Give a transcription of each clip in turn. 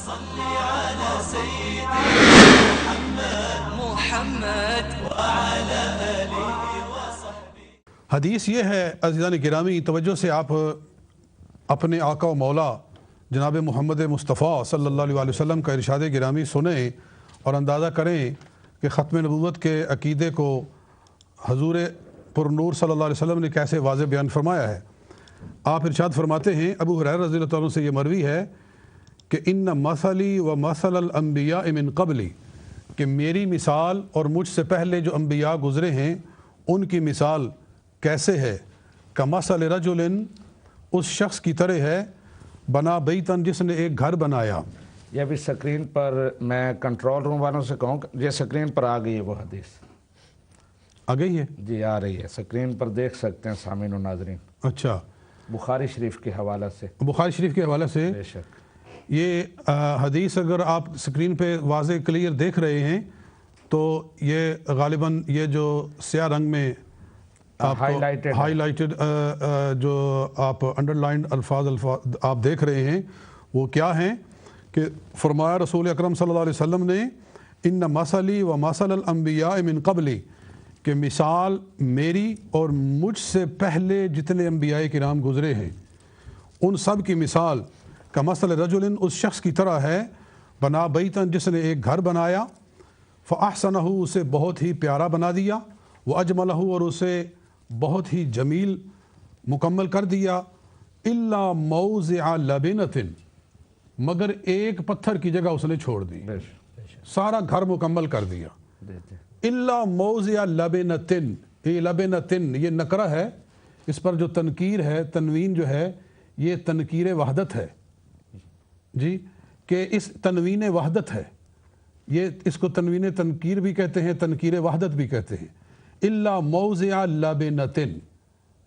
صل على سيدنا محمد وعلى آله وصحبه۔ حدیث یہ ہے عزیزان گرامی، توجہ سے آپ اپنے آقا و مولا جناب محمد مصطفیٰ صلی اللہ علیہ وسلم کا ارشاد گرامی سنیں اور اندازہ کریں کہ ختم نبوت کے عقیدے کو حضور پر نور صلی اللہ علیہ وسلم نے کیسے واضح بیان فرمایا ہے۔ آپ ارشاد فرماتے ہیں، ابو ہریرہ رضی اللہ عنہ سے یہ مروی ہے کہ ان مثلی و مثل الانبیاء من قبلی، کہ میری مثال اور مجھ سے پہلے جو انبیاء گزرے ہیں ان کی مثال کیسے ہے؟ کمثل رجل، اس شخص کی طرح ہے، بنا بیتن، جس نے ایک گھر بنایا۔ یہ ابھی سکرین پر میں کنٹرول روم والوں سے کہوں، یہ سکرین پر آ گئی ہے وہ حدیث، آ گئی ہے؟ جی آ رہی ہے، سکرین پر دیکھ سکتے ہیں سامعین و ناظرین، اچھا، بخاری شریف کے حوالہ سے۔ بخاری شریف کے حوالے سے بے شک یہ حدیث اگر آپ سکرین پہ واضح کلیئر دیکھ رہے ہیں تو یہ غالباً یہ جو سیاہ رنگ میں آپ ہائی لائٹڈ جو آپ انڈر لائنڈ الفاظ آپ دیکھ رہے ہیں وہ کیا ہیں کہ فرمایا رسول اکرم صلی اللہ علیہ وسلم نے، ان مثلی و مثل الانبیاء من قبلی، کہ مثال میری اور مجھ سے پہلے جتنے انبیاء کرام گزرے ہیں ان سب کی مثال کمثل رجل، اس شخص کی طرح ہے، بنا بیتن، جس نے ایک گھر بنایا، فاحسنہ، اسے بہت ہی پیارا بنا دیا، واجملہ، اور اسے بہت ہی جمیل مکمل کر دیا، الا موضع لبنۃ، مگر ایک پتھر کی جگہ اس نے چھوڑ دی، سارا گھر مکمل کر دیا۔ الا موضع لبنۃ، یہ لبنۃ یہ نکرہ ہے، اس پر جو تنکیر ہے، تنوین جو ہے، یہ تنکیر وحدت ہے جی، کہ اس تنوین وحدت ہے، یہ اس کو تنوین تنکیر بھی کہتے ہیں، تنکیر وحدت بھی کہتے ہیں۔ الا موضع لبنۃ،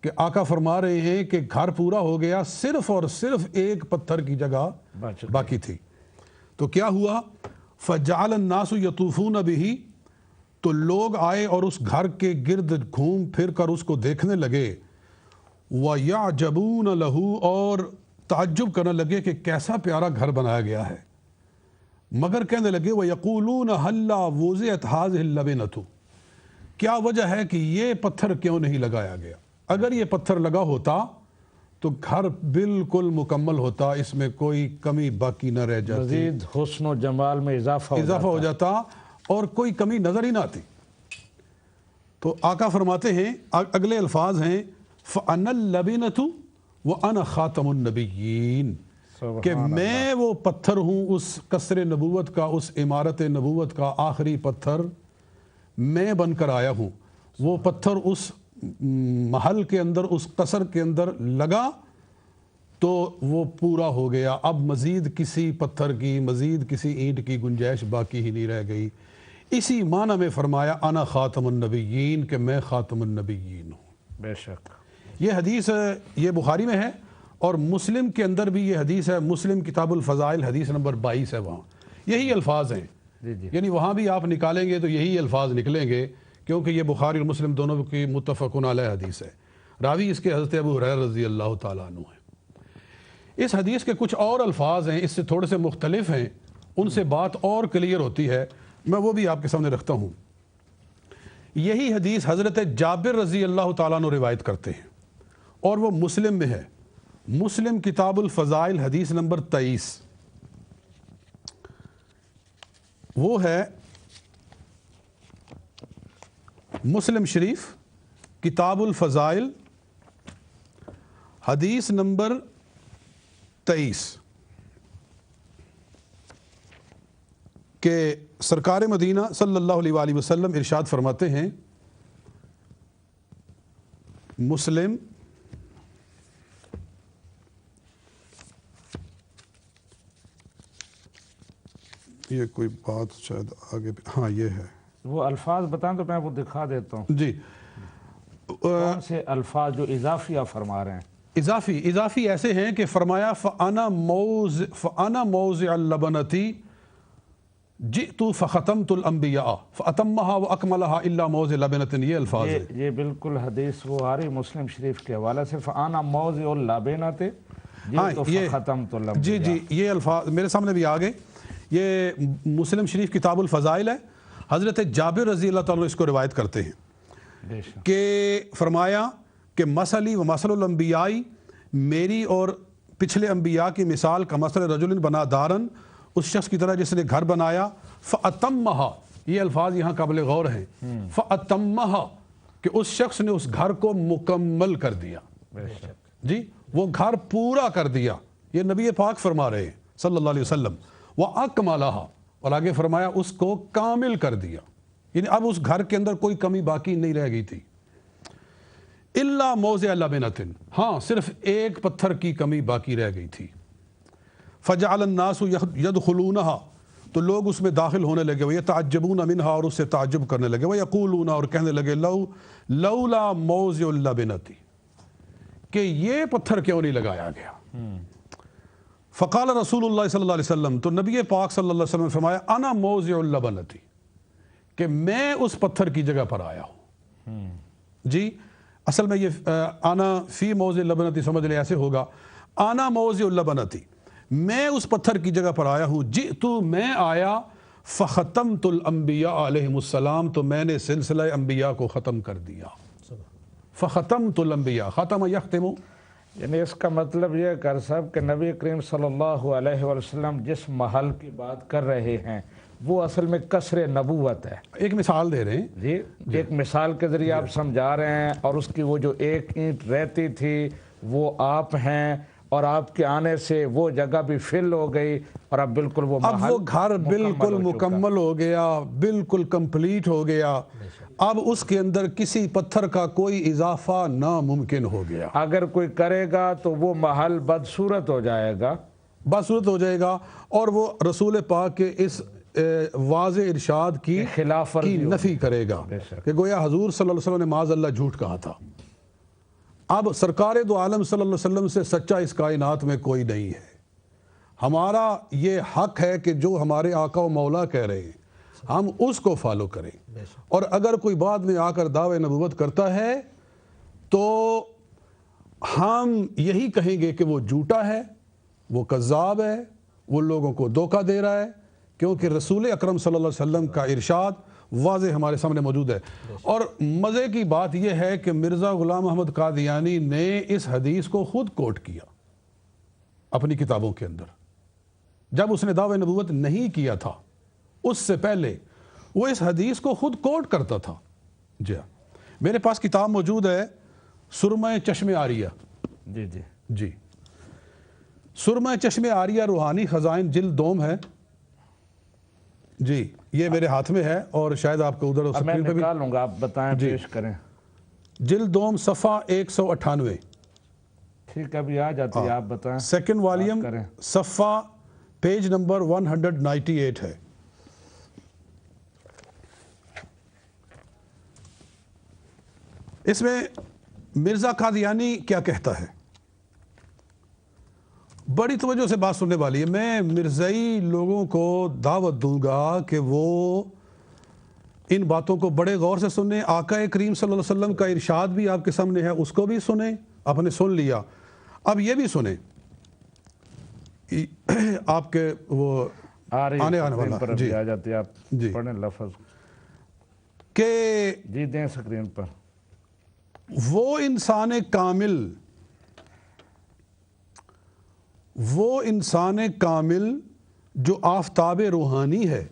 کہ آقا فرما رہے ہیں کہ گھر پورا ہو گیا، صرف اور صرف ایک پتھر کی جگہ باقی تھی۔ تو کیا ہوا؟ فجعل الناس یطوفون بہ، تو لوگ آئے اور اس گھر کے گرد گھوم پھر کر اس کو دیکھنے لگے، وَيَعْجَبُونَ لَهُ، اور تعجب کرنے لگے کہ کیسا پیارا گھر بنایا گیا ہے، مگر کہنے لگے وَيَقُولُونَ هَلَّا وُضِعَتْ هَذِهِ اللَّبِنَةُ، کیا وجہ ہے کہ یہ پتھر کیوں نہیں لگایا گیا؟ اگر یہ پتھر لگا ہوتا تو گھر بالکل مکمل ہوتا، اس میں کوئی کمی باقی نہ رہ جاتی، مزید حسن و جمال میں اضافہ ہو جاتا اور کوئی کمی نظر ہی نہ آتی۔ تو آقا فرماتے ہیں، اگلے الفاظ ہیں، فَأَنَا اللَّبِنَةُ وَأَنَا خَاتَمُ النَّبِيِّينَ، کہ میں وہ پتھر ہوں، اس قصر نبوت کا، اس عمارت نبوت کا آخری پتھر میں بن کر آیا ہوں۔ وہ پتھر اس محل کے اندر، اس قصر کے اندر لگا تو وہ پورا ہو گیا، اب مزید کسی پتھر کی، مزید کسی اینٹ کی گنجائش باقی ہی نہیں رہ گئی۔ اسی معنی میں فرمایا انا خاتم النبیین، کہ میں خاتم النبیین ہوں۔ بے شک یہ حدیث یہ بخاری میں ہے، اور مسلم کے اندر بھی یہ حدیث ہے، مسلم کتاب الفضائل حدیث نمبر 22 ہے، وہاں یہی الفاظ ہیں، یعنی وہاں بھی آپ نکالیں گے تو یہی الفاظ نکلیں گے، کیونکہ یہ بخاری اور مسلم دونوں کی متفقن علیہ حدیث ہے۔ راوی اس کے حضرت ابو ہریرہ رضی اللہ تعالیٰ عنہ ہے۔ اس حدیث کے کچھ اور الفاظ ہیں، اس سے تھوڑے سے مختلف ہیں، ان سے بات اور کلیئر ہوتی ہے، میں وہ بھی آپ کے سامنے رکھتا ہوں۔ یہی حدیث حضرت جابر رضی اللہ تعالیٰ عنہ روایت کرتے ہیں، اور وہ مسلم میں ہے، مسلم کتاب الفضائل حدیث نمبر 23، وہ ہے مسلم شریف کتاب الفضائل حدیث نمبر 23، کہ سرکار مدینہ صلی اللہ علیہ وآلہ وسلم ارشاد فرماتے ہیں، مسلم یہ کوئی بات شاید آگے، ہاں یہ ہے، وہ الفاظ بتائیں تو میں وہ دکھا دیتا ہوں، جی کون سے الفاظ جو اضافی آپ فرما رہے ہیں؟ اضافی ایسے ہیں کہ فرمایا فَأَنَا مَوْضِعَ اللَّبَنَةِ جِئْتُ فَخَتَمْتُ الْأَنْبِيَاءَ فَأَتَمَّهَا وَأَكْمَلَهَا إِلَّا مَوْضِعَ لَبَنَةٍ، یہ الفاظ ہیں۔ یہ بالکل حدیث وہ آ رہی مسلم شریف کے حوالے سے، فَأَنَا مَوْضِعُ اللَّبَنَةِ، ہاں یہ ختم تو جی یہ الفاظ میرے سامنے بھی آ گئے. یہ مسلم شریف کتاب الفضائل ہے. حضرت جابر رضی اللہ تعالیٰ اس کو روایت کرتے ہیں کہ فرمایا کہ مثلی و مثل الانبیاء، میری اور پچھلے انبیاء کی مثال کا مثل رجل بنا دارن، اس شخص کی طرح جس نے گھر بنایا، فَأَتَمَّهَا، یہ الفاظ یہاں قابل غور ہیں، فَأَتَمَّهَا کہ اس شخص نے اس گھر کو مکمل کر دیا. جی وہ گھر پورا کر دیا. یہ نبی پاک فرما رہے ہیں صلی اللہ علیہ وسلم. وَأَكْمَلَهَا، اور آگے فرمایا اس کو کامل کر دیا، یعنی اب اس گھر کے اندر کوئی کمی باقی نہیں رہ گئی تھی. الا موضع لبنۃ، ہاں صرف ایک پتھر کی کمی باقی رہ گئی تھی. فجعل الناس يدخلونها، تو لوگ اس میں داخل ہونے لگے، ويتعجبون منها، اور اس سے تعجب کرنے لگے، ويقولون، اور کہنے لگے، لولا موضع اللبنۃ، کہ یہ پتھر کیوں نہیں لگایا گیا. فقال رسول اللہ صلی اللہ علیہ وسلم، تو نبی پاک صلی اللہ علیہ وسلم نے فرمایا، انا موضع اللبنۃ، کہ میں اس پتھر کی جگہ پر آیا ہوں. جی اصل میں یہ آنا فی موضع اللبنۃ سمجھ لے ایسے ہوگا، آنا موضع اللبنۃ، میں اس پتھر کی جگہ پر آیا ہوں. جئت، میں آیا، فختمت الانبیاء علیہم السلام، تو میں نے سلسلہ انبیاء کو ختم کر دیا. فختمت الانبیاء، ختم یختم، یعنی اس کا مطلب یہ کر صاحب کہ نبی کریم صلی اللہ علیہ وسلم جس محل کی بات کر رہے ہیں وہ اصل میں قصر نبوت ہے. ایک مثال دے رہے ہیں جی ایک مثال کے ذریعے آپ سمجھا رہے ہیں، اور اس کی وہ جو ایک اینٹ رہتی تھی وہ آپ ہیں، اور آپ کے آنے سے وہ جگہ بھی فل ہو گئی، اور اب بالکل وہ اب وہ گھر بالکل مکمل ہو گیا، بالکل کمپلیٹ ہو گیا. اب اس کے اندر کسی پتھر کا کوئی اضافہ ناممکن ہو گیا. اگر کوئی کرے گا تو وہ محل بدصورت ہو جائے گا، بدصورت ہو جائے گا، اور وہ رسول پاک کے اس واضح ارشاد کی خلاف نفی کرے گا کہ گویا حضور صلی اللہ علیہ وسلم نے معاذ اللہ جھوٹ کہا تھا. اب سرکار دو عالم صلی اللہ علیہ وسلم سے سچا اس کائنات میں کوئی نہیں ہے. ہمارا یہ حق ہے کہ جو ہمارے آقا و مولا کہہ رہے ہیں ہم اس کو فالو کریں، اور اگر کوئی بعد میں آ کر دعوے نبوت کرتا ہے تو ہم یہی کہیں گے کہ وہ جھوٹا ہے، وہ کذاب ہے، وہ لوگوں کو دھوکہ دے رہا ہے، کیونکہ رسول اکرم صلی اللہ علیہ وسلم کا ارشاد واضح ہمارے سامنے موجود ہے. اور مزے کی بات یہ ہے کہ مرزا غلام احمد قادیانی نے اس حدیث کو خود کوٹ کیا اپنی کتابوں کے اندر. جب اس نے دعوی نبوت نہیں کیا تھا اس سے پہلے وہ اس حدیث کو خود کوٹ کرتا تھا. جی میرے پاس کتاب موجود ہے سرمہ چشم آریہ. جی سرمہ چشم آریہ روحانی خزائن جلد دوم ہے. جی یہ میرے ہاتھ میں ہے، اور شاید آپ کو ادھر میں نکالوں گا، آپ بتائیں پیش کریں. جلد دوم صفحہ 198. ٹھیک ہے ابھی آ جاتی ہے، آپ بتائیں. سیکنڈ والیوم صفحہ پیج نمبر 198 ہے. اس میں مرزا قادیانی کیا کہتا ہے، بڑی توجہ سے بات سننے والی ہے. میں مرزائی لوگوں کو دعوت دوں گا کہ وہ ان باتوں کو بڑے غور سے سنیں. آقا کریم صلی اللہ علیہ وسلم کا ارشاد بھی آپ کے سامنے ہے، اس کو بھی سنیں. آپ نے سن لیا، اب یہ بھی سنیں. آپ کے وہ آنے والا جی آ جاتی ہے، آپ پڑھیں لفظ کہ جی دیں سکرین پر. وہ انسان کامل جو آفتاب روحانی ہے،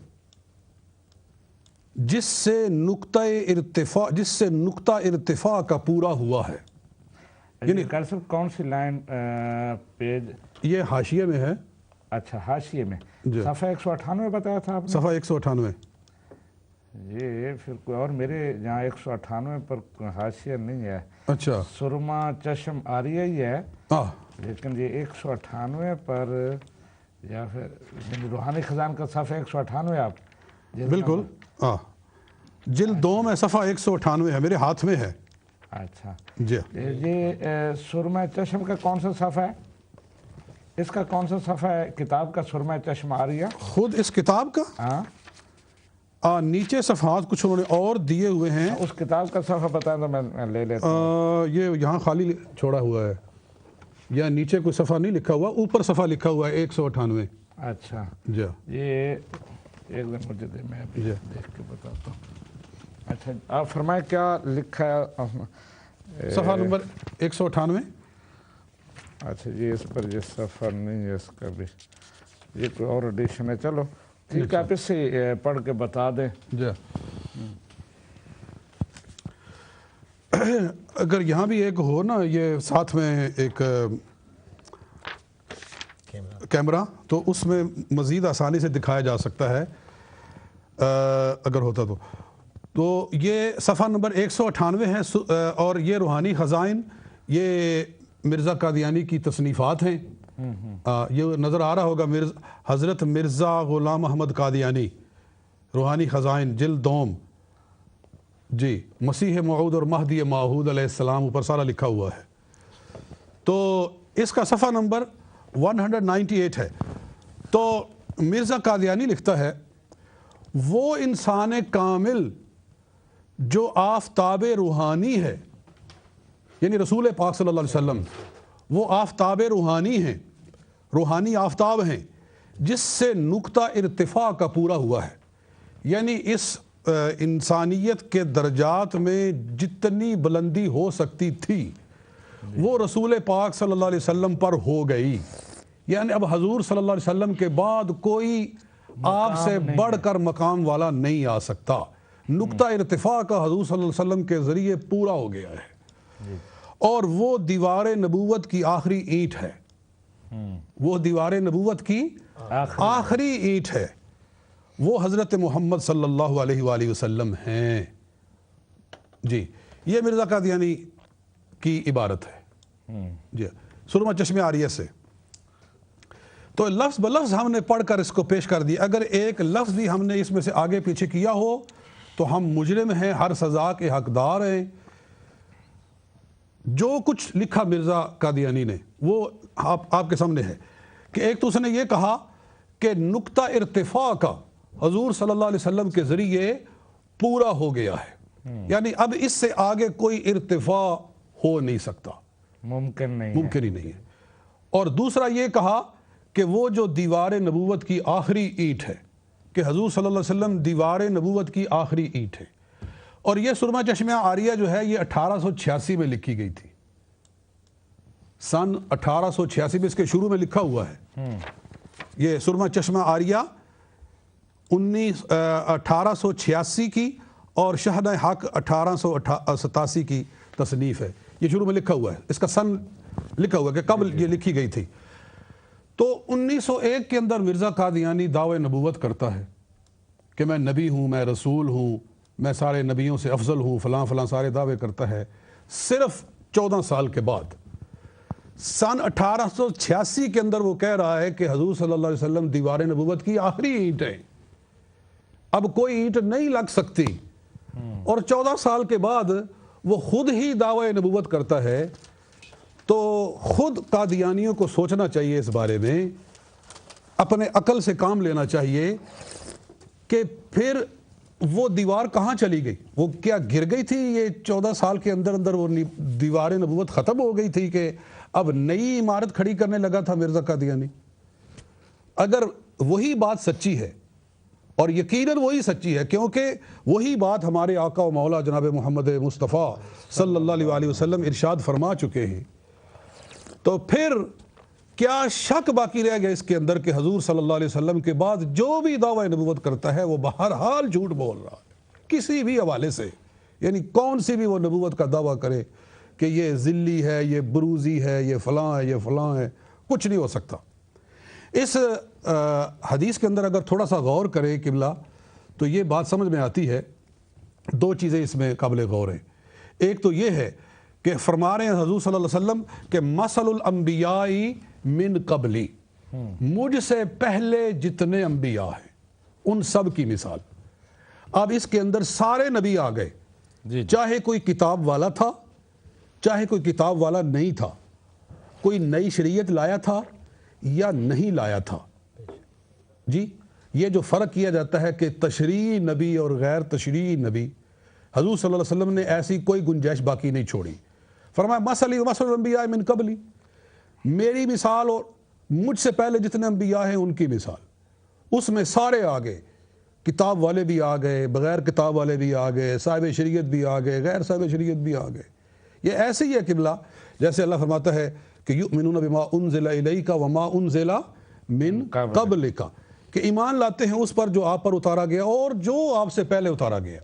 جس سے نقطہ ارتفاع کا پورا ہوا ہے. یعنی کون سی لائن پیج؟ یہ حاشیے میں ہے. اچھا حاشیے میں صفحہ 198 بتایا تھا آپ نے؟ صفحہ 198. یہ پھر کوئی اور میرے یہاں 198 پر حاشیہ نہیں ہے. اچھا سرما چشم آریہ ہی ہے، لیکن یہ 198 پر، یا پھر روحانی خزان کا صفحہ 198 آپ بالکل جلد دوم ہے، صفحہ 198 ہے، میرے ہاتھ میں ہے. اچھا جی یہ سرما چشم کا کون سا صفحہ ہے؟ اس کا کون سا صفحہ ہے کتاب کا سرما چشم آریہ؟ خود اس کتاب کا؟ ہاں نیچے صفحات کچھ انہوں نے اور دیے ہوئے ہیں. اس کتاب کا صفحہ بتائیں تو میں لے لیتا ہوں. یہ یہاں خالی چھوڑا ہوا ہے، یا نیچے کوئی صفحہ نہیں لکھا ہوا, اوپر صفحہ لکھا ہوا ہے 198. اچھا جی یہ ایک دن مجھے دے, میں ابھی دیکھ کے بتاتا ہوں. اچھا آپ فرمائیں کیا لکھا ہے صفحہ نمبر 198. اچھا جی اس پر یہ صفحہ نہیں ہے, اس کا بھی یہ کوئی اور ایڈیشن ہے. چلو ٹھیک ہے, آپ اس سے پڑھ کے بتا دیں. جی اگر یہاں بھی ایک ہو نا یہ ساتھ میں ایک کیمرہ, تو اس میں مزید آسانی سے دکھایا جا سکتا ہے اگر ہوتا تو یہ صفحہ نمبر 198 ہے. اور یہ روحانی خزائن یہ مرزا قادیانی کی تصنیفات ہیں. یہ نظر آ رہا ہوگا حضرت مرزا غلام احمد قادیانی روحانی خزائن جلد دوم. جی مسیح موعود اور مہدی موعود علیہ السلام اوپر سارا لکھا ہوا ہے. تو اس کا صفحہ نمبر 198 ہے. تو مرزا قادیانی لکھتا ہے وہ انسان کامل جو آفتاب روحانی ہے, یعنی رسول پاک صلی اللہ علیہ وسلم وہ آفتاب روحانی ہیں, روحانی آفتاب ہیں جس سے نقطہ ارتفاع کا پورا ہوا ہے. یعنی اس انسانیت کے درجات میں جتنی بلندی ہو سکتی تھی وہ رسول پاک صلی اللہ علیہ وسلم پر ہو گئی. یعنی اب حضور صلی اللہ علیہ وسلم کے بعد کوئی آپ سے بڑھ کر مقام والا نہیں آ سکتا. نقطہ ارتفاع کا حضور صلی اللہ علیہ وسلم کے ذریعے پورا ہو گیا ہے. اور وہ دیوار نبوت کی آخری اینٹ ہے. وہ دیوار نبوت کی آخری اینٹ ہے. وہ حضرت محمد صلی اللہ علیہ وآلہ وسلم ہیں. جی یہ مرزا قادیانی کی عبارت ہے. جی سرمہ چشمہ عاریہ سے. تو لفظ بلفظ ہم نے پڑھ کر اس کو پیش کر دیا. اگر ایک لفظ بھی ہم نے اس میں سے آگے پیچھے کیا ہو تو ہم مجرم ہیں, ہر سزا کے حقدار ہیں. جو کچھ لکھا مرزا قادیانی نے وہ آپ کے سامنے ہے کہ ایک تو اس نے یہ کہا کہ نقطہ ارتفاع کا حضور صلی اللہ علیہ وسلم کے ذریعے پورا ہو گیا ہے. یعنی اب اس سے آگے کوئی ارتفاع ہو نہیں سکتا, ممکن ہی نہیں ہے. اور دوسرا یہ کہا کہ وہ جو دیوار نبوت کی آخری اینٹ ہے, کہ حضور صلی اللہ علیہ وسلم دیوار نبوت کی آخری اینٹ ہے. اور یہ سرمہ چشمہ عاریہ جو ہے یہ 1886 میں لکھی گئی تھی. سن 1886 میں اس کے شروع میں لکھا ہوا ہے. یہ سرمہ چشمہ عاریہ 1886 کی اور شہنہ حق 1887 کی تصنیف ہے. یہ شروع میں لکھا ہوا ہے, اس کا سن لکھا ہوا ہے کہ کب یہ لکھی گئی تھی. تو 1901 کے اندر مرزا قادیانی دعوے نبوت کرتا ہے کہ میں نبی ہوں, میں رسول ہوں, میں سارے نبیوں سے افضل ہوں, فلاں فلاں سارے دعوے کرتا ہے. صرف 14 سال کے بعد سن 1886 کے اندر وہ کہہ رہا ہے کہ حضور صلی اللہ علیہ وسلم دیوار نبوت کی آخری اینٹ ہے, اب کوئی اینٹ نہیں لگ سکتی. اور 14 سال کے بعد وہ خود ہی دعوے نبوت کرتا ہے. تو خود قادیانیوں کو سوچنا چاہیے اس بارے میں, اپنے عقل سے کام لینا چاہیے کہ پھر وہ دیوار کہاں چلی گئی. وہ کیا گر گئی تھی یہ 14 سال کے اندر اندر وہ دیوار نبوت ختم ہو گئی تھی کہ اب نئی عمارت کھڑی کرنے لگا تھا مرزا قادیانی؟ اگر وہی بات سچی ہے, اور یقیناً وہی سچی ہے کیونکہ وہی بات ہمارے آقا و مولا جناب محمد مصطفیٰ صلی اللہ علیہ وآلہ وسلم ارشاد فرما چکے ہیں, تو پھر کیا شک باقی رہ گیا اس کے اندر کہ حضور صلی اللہ علیہ وسلم کے بعد جو بھی دعوی نبوت کرتا ہے وہ بہرحال جھوٹ بول رہا ہے کسی بھی حوالے سے. یعنی کون سی بھی وہ نبوت کا دعویٰ کرے کہ یہ ذلی ہے, یہ بروزی ہے, یہ فلاں ہے, یہ فلاں ہے, کچھ نہیں ہو سکتا. اس حدیث کے اندر اگر تھوڑا سا غور کرے قبلہ تو یہ بات سمجھ میں آتی ہے. دو چیزیں اس میں قابل غور ہیں. ایک تو یہ ہے کہ فرما رہے ہیں حضور صلی اللہ علیہ وسلم کہ مثل الانبیاء من قبلی, مجھ سے پہلے جتنے انبیاء ہیں ان سب کی مثال. اب اس کے اندر سارے نبی آ گئے, چاہے کوئی کتاب والا تھا چاہے کوئی کتاب والا نہیں تھا, کوئی نئی شریعت لایا تھا یا نہیں لایا تھا. جی یہ جو فرق کیا جاتا ہے کہ تشریعی نبی اور غیر تشریعی نبی, حضور صلی اللہ علیہ وسلم نے ایسی کوئی گنجائش باقی نہیں چھوڑی. فرمایا مثلی و مثل الانبیاء من قبلی, میری مثال اور مجھ سے پہلے جتنے انبیاء ہیں ان کی مثال، اس میں سارے آ گئے، کتاب والے بھی آ گئے، بغیر کتاب والے بھی آ گئے، صاحب شریعت بھی آ گئے، غیر صاحب شریعت بھی آ گئے۔ یہ ایسے ہی ہے قبلہ، جیسے اللہ فرماتا ہے کہ یؤمنون بما انزل الیک وما انزل من قبلک، کہ ایمان لاتے ہیں اس پر جو آپ پر اتارا گیا اور جو آپ سے پہلے اتارا گیا،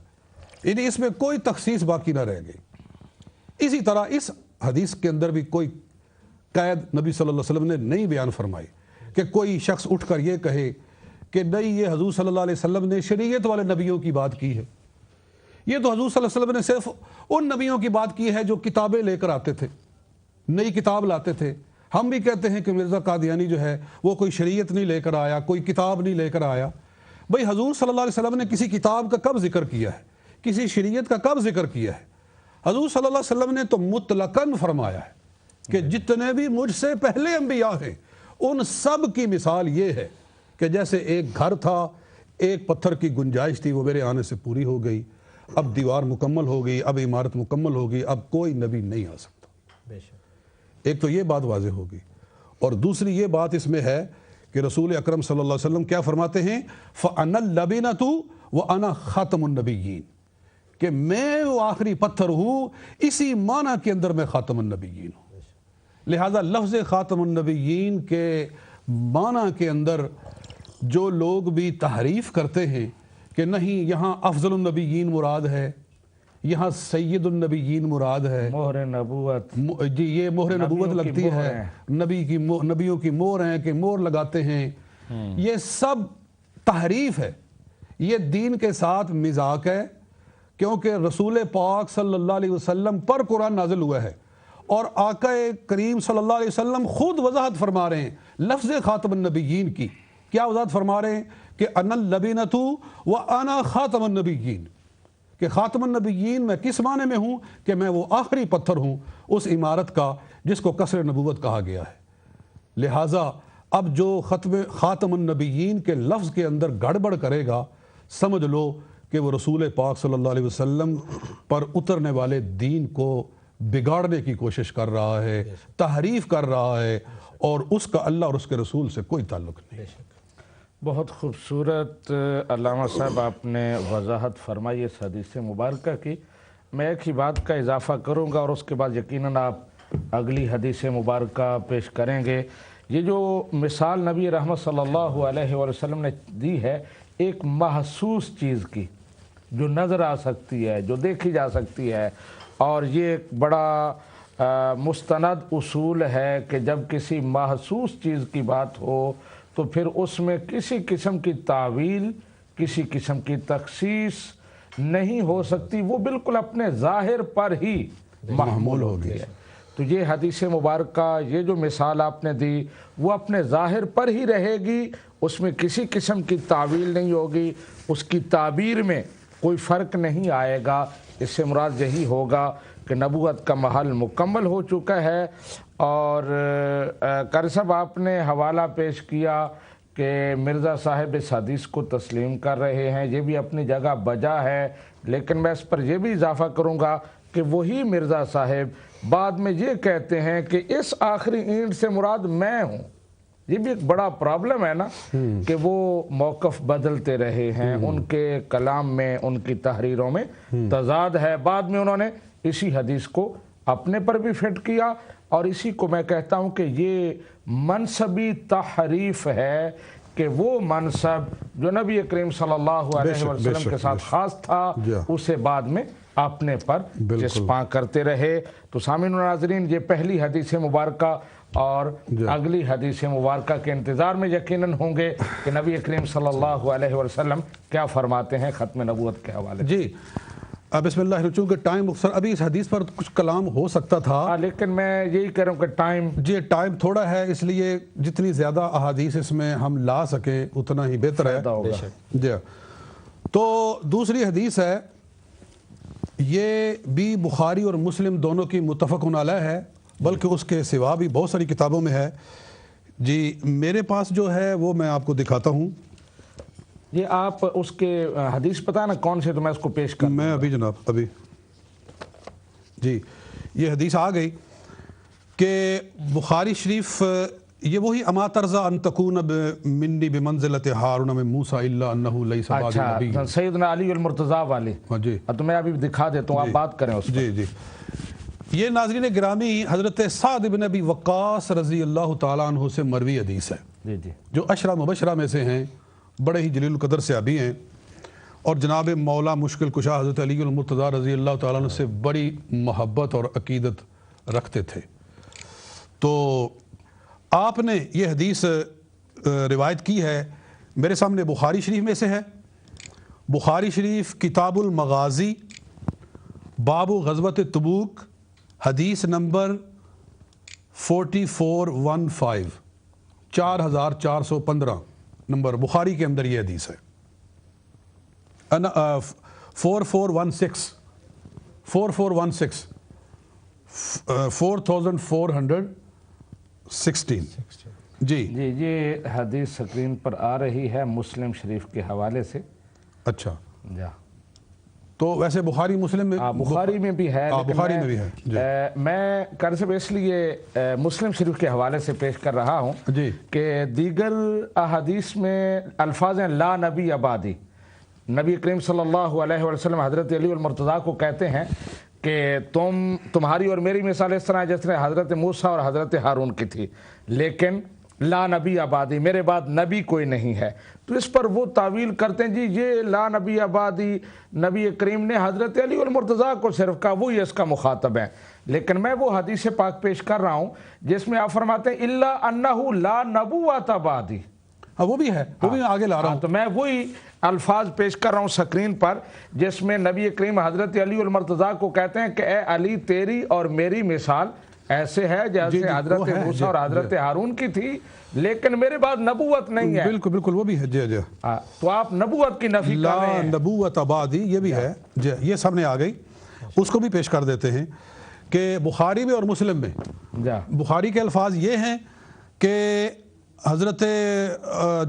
یعنی اس میں کوئی تخصیص باقی نہ رہ گئی۔ اسی طرح اس حدیث کے اندر بھی کوئی قید نبی صلی اللہ علیہ وسلم نے نہیں بیان فرمائی کہ کوئی شخص اٹھ کر یہ کہے کہ نہیں یہ حضور صلی اللہ علیہ وسلم نے شریعت والے نبیوں کی بات کی ہے، یہ تو حضور صلی اللہ علیہ وسلم نے صرف ان نبیوں کی بات کی ہے جو کتابیں لے کر آتے تھے، نئی کتاب لاتے تھے۔ ہم بھی کہتے ہیں کہ مرزا قادیانی جو ہے وہ کوئی شریعت نہیں لے کر آیا، کوئی کتاب نہیں لے کر آیا۔ بھئی حضور صلی اللہ علیہ وسلم نے کسی کتاب کا کب ذکر کیا ہے، کسی شریعت کا کب ذکر کیا ہے؟ حضور صلی اللہ علیہ وسلم نے تو مطلقاً فرمایا ہے کہ جتنے بھی مجھ سے پہلے انبیاء ہیں ان سب کی مثال یہ ہے کہ جیسے ایک گھر تھا، ایک پتھر کی گنجائش تھی، وہ میرے آنے سے پوری ہو گئی، اب دیوار مکمل ہو گئی، اب عمارت مکمل ہو گئی، اب کوئی نبی نہیں آ سکتا۔ ایک تو یہ بات واضح ہوگی، اور دوسری یہ بات اس میں ہے کہ رسول اکرم صلی اللہ علیہ وسلم کیا فرماتے ہیں؟ فَأَنَا اللَّبِنَةُ وَأَنَا خَاتَمُ النَّبِيِّينَ، کہ میں وہ آخری پتھر ہوں، اسی معنی کے اندر میں خاتم النبیین ہوں۔ لہذا لفظ خاتم النبیین کے معنی کے اندر جو لوگ بھی تحریف کرتے ہیں کہ نہیں یہاں افضل النبیین مراد ہے، یہاں سید النبیین مراد ہے، مہر نبوت، جی یہ مہر نبوت لگتی ہے، نبیوں کی مہر ہیں کہ مہر لگاتے ہیں، یہ سب تحریف ہے، یہ دین کے ساتھ مذاق ہے، کیونکہ رسول پاک صلی اللہ علیہ وسلم پر قرآن نازل ہوا ہے، اور آقا کریم صلی اللہ علیہ وسلم خود وضاحت فرما رہے ہیں لفظ خاتم النبیین کی۔ کیا وضاحت فرما رہے ہیں؟ کہ انا اللبینۃ وانا خاتم النبیین، کہ خاتم النبیین میں کس معنی میں ہوں؟ کہ میں وہ آخری پتھر ہوں اس عمارت کا جس کو قصر نبوت کہا گیا ہے۔ لہٰذا اب جو خاتم النبیین کے لفظ کے اندر گڑبڑ کرے گا، سمجھ لو کہ وہ رسول پاک صلی اللہ علیہ وسلم پر اترنے والے دین کو بگاڑنے کی کوشش کر رہا ہے، تحریف کر رہا ہے، اور اس کا اللہ اور اس کے رسول سے کوئی تعلق نہیں۔ بہت خوبصورت علامہ صاحب آپ نے وضاحت فرمائی اس حدیث مبارکہ کی۔ میں ایک ہی بات کا اضافہ کروں گا اور اس کے بعد یقیناً آپ اگلی حدیث مبارکہ پیش کریں گے۔ یہ جو مثال نبی رحمت صلی اللہ علیہ وسلم نے دی ہے ایک محسوس چیز کی، جو نظر آ سکتی ہے، جو دیکھی جا سکتی ہے، اور یہ ایک بڑا مستند اصول ہے کہ جب کسی محسوس چیز کی بات ہو تو پھر اس میں کسی قسم کی تعویل، کسی قسم کی تخصیص نہیں ہو سکتی، وہ بالکل اپنے ظاہر پر ہی محمول ہوتی ہے۔ تو یہ حدیث مبارکہ، یہ جو مثال آپ نے دی وہ اپنے ظاہر پر ہی رہے گی، اس میں کسی قسم کی تعویل نہیں ہوگی، اس کی تعبیر میں کوئی فرق نہیں آئے گا۔ اس سے مراد یہی ہوگا کہ نبوت کا محل مکمل ہو چکا ہے۔ اور قاری صاحب آپ نے حوالہ پیش کیا کہ مرزا صاحب اس حدیث کو تسلیم کر رہے ہیں، یہ بھی اپنی جگہ بجا ہے، لیکن میں اس پر یہ بھی اضافہ کروں گا کہ وہی مرزا صاحب بعد میں یہ کہتے ہیں کہ اس آخری اینٹ سے مراد میں ہوں۔ یہ بھی ایک بڑا پرابلم ہے نا کہ وہ موقف بدلتے رہے ہیں، ان کے کلام میں، ان کی تحریروں میں تضاد ہے۔ بعد میں انہوں نے اسی حدیث کو اپنے پر بھی فٹ کیا، اور اسی کو میں کہتا ہوں کہ یہ منصبی تحریف ہے کہ وہ منصب جو نبی کریم صلی اللہ علیہ وسلم کے ساتھ خاص تھا اسے بعد میں اپنے پر چسپاں کرتے رہے۔ تو سامعین و ناظرین، یہ پہلی حدیث مبارکہ اور اگلی حدیث مبارکہ کے انتظار میں یقیناً ہوں گے کہ نبی کریم صلی اللہ علیہ وسلم کیا فرماتے ہیں ختم نبوت کے حوالے سے۔ جی بسم اللہ، چونکہ ٹائم مختصر، ابھی اس حدیث پر کچھ کلام ہو سکتا تھا، لیکن میں یہی کہہ رہا ہوں کہ ٹائم تھوڑا ہے، اس لیے جتنی زیادہ احادیث اس میں ہم لا سکیں اتنا ہی بہتر ہے۔ جی تو دوسری حدیث ہے، یہ بھی بخاری اور مسلم دونوں کی متفق علیہ ہے، بلکہ اس کے سوا بھی بہت ساری کتابوں میں ہے۔ جی میرے پاس جو ہے وہ میں آپ کو دکھاتا ہوں۔ یہ آپ اس کے حدیث پتہ نا کون سے، تو میں اس کو پیش کروں۔ میں ابھی جناب ابھی جی یہ حدیث آ گئی۔ کہ بخاری شریف یہ وہی اما ترضا ان تکون منی بمنزلت ہارون من موسیٰ الا انہ لیس بعد نبی. اچھا سیدنا علی المرتضیٰ والی. جی تو میں ابھی دکھا دیتا ہوں، آپ بات کریں اس پر. جی جی. یہ ناظرین گرامی حضرت سعد بن ابی وقاص رضی اللہ تعالیٰ عنہ سے مروی حدیث ہے. جی جی. جو عشرہ مبشرہ میں سے ہیں، بڑے ہی جلیل القدر صحابی ہیں، اور جناب مولا مشکل کشا حضرت علی المرتضیٰ رضی اللہ تعالیٰ عنہ سے بڑی محبت اور عقیدت رکھتے تھے. تو آپ نے یہ حدیث روایت کی ہے، میرے سامنے بخاری شریف میں سے ہے. بخاری شریف کتاب المغازی باب غزوۃ تبوک حدیث نمبر 4415 4415 نمبر بخاری کے اندر یہ حدیث ہے. 4416 4416 جی جی. یہ حدیث سکرین پر آ رہی ہے مسلم شریف کے حوالے سے. اچھا. جا تو ویسے بخاری مسلم میں بخاری میں بھی ہے، بخاری میں بھی ہے. میں صرف اس لیے مسلم شریف کے حوالے سے پیش کر رہا ہوں جی کہ دیگر احادیث میں الفاظ ہیں لا نبی بعدی. نبی کریم صلی اللہ علیہ وسلم حضرت علی المرتضیٰ کو کہتے ہیں کہ تمہاری اور میری مثال اس طرح جس طرح حضرت موسیٰ اور حضرت ہارون کی تھی، لیکن لا نبی آبادی، میرے بعد نبی کوئی نہیں ہے. تو اس پر وہ تعویل کرتے ہیں جی یہ لا نبی آبادی نبی کریم نے حضرت علی المرتضیٰ کو صرف کہا، وہی اس کا مخاطب ہے. لیکن میں وہ حدیث پاک پیش کر رہا ہوں جس میں آپ فرماتے ہیں الا انہ لا نبوۃ بعدی. وہ بھی ہے، وہ بھی آگے لا رہا ہوں. تو میں وہی الفاظ پیش کر رہا ہوں سکرین پر جس میں نبی کریم حضرت علی المرتضیٰ کو کہتے ہیں کہ اے علی تیری اور میری مثال ایسے ہے جیسے حضرت موسیٰ اور حضرت ہارون کی تھی، لیکن میرے بعد نبوت نہیں ہے. بالکل بالکل وہ بھی ہے. جی جی. تو آپ نبوت کی نفی کر رہے ہیں. لا نبوت بعدی یہ بھی ہے. جی یہ سامنے آ گئی، اس کو بھی پیش کر دیتے ہیں کہ بخاری میں اور مسلم میں بخاری کے الفاظ یہ ہیں کہ حضرت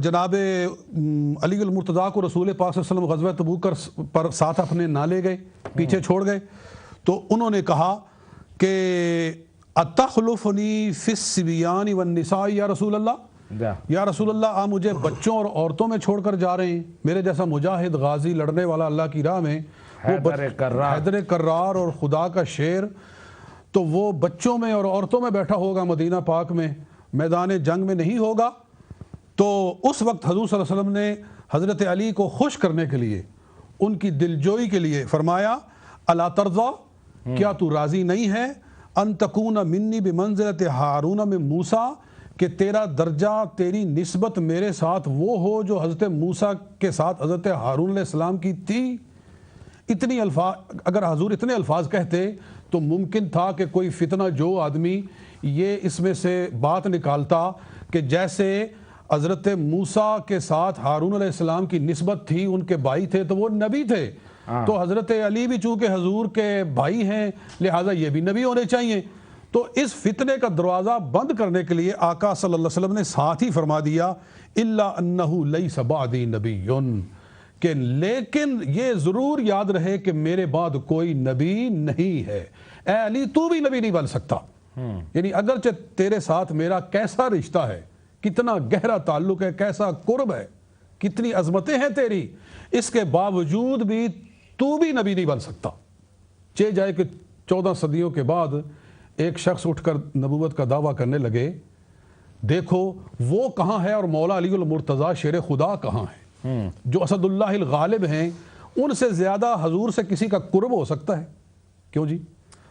جناب علی المرتضیٰ کو رسول پاک صلی اللہ علیہ وسلم غزوہ تبوک پر ساتھ اپنے نہ لے گئے، پیچھے چھوڑ گئے. تو انہوں نے کہا کہ اتخلفنی فی الصبیان والنساء یا رسول اللہ، یا رسول اللہ آپ مجھے بچوں اور عورتوں میں چھوڑ کر جا رہے ہیں؟ میرے جیسا مجاہد غازی لڑنے والا اللہ کی راہ میں، حیدر کرار اور خدا کا شیر، تو وہ بچوں میں اور عورتوں میں بیٹھا ہوگا مدینہ پاک میں، میدان جنگ میں نہیں ہوگا. تو اس وقت حضور صلی اللہ علیہ وسلم نے حضرت علی کو خوش کرنے کے لیے، ان کی دلجوئی کے لیے فرمایا الا ترضا، کیا تو راضی نہیں ہے ان تکون منی بمنزلت ہارون من موسیٰ، کہ تیرا درجہ تیری نسبت میرے ساتھ وہ ہو جو حضرت موسیٰ کے ساتھ حضرت ہارون علیہ السلام کی تھی. اتنی الفاظ اگر حضور اتنے الفاظ کہتے تو ممکن تھا کہ کوئی فتنہ جو آدمی یہ اس میں سے بات نکالتا کہ جیسے حضرت موسیٰ کے ساتھ ہارون علیہ السلام کی نسبت تھی، ان کے بھائی تھے تو وہ نبی تھے، تو حضرت علی بھی چونکہ حضور کے بھائی ہیں لہٰذا یہ بھی نبی ہونے چاہیے. تو اس فتنے کا دروازہ بند کرنے کے لیے آقا صلی اللہ علیہ وسلم نے ساتھ ہی فرما دیا الا انہ لیس بعدی نبی، کہ لیکن یہ ضرور یاد رہے کہ میرے بعد کوئی نبی نہیں ہے. اے علی تو بھی نبی نہیں بن سکتا. یعنی اگرچہ تیرے ساتھ میرا کیسا رشتہ ہے، کتنا گہرا تعلق ہے، کیسا قرب ہے، کتنی عظمتیں ہیں تیری، اس کے باوجود بھی تو بھی نبی نہیں بن سکتا. چہ جائے کہ 14 صدیوں کے بعد ایک شخص اٹھ کر نبوت کا دعویٰ کرنے لگے، دیکھو وہ کہاں ہے اور مولا علی المرتضیٰ شیر خدا کہاں ہے، جو اسد اللہ الغالب ہیں. ان سے زیادہ حضور سے کسی کا قرب ہو سکتا ہے؟ کیوں جی؟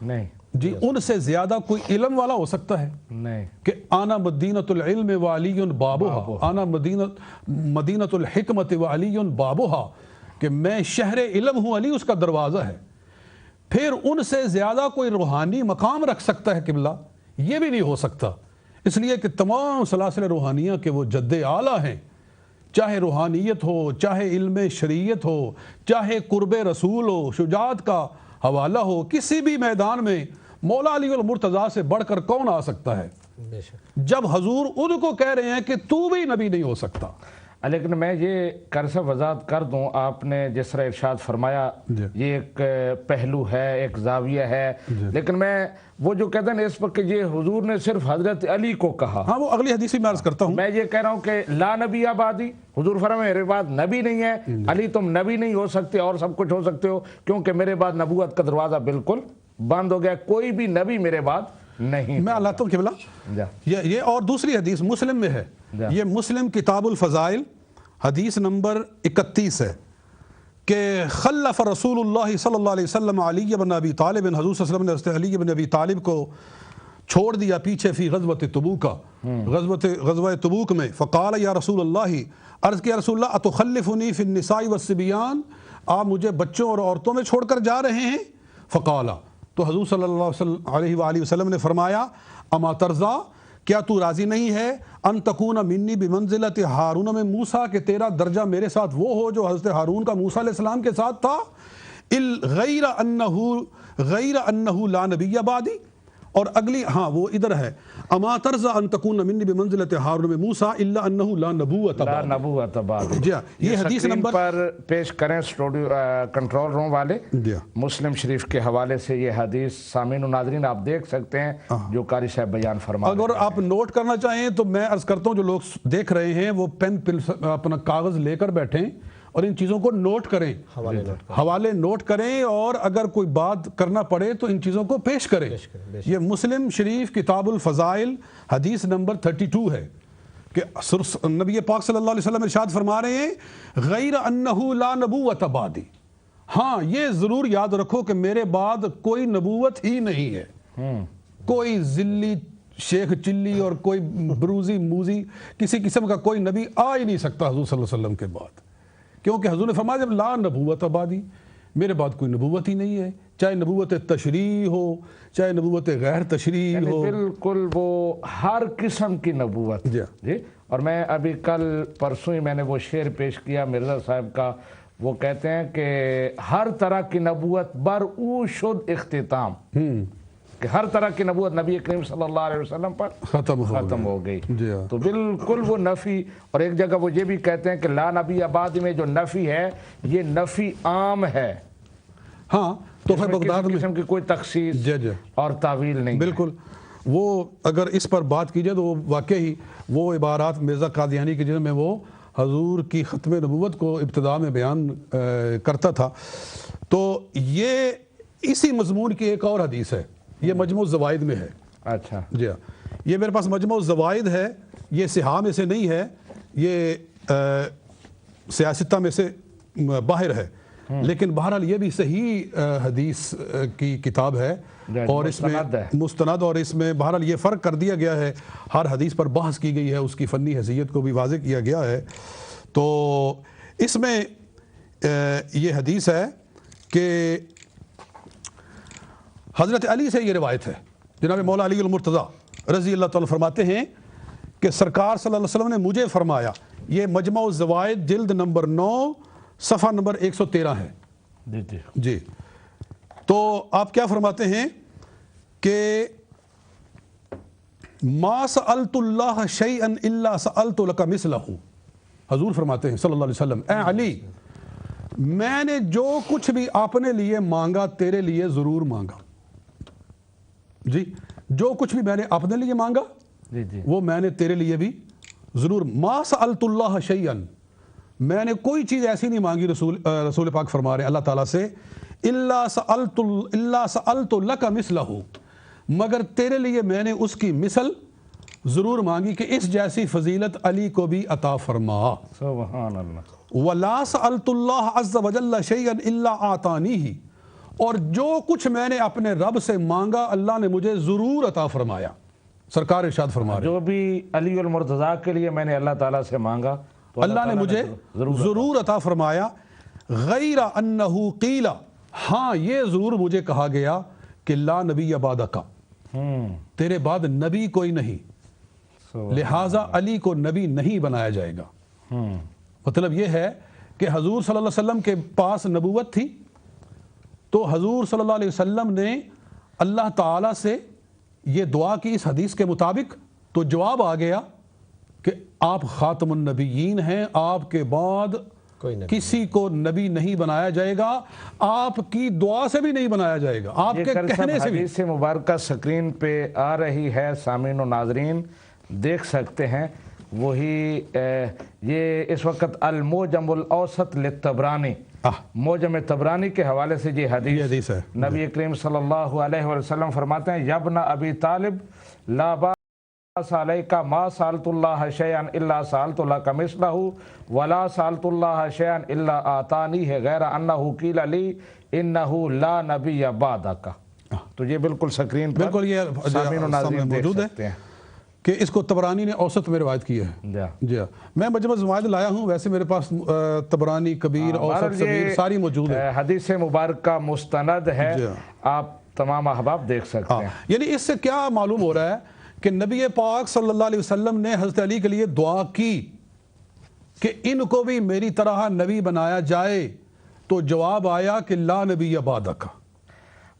نہیں جی. ان سے زیادہ کوئی علم والا ہو سکتا ہے؟ نہیں. کہ آنا مدینۃ العلم وعلی بابوہا، آنا مدینۃ الحکمت وعلی بابوہا، کہ میں شہر علم ہوں، علی اس کا دروازہ ہے. پھر ان سے زیادہ کوئی روحانی مقام رکھ سکتا ہے قبلہ؟ یہ بھی نہیں ہو سکتا. اس لیے کہ تمام سلاسل روحانیہ کے وہ جد اعلیٰ ہیں، چاہے روحانیت ہو، چاہے علم شریعت ہو، چاہے قرب رسول ہو، شجاعت کا حوالہ ہو، کسی بھی میدان میں مولا علی المرتضیٰ سے بڑھ کر کون آ سکتا ہے؟ جب حضور ان کو کہہ رہے ہیں کہ تو بھی نبی نہیں ہو سکتا. لیکن میں یہ کرسا وضاحت کر دوں، آپ نے جس طرح ارشاد فرمایا یہ ایک پہلو ہے، ایک زاویہ ہے، لیکن میں وہ جو کہتے ہیں اس وقت یہ حضور نے صرف حضرت علی کو کہا، ہاں وہ اگلی حدیث میں عرض کرتا ہوں، میں یہ کہہ رہا ہوں کہ لا نبی آبادی، حضور فرمائے میرے بعد نبی نہیں ہے، علی تم نبی نہیں ہو سکتے اور سب کچھ ہو سکتے ہو، کیونکہ میرے بعد نبوت کا دروازہ بالکل بند ہو گیا، کوئی بھی نبی میرے بعد نہیں۔ میں اللہ تعالیٰ قبلہ یہ اور دوسری حدیث مسلم میں ہے، یہ مسلم کتاب الفضائل حدیث نمبر 31 ہے کہ خلف رسول اللہ صلی اللہ علیہ وسلم علی بن ابی طالب، حضور صلی اللہ علیہ وسلم نے حضرت علی بن ابی طالب کو چھوڑ دیا پیچھے فی غزوۃ تبوک، غزوہ تبوک میں، فقال یا رسول اللہ، عرض کیا رسول اللہ اتخلفنی فی النساء والصبیان، آپ مجھے بچوں اور عورتوں میں چھوڑ کر جا رہے ہیں؟ فقالا، تو حضور صلی اللہ علیہ وآلہ وسلم نے فرمایا اما ترضا، کیا تو راضی نہیں ہے ان تکون منی بمنزلت ہارون میں موسیٰ، کہ تیرا درجہ میرے ساتھ وہ ہو جو حضرت ہارون کا موسیٰ علیہ السلام کے ساتھ تھا، غیر انہ لا نبی بعدی، اور اگلی ہاں وہ ادھر ہے اما ترضا ان تکون منی بمنزلت ہارون میں موسیٰ الا انہ لا نبوت بعدی۔ جی یہ حدیث نمبر پر پیش کریں اسٹوڈیو کنٹرول روم والے، مسلم شریف کے حوالے سے یہ حدیث سامعین و ناظرین آپ دیکھ سکتے ہیں جو قاری صاحب بیان فرما رہے ہیں۔ اگر آپ نوٹ کرنا چاہیں تو میں عرض کرتا ہوں جو لوگ دیکھ رہے ہیں وہ پین اپنا کاغذ لے کر بیٹھیں اور ان چیزوں کو نوٹ کریں، حوالے نوٹ کریں، اور اگر کوئی بات کرنا پڑے تو ان چیزوں کو پیش کریں۔ یہ مسلم شریف کتاب الفضائل حدیث نمبر 32 ہے کہ نبی پاک صلی اللہ علیہ وسلم ارشاد فرما رہے ہیں غیر انہ لا نبوت بعدی، ہاں یہ ضرور یاد رکھو کہ میرے بعد کوئی نبوت ہی نہیں ہے، کوئی ذلی شیخ چلی اور کوئی بروزی موزی کسی قسم کا کوئی نبی آ ہی نہیں سکتا حضور صلی اللہ علیہ وسلم کے بعد، کیونکہ حضور نے فرمایا جب لا نبوت بعدی، میرے بعد کوئی نبوت ہی نہیں ہے، چاہے نبوت تشریح ہو چاہے نبوت غیر تشریح ہو، بالکل وہ ہر قسم کی نبوت۔ جی اور میں ابھی کل پرسوں ہی میں نے وہ شعر پیش کیا مرزا صاحب کا، وہ کہتے ہیں کہ ہر طرح کی نبوت بر او شد اختتام، کہ ہر طرح کی نبوت نبی کریم صلی اللہ علیہ وسلم پر ختم ہو گئی۔ تو بالکل وہ نفی، اور ایک جگہ وہ یہ بھی کہتے ہیں کہ لا نبی آبادی میں جو نفی ہے یہ نفی عام ہے، ہاں تو پھر بغداد میں قسم کی کوئی تخصیص اور تعویل نہیں۔ بالکل وہ اگر اس پر بات کی جائے تو وہ واقعی وہ عبارات مرزا قادیانی کی جن میں وہ حضور کی ختم نبوت کو ابتدا میں بیان کرتا تھا، تو یہ اسی مضمون کی ایک اور حدیث ہے، یہ مجموع الزوائد میں ہے۔ اچھا جی ہاں، یہ میرے پاس مجموع الزوائد ہے، یہ صحاح میں سے نہیں ہے، یہ سیاستہ میں سے باہر ہے، لیکن بہرحال یہ بھی صحیح حدیث کی کتاب ہے اور اس میں مستند، اور اس میں بہرحال یہ فرق کر دیا گیا ہے، ہر حدیث پر بحث کی گئی ہے، اس کی فنی حیثیت کو بھی واضح کیا گیا ہے۔ تو اس میں یہ حدیث ہے کہ حضرت علی سے یہ روایت ہے، جناب مولا علی المرتضی رضی اللہ تعالیٰ فرماتے ہیں کہ سرکار صلی اللہ علیہ وسلم نے مجھے فرمایا، یہ مجمع الزوائد جلد نمبر 9 صفحہ نمبر 113 ہے۔ جی تو آپ کیا فرماتے ہیں کہ ما سألت اللہ شیئا الا سألت لک مثلہ، حضور فرماتے ہیں صلی اللہ علیہ وسلم اے علی، میں نے جو کچھ بھی آپ نے لیے مانگا تیرے لیے ضرور مانگا، جی جو کچھ بھی میں نے اپنے لیے مانگا وہ میں نے تیرے لیے بھی ضرور، ما سألت اللہ شیئا، میں نے کوئی چیز ایسی نہیں مانگی، رسول پاک فرما رہے ہیں اللہ تعالیٰ سے، الا سألت لک مثلہ، مگر تیرے لیے میں نے اس کی مثل ضرور مانگی کہ اس جیسی فضیلت علی کو بھی عطا فرما۔ سبحان اللہ۔ وَلَا سَأَلْتُ اللَّهَ عَزَّ وَجَلَّ شَيْئًا إِلَّا آتَانِيهِ، اور جو کچھ میں نے اپنے رب سے مانگا اللہ نے مجھے ضرور عطا فرمایا۔ سرکار ارشاد فرما رہے ہیں جو بھی علی المرتضیٰ کے لیے میں نے اللہ تعالیٰ سے مانگا تو اللہ نے مجھے ضرور عطا فرمایا، غیر انہ قیل، ہاں یہ ضرور مجھے کہا گیا کہ لا نبی بعدک، تیرے بعد نبی کوئی نہیں، لہٰذا علی کو نبی نہیں بنایا جائے گا۔ مطلب یہ ہے کہ حضور صلی اللہ علیہ وسلم کے پاس نبوت تھی، تو حضور صلی اللہ علیہ وسلم نے اللہ تعالیٰ سے یہ دعا کی اس حدیث کے مطابق، تو جواب آ گیا کہ آپ خاتم النبیین ہیں، آپ کے بعد کسی کو نبی نہیں بنایا جائے گا، آپ کی دعا سے بھی نہیں بنایا جائے گا، آپ کے کہنے سے بھی۔ حدیث مبارکہ سکرین پہ آ رہی ہے، سامعین و ناظرین دیکھ سکتے ہیں، وہی یہ اس وقت الموجم الاوسط للطبرانی، موجم طبرانی کے حوالے سے یہ حدیث ہے۔ نبی کریم صلی اللہ علیہ وسلم فرماتے ہیں، یابن ابی طالب لا باس علیک ما سالت اللہ شیئا الا سالت لک مثلہ ولا سالت اللہ شیئا الا آتانیہ غیر انہ قیل لی انہ لا نبی بعدک۔ تو یہ بالکل سکرین پر بالکل یہ سامعین و ناظرین دیکھ موجود سکتے ہیں کہ اس کو طبرانی نے اوسط میں روایت کی ہے۔ جی ہاں، میں مجمع زوائد لایا ہوں، ویسے میرے پاس طبرانی کبیر، اوسط، صغیر ساری موجود ہے۔ حدیث مبارکہ مستند ہے، آپ تمام احباب دیکھ سکتے ہیں۔ یعنی اس سے کیا معلوم ہو رہا ہے کہ نبی پاک صلی اللہ علیہ وسلم نے حضرت علی کے لیے دعا کی کہ ان کو بھی میری طرح نبی بنایا جائے، تو جواب آیا کہ لا نبی بعدک،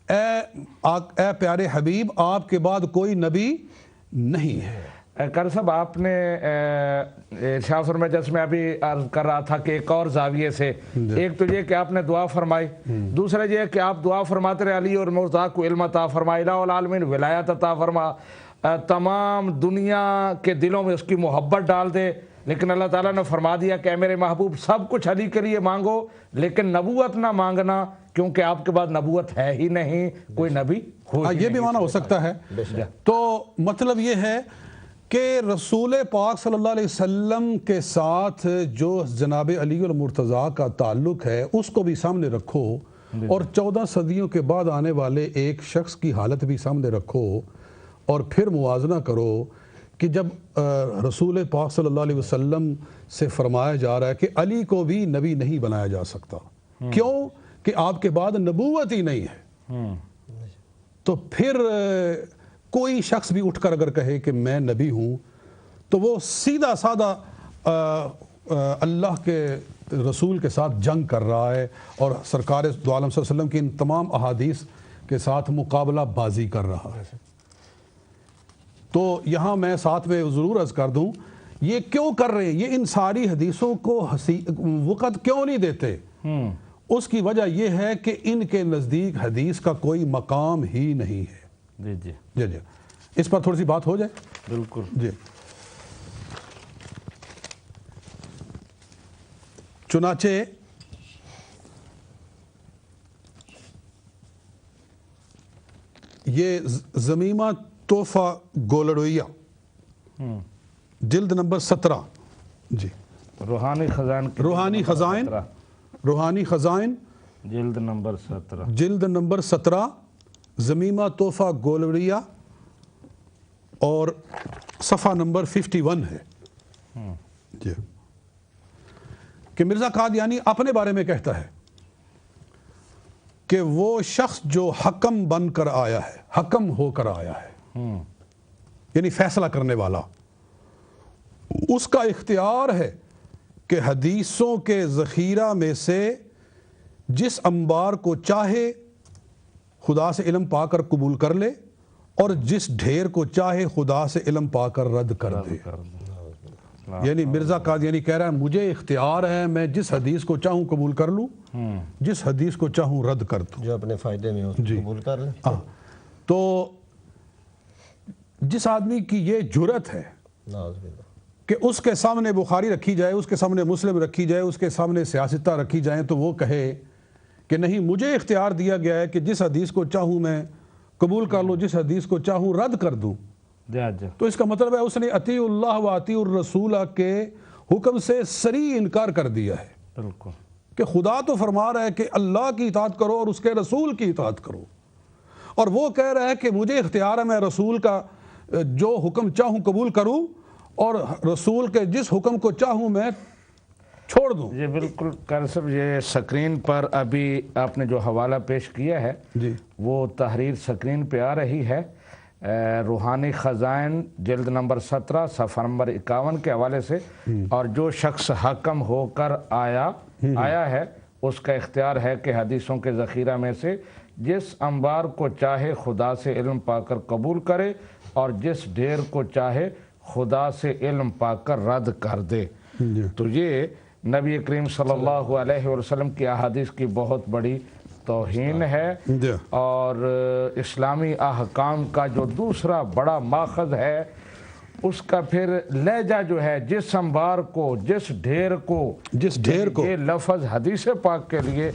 اے پیارے حبیب آپ کے بعد کوئی نبی نہیں ہے۔ قاری صاحب، آپ نے ارشاد فرمایا، جیسے میں ابھی عرض کر رہا تھا کہ ایک اور زاویے سے، ایک تو یہ کہ آپ نے دعا فرمائی، دوسرا یہ کہ آپ دعا فرماتے رہے علی اور مرتضیٰ کو علم عطا فرما، الہ العالمین ولایت عطا فرما، تمام دنیا کے دلوں میں اس کی محبت ڈال دے، لیکن اللہ تعالیٰ نے فرما دیا کہ اے میرے محبوب سب کچھ علی کے لیے مانگو، لیکن نبوت نہ مانگنا، کیونکہ آپ کے بعد نبوت ہے ہی نہیں، کوئی نبی ہو ہی نہیں۔ یہ بھی معنی ہو سکتا ہے۔ تو مطلب یہ ہے کہ رسول پاک صلی اللہ علیہ وسلم کے ساتھ جو جناب علی اور مرتضیٰ کا تعلق ہے اس کو بھی سامنے رکھو، اور 14 صدیوں کے بعد آنے والے ایک شخص کی حالت بھی سامنے رکھو، اور پھر موازنہ کرو کہ جب رسول پاک صلی اللہ علیہ وسلم سے فرمایا جا رہا ہے کہ علی کو بھی نبی نہیں بنایا جا سکتا، کیوں کہ آپ کے بعد نبوت ہی نہیں ہے، تو پھر کوئی شخص بھی اٹھ کر اگر کہے کہ میں نبی ہوں تو وہ سیدھا سادہ اللہ کے رسول کے ساتھ جنگ کر رہا ہے، اور سرکار دو عالم صلی اللہ علیہ وسلم کی ان تمام احادیث کے ساتھ مقابلہ بازی کر رہا ہے۔ تو یہاں میں ساتھ میں ضرور عرض کر دوں، یہ کیوں کر رہے ہیں، یہ ان ساری حدیثوں کو وقت کیوں نہیں دیتے؟ اس کی وجہ یہ ہے کہ ان کے نزدیک حدیث کا کوئی مقام ہی نہیں ہے۔ جی جی جی جی، اس پر تھوڑی سی بات ہو جائے۔ بالکل جی، چنانچہ یہ ضمیمہ تحفہ گولڑویہ جلد نمبر 17، جی، روحانی خزائن جلد نمبر 17، جلد نمبر 17، ضمیمہ تحفہ گولڑیہ، اور صفحہ نمبر 51 ہے۔ جی، کہ مرزا قادیانی اپنے بارے میں کہتا ہے کہ وہ شخص جو حکم بن کر آیا ہے، حکم ہو کر آیا ہے، یعنی فیصلہ کرنے والا، اس کا اختیار ہے کہ حدیثوں کے ذخیرہ میں سے جس انبار کو چاہے خدا سے علم پا کر قبول کر لے، اور جس ڈھیر کو چاہے خدا سے علم پا کر رد کر دے۔ یعنی مرزا قادیانی کہہ رہا ہے مجھے اختیار ہے، میں جس حدیث کو چاہوں قبول کر لوں، جس حدیث کو چاہوں رد کر دوں، جو اپنے فائدے میں ہو قبول کر لیں۔ تو جس آدمی کی یہ جرت ہے کہ اس کے سامنے بخاری رکھی جائے، اس کے سامنے مسلم رکھی جائے، اس کے سامنے سیاستہ رکھی جائیں، تو وہ کہے کہ نہیں، مجھے اختیار دیا گیا ہے کہ جس حدیث کو چاہوں میں قبول کر لوں، جس حدیث کو چاہوں رد کر دوں، تو اس کا مطلب ہے اس نے اطیع اللہ و اطیع الرسول کے حکم سے صریح انکار کر دیا ہے۔ بالکل، کہ خدا تو فرما رہا ہے کہ اللہ کی اطاعت کرو اور اس کے رسول کی اطاعت کرو، اور وہ کہہ رہا ہے کہ مجھے اختیار ہے میں رسول کا جو حکم چاہوں قبول کروں، اور رسول کے جس حکم کو چاہوں میں چھوڑ دوں۔ یہ بالکل قاری صاحب، یہ سکرین پر ابھی آپ نے جو حوالہ پیش کیا ہے جی، وہ تحریر سکرین پہ آ رہی ہے، روحانی خزائن جلد نمبر 17 صفحہ نمبر 51 کے حوالے سے، اور جو شخص حکم ہو کر آیا ہے اس کا اختیار ہے کہ حدیثوں کے ذخیرہ میں سے جس انبار کو چاہے خدا سے علم پا کر قبول کرے، اور جس ڈھیر کو چاہے خدا سے علم پا کر رد کر دے۔ تو یہ نبی کریم صلی اللہ علیہ وسلم کی احادیث کی بہت بڑی توہین ہے، اور اسلامی احکام کا جو دوسرا بڑا ماخذ ہے اس کا پھر لہجہ جو ہے، جس انبار کو، جس ڈھیر کو یہ لفظ حدیث پاک کے لیے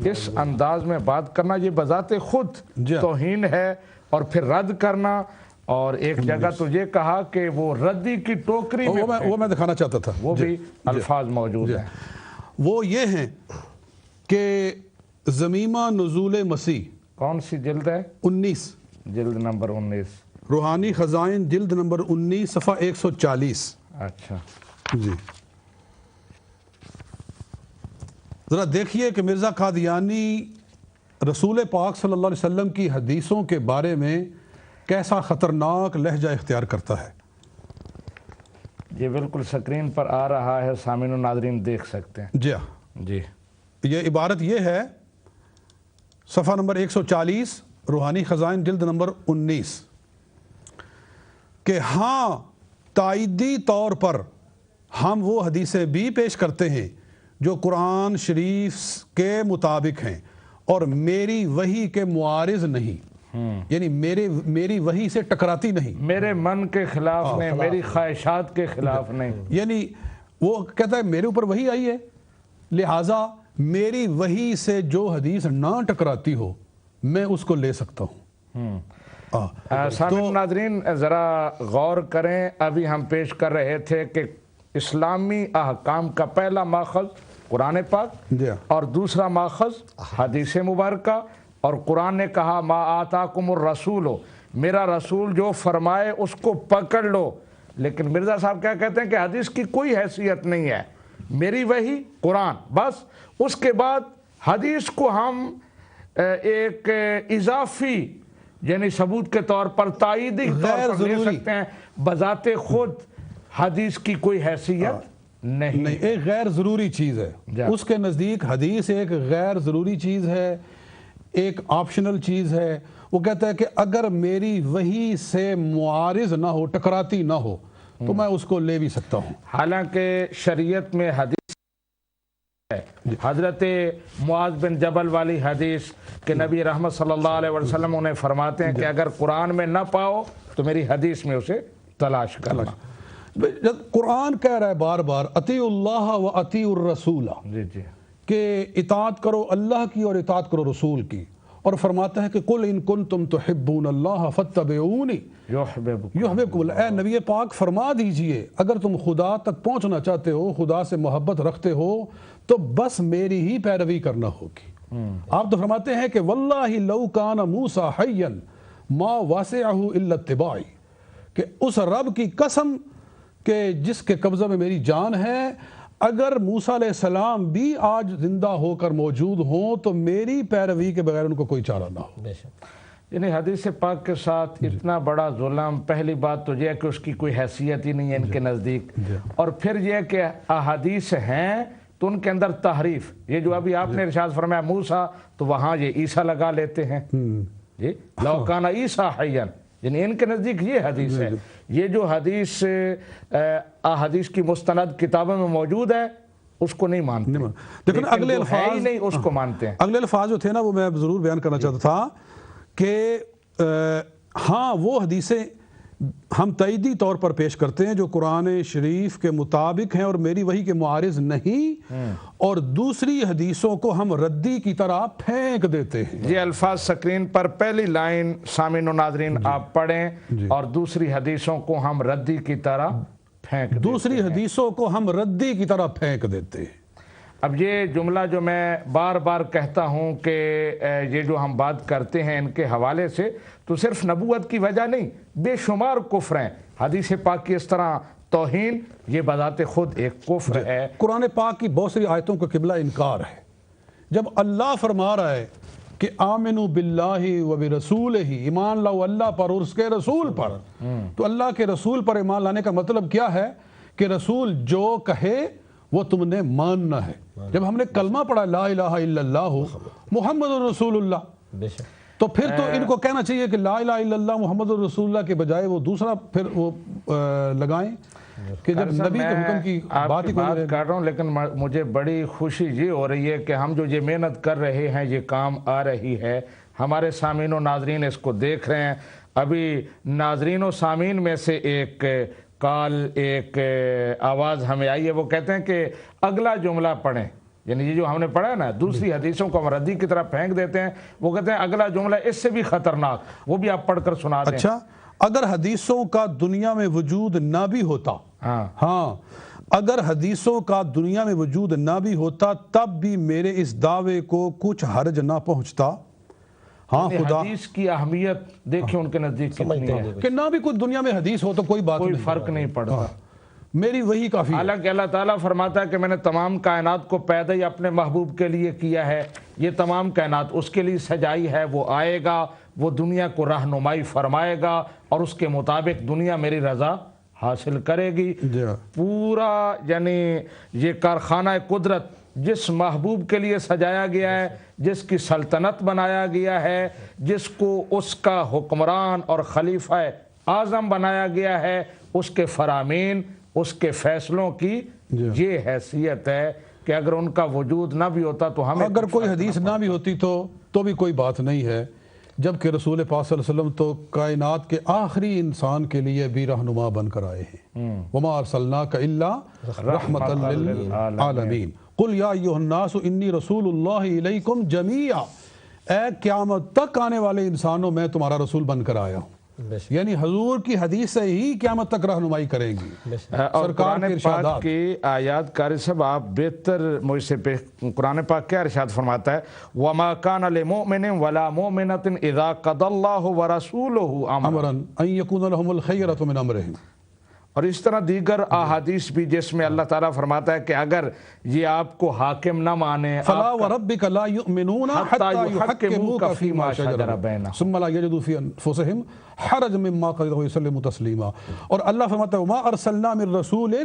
اس انداز میں بات کرنا، یہ بذات خود توہین ہے، اور پھر رد کرنا۔ اور ایک جگہ تو یہ کہا کہ وہ ردی کی ٹوکری میں، وہ میں دکھانا چاہتا تھا، وہ بھی الفاظ موجود ہیں۔ وہ یہ ہیں کہ ضمیمہ نزول مسیح، کون سی جلد ہے؟ 19، جلد نمبر 19، روحانی خزائن جلد نمبر 19 صفحہ 140۔ اچھا جی ذرا دیکھیے کہ مرزا قادیانی رسول پاک صلی اللہ علیہ وسلم کی حدیثوں کے بارے میں کیسا خطرناک لہجہ اختیار کرتا ہے۔ یہ بالکل سکرین پر آ رہا ہے، سامعین و ناظرین دیکھ سکتے ہیں۔ جی جی یہ عبارت یہ ہے، صفحہ نمبر 140، روحانی خزائن جلد نمبر 19، کہ ہاں تائیدی طور پر ہم وہ حدیثیں بھی پیش کرتے ہیں جو قرآن شریف کے مطابق ہیں اور میری وحی کے معارض نہیں، یعنی میری وحی سے ٹکراتی نہیں، میرے من کے خلاف نہیں، میری خواہشات کے خلاف نہیں۔ یعنی وہ کہتا ہے میرے اوپر وحی آئی ہے، لہٰذا میری وحی سے جو حدیث نہ ٹکراتی ہو میں اس کو لے سکتا ہوں۔ سامعین ناظرین ذرا غور کریں، ابھی ہم پیش کر رہے تھے کہ اسلامی احکام کا پہلا ماخذ قرآن پاک اور دوسرا ماخذ حدیث مبارکہ، اور قرآن نے کہا ما آتاکم الرسول، میرا رسول جو فرمائے اس کو پکڑ لو۔ لیکن مرزا صاحب کیا کہتے ہیں کہ حدیث کی کوئی حیثیت نہیں ہے، میری وحی قرآن بس، اس کے بعد حدیث کو ہم ایک اضافی یعنی ثبوت کے طور پر تائیدی طور پر لے سکتے ہیں، بذات خود حدیث کی کوئی حیثیت نہیں، ایک غیر ضروری چیز ہے اس کے نزدیک۔ حدیث ایک غیر ضروری چیز ہے، ایک آپشنل چیز ہے۔ وہ کہتا ہے کہ اگر میری وحی سے معارض نہ ہو، ٹکراتی نہ ہو، تو میں اس کو لے بھی سکتا ہوں۔ حالانکہ شریعت میں حدیث ہے، حضرت معاذ بن جبل والی حدیث کہ نبی رحمت صلی اللہ علیہ وسلم انہیں فرماتے ہیں کہ اگر قرآن میں نہ پاؤ تو میری حدیث میں اسے تلاش کرنا۔ جب قرآن کہہ رہا ہے بار بار اطیعوا اللہ و اطیعوا الرسول، کہ اطاعت کرو اللہ کی اور اطاعت کرو رسول کی، اور فرماتا ہے کہ قل ان کنتم تحبون اللہ فاتبعونی یحببکم اللہ، اے نبی پاک فرما دیجئے اگر تم خدا تک پہنچنا چاہتے ہو، خدا سے محبت رکھتے ہو، تو بس میری ہی پیروی کرنا ہوگی۔ آپ تو فرماتے ہیں کہ واللہ لو کان موسیٰ حیا ما واسعہ الا اتباعی، کہ اس رب کی قسم کہ جس کے قبضہ میں میری جان ہے، اگر موسیٰ علیہ السلام بھی آج زندہ ہو کر موجود ہوں تو میری پیروی کے بغیر ان کو کوئی چارہ نہ ہو۔ یعنی حدیث پاک کے ساتھ اتنا بڑا ظلم، پہلی بات تو یہ ہے کہ اس کی کوئی حیثیت ہی نہیں ہے ان کے نزدیک، اور پھر یہ کہ احادیث ہیں تو ان کے اندر تحریف، یہ جو ابھی آپ نے ارشاد فرمایا موسیٰ، تو وہاں یہ عیسیٰ لگا لیتے ہیں، جی لو کان عیسیٰ حیا، یعنی ان کے نزدیک یہ حدیث ہے۔ یہ جو حدیث احادیث کی مستند کتابوں میں موجود ہے اس کو نہیں مانتے، لیکن اگلے الفاظ نہیں اس کو مانتے ہیں۔ اگلے الفاظ جو تھے نا وہ میں ضرور بیان کرنا چاہتا تھا کہ ہاں وہ حدیثیں ہم تائیدی طور پر پیش کرتے ہیں جو قرآن شریف کے مطابق ہیں اور میری وحی کے معارض نہیں، اور دوسری حدیثوں کو ہم ردی کی طرح پھینک دیتے ہیں۔ یہ الفاظ سکرین پر پہلی لائن سامعین و ناظرین آپ پڑھیں، اور دوسری حدیثوں کو ہم ردی کی طرح پھینک دیتے ہیں۔ دوسری حدیثوں کو ہم ردی کی طرح پھینک دیتے ہیں۔ اب یہ جملہ جو میں بار بار کہتا ہوں کہ یہ جو ہم بات کرتے ہیں ان کے حوالے سے، تو صرف نبوت کی وجہ نہیں، بے شمار کفر ہیں۔ حدیث پاک کی اس طرح توہین یہ بذات خود ایک کفر ہے۔ قرآن پاک کی بہت سی آیتوں کا قبلہ انکار ہے۔ جب اللہ فرما رہا ہے کہ آمنوا باللہ و برسولہ، ایمان لاؤ اللہ پر اور اس کے رسول پر، تو اللہ کے رسول پر ایمان لانے کا مطلب کیا ہے کہ رسول جو کہے وہ تم نے ماننا ہے۔ جب ہم نے کلمہ پڑھا لا الہ الا اللہ محمد رسول اللہ، تو پھر تو ان کو کہنا چاہیے کہ لا الہ الا اللہ محمد رسول اللہ کے بجائے وہ دوسرا پھر وہ لگائیں کہ جب نبی کے حکم کی بات ہی بات کر رہا ہوں، لیکن مجھے بڑی خوشی یہ ہو رہی ہے کہ ہم جو یہ محنت کر رہے ہیں یہ کام آ رہی ہے، ہمارے سامعین و ناظرین اس کو دیکھ رہے ہیں۔ ابھی ناظرین و سامعین میں سے ایک کال، ایک آواز ہمیں آئی ہے، وہ کہتے ہیں کہ اگلا جملہ پڑھیں، یعنی یہ جو ہم نے پڑھا ہے نا، دوسری حدیثوں کو ہم ردی کی طرح پھینک دیتے ہیں، وہ کہتے ہیں اگلا جملہ اس سے بھی خطرناک، وہ بھی آپ پڑھ کر سنا دیں۔ اچھا، اگر حدیثوں کا دنیا میں وجود نہ بھی ہوتا، ہاں اگر حدیثوں کا دنیا میں وجود نہ بھی ہوتا تب بھی میرے اس دعوے کو کچھ حرج نہ پہنچتا۔ ہاں خدا حدیث کی اہمیت دیکھیں ان کے نزدیک کتنی ہے کہ نہ بھی کوئی دنیا میں حدیث ہو تو کوئی بات کوئی نہیں، فرق نہیں پڑتا۔ میری وہی کافی ہے۔ حالانکہ اللہ تعالیٰ فرماتا ہے کہ میں نے تمام کائنات کو پیدا ہی اپنے محبوب کے لیے کیا ہے، یہ تمام کائنات اس کے لیے سجائی ہے، وہ آئے گا، وہ دنیا کو رہنمائی فرمائے گا اور اس کے مطابق دنیا میری رضا حاصل کرے گی۔ پورا یعنی یہ کارخانہ قدرت جس محبوب کے لیے سجایا گیا ہے، جس کی سلطنت بنایا گیا ہے، جس کو اس کا حکمران اور خلیفہ اعظم بنایا گیا ہے، اس کے فرامین، اس کے فیصلوں کی یہ حیثیت ہے کہ اگر ان کا وجود نہ بھی ہوتا تو ہمیں اگر کوئی حدیث نہ بھی ہوتی تو بھی کوئی بات نہیں ہے، جبکہ رسول پاک صلی اللہ علیہ وسلم تو کائنات کے آخری انسان کے لیے بھی رہنما بن کر آئے ہیں۔ وَمَا أَرْسَلْنَاكَ إِلَّا رَحْمَةً لِّلْعَالَمِينَ قُلْ يَا أَيُّهَا النَّاسُ إِنِّي رَسُولُ اللَّهِ إِلَيْكُمْ جَمِيعًا، اے قیامت تک آنے والے انسانوں میں تمہارا رسول بن کر آیا ہوں۔ یعنی حضور کی حدیث سے ہی قیامت تک رہنمائی کریں گی۔ اور قرآن پاک کی آیات قاری صاحب آپ بہتر مجھ سے قرآن پاک کیا ارشاد فرماتا ہے، وَمَا كَانَ لِمُؤْمِنٍ وَلَا مُؤْمِنَةٍ إِذَا قَضَى اللَّهُ وَرَسُولُهُ امرا ان يكون لهم الخيرة من امرهم۔ اور اس طرح دیگر احادیث بھی جس میں اللہ تعالیٰ فرماتا ہے کہ اگر یہ آپ کو حاکم نہ مانے فلا وربك لا يؤمنون حتى يحكموك فيما شجر بينهم ثم لا يجدوا في انفسهم حرج مما قضيت ويسلموا تسليما۔ اور اللہ فرماتا ہے وما ارسلنا من رسول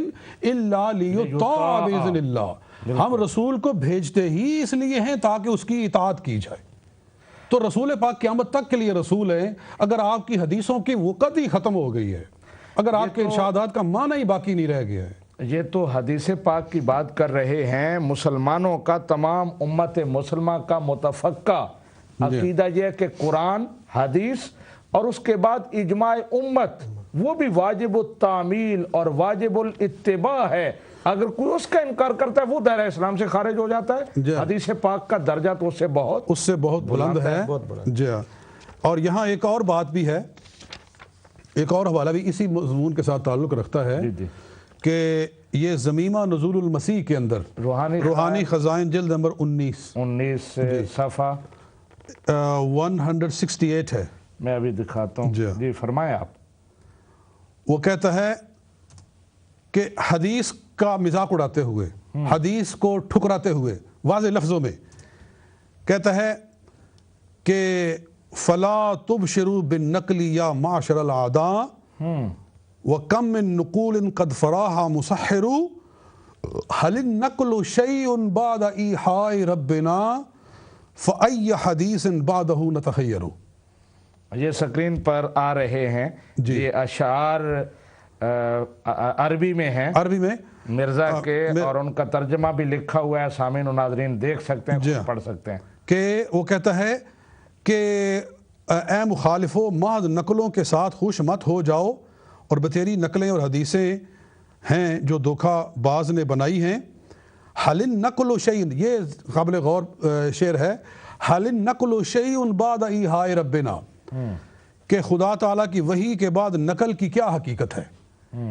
الا ليطاع باذن اللہ، ہم رسول کو بھیجتے ہی اس لیے ہیں تاکہ اس کی اطاعت کی جائے۔ تو رسول پاک قیامت تک کے لیے رسول ہیں۔ اگر آپ کی حدیثوں کی وقت ہی ختم ہو گئی ہے، اگر آپ کے ارشادات کا معنی ہی باقی نہیں رہ گیا ہے۔ یہ تو حدیث پاک کی بات کر رہے ہیں، مسلمانوں کا، تمام امت مسلمہ کا متفقہ عقیدہ یہ ہے کہ قرآن، حدیث اور اس کے بعد اجماع امت وہ بھی واجب التعمیل اور واجب الاتباع ہے۔ اگر کوئی اس کا انکار کرتا ہے وہ دائرہ اسلام سے خارج ہو جاتا ہے۔ حدیث پاک کا درجہ تو اس سے بہت بلند ہے۔ جی ہاں، اور یہاں ایک اور بات بھی ہے، ایک اور حوالہ بھی اسی مضمون کے ساتھ تعلق رکھتا ہے کہ یہ ضمیمہ نزول المسیح کے اندر روحانی خزائن جلد نمبر 19 صفحہ 168 ہے۔ میں ابھی دکھاتا ہوں، جی فرمائیں آپ۔ وہ کہتا ہے کہ حدیث کا مذاق اڑاتے ہوئے، حدیث کو ٹھکراتے ہوئے واضح لفظوں میں کہتا ہے کہ فلا تبشروا بالنقل یا معشر الاعداء وکم من نقول قد فراها مسحر هل النقل شيء بعد ایحاء ربنا فأي حدیث بعده نتخیر۔ یہ سکرین پر آ رہے ہیں، یہ اشعار عربی میں ہیں، عربی میں مرزا کے، اور ان کا ترجمہ بھی لکھا ہوا ہے، سامعین و ناظرین دیکھ سکتے ہیں، پڑھ سکتے ہیں کہ وہ کہتا ہے کہ اے مخالفو محض نقلوں کے ساتھ خوش مت ہو جاؤ، اور بتیری نقلیں اور حدیثیں ہیں جو دھوکہ باز نے بنائی ہیں۔ حل النقل شیء، یہ قابل غور شعر ہے، حل النقل شیء بعد ایحاء ربنا، کہ خدا تعالیٰ کی وحی کے بعد نقل کی کیا حقیقت ہے۔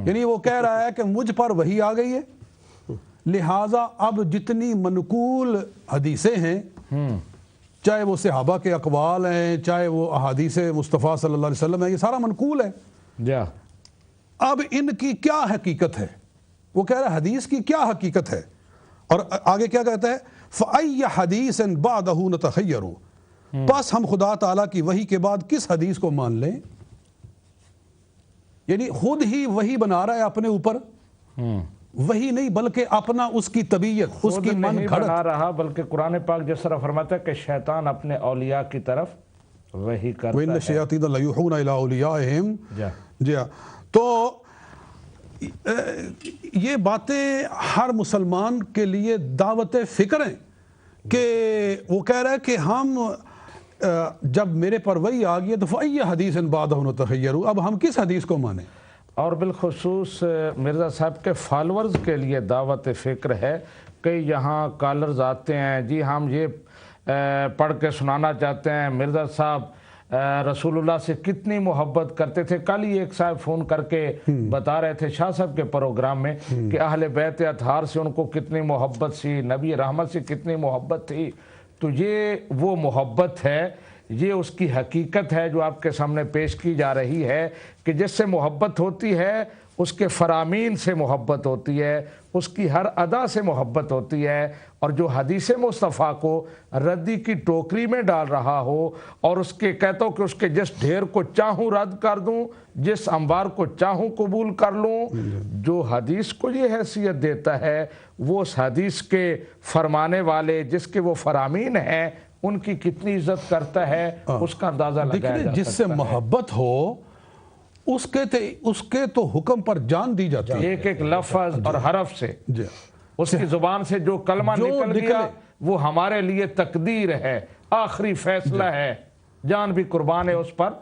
یعنی وہ کہہ رہا ہے کہ مجھ پر وحی آ گئی ہے، لہٰذا اب جتنی منقول حدیثیں ہیں، چاہے وہ صحابہ کے اقوال ہیں، چاہے وہ احادیث مصطفیٰ صلی اللہ علیہ وسلم ہیں، یہ سارا منقول ہے۔ اب ان کی کیا حقیقت ہے؟ وہ کہہ رہا ہے حدیث کی کیا حقیقت ہے، اور آگے کیا کہتا ہے فَأَيَّ حَدِيثٍ بَعْدَهُ نَتَخَيَّرُ، پس ہم خدا تعالیٰ کی وحی کے بعد کس حدیث کو مان لیں؟ یعنی خود ہی وحی بنا رہا ہے اپنے اوپر، وہی نہیں بلکہ اپنا اس کی طبیعت، اس کی من گھڑت بنا رہا، بلکہ قرآن پاک جس طرح فرماتا ہے کہ شیطان اپنے اولیاء کی طرف وحی کرتا ہے، وَإِنَّ الشَّيَاطِينَ لَيُوحُونَ إِلَىٰ أَوْلِيَائِهِمْ۔ جی ہاں، تو یہ باتیں ہر مسلمان کے لیے دعوت فکر ہیں کہ وہ کہہ رہا ہے کہ ہم جب میرے پر وحی آ گئی تو فَأَيَّ حَدِيثٍ بَعْدَهُ نُتَخَيَّرُ، اب ہم کس حدیث کو مانیں؟ اور بالخصوص مرزا صاحب کے فالورز کے لیے دعوت فکر ہے کہ یہاں کالرز آتے ہیں، جی ہم یہ پڑھ کے سنانا چاہتے ہیں مرزا صاحب رسول اللہ سے کتنی محبت کرتے تھے۔ کل ہی ایک صاحب فون کر کے بتا رہے تھے شاہ صاحب کے پروگرام میں کہ اہل بیت اطہار سے ان کو کتنی محبت سی، نبی رحمت سے کتنی محبت تھی۔ تو یہ وہ محبت ہے، یہ اس کی حقیقت ہے جو آپ کے سامنے پیش کی جا رہی ہے کہ جس سے محبت ہوتی ہے اس کے فرامین سے محبت ہوتی ہے، اس کی ہر ادا سے محبت ہوتی ہے، اور جو حدیث مصطفیٰ کو ردی کی ٹوکری میں ڈال رہا ہو اور اس کے کہتا ہوں کہ اس کے جس ڈھیر کو چاہوں رد کر دوں، جس انبار کو چاہوں قبول کر لوں، جو حدیث کو یہ حیثیت دیتا ہے وہ اس حدیث کے فرمانے والے جس کے وہ فرامین ہیں ان کی کتنی عزت کرتا ہے، اس کا اندازہ لگایا جا سکتا ہے۔ جس سے محبت ہو اس کے تو حکم پر جان دی جاتی ہے، ایک ایک لفظ اور حرف سے، اس کی زبان سے جو کلمہ نکل گیا وہ ہمارے لیے تقدیر ہے، آخری فیصلہ ہے، جان بھی قربان ہے اس پر،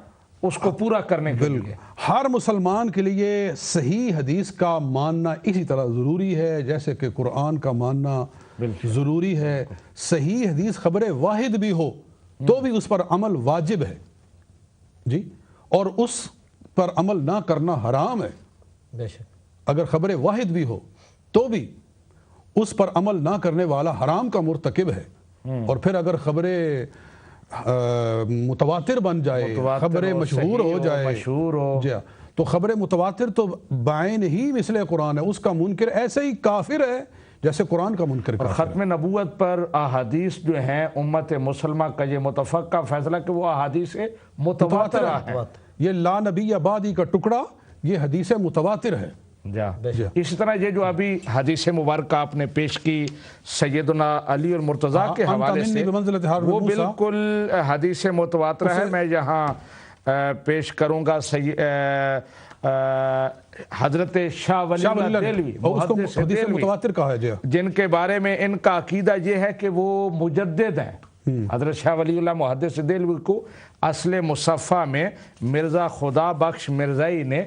اس کو پورا کرنے کے لیے۔ ہر مسلمان کے لیے صحیح حدیث کا ماننا اسی طرح ضروری ہے جیسے کہ قرآن کا ماننا ضروری ہے۔ صحیح حدیث خبر واحد بھی ہو تو بھی اس پر عمل واجب ہے، جی، اور اس پر عمل نہ کرنا حرام ہے۔ بے شک اگر خبر واحد بھی ہو تو بھی اس پر عمل نہ کرنے والا حرام کا مرتکب ہے۔ اور پھر اگر خبر متواتر بن جائے، خبر مشہور ہو جائے، جی، تو خبر متواتر تو بعین ہی مثل قرآن ہے، اس کا منکر ایسے ہی کافر ہے جیسے قرآن کا منکر کافر ہے۔ ختم نبوت پر احادیث جو ہیں امت مسلمہ کا یہ متفق کا فیصلہ کہ وہ احادیث متواتر ہیں، یہ لا نبی آبادی کا ٹکڑا یہ حدیث متواتر ہے۔ اسی طرح یہ جو ابھی حدیث مبارکہ آپ نے پیش کی سیدنا علی اور مرتضیٰ کے حوالے سے، وہ بالکل حدیث متواتر ہے۔ میں یہاں پیش کروں گا حضرت شاہ ولی اللہ دہلوی، محدث دہلوی، جن کے بارے میں ان کا عقیدہ یہ ہے کہ وہ مجدد ہیں۔ حضرت شاہ ولی اللہ محدث دہلوی کو اصل مصفحہ میں مرزا خدا بخش مرزائی نے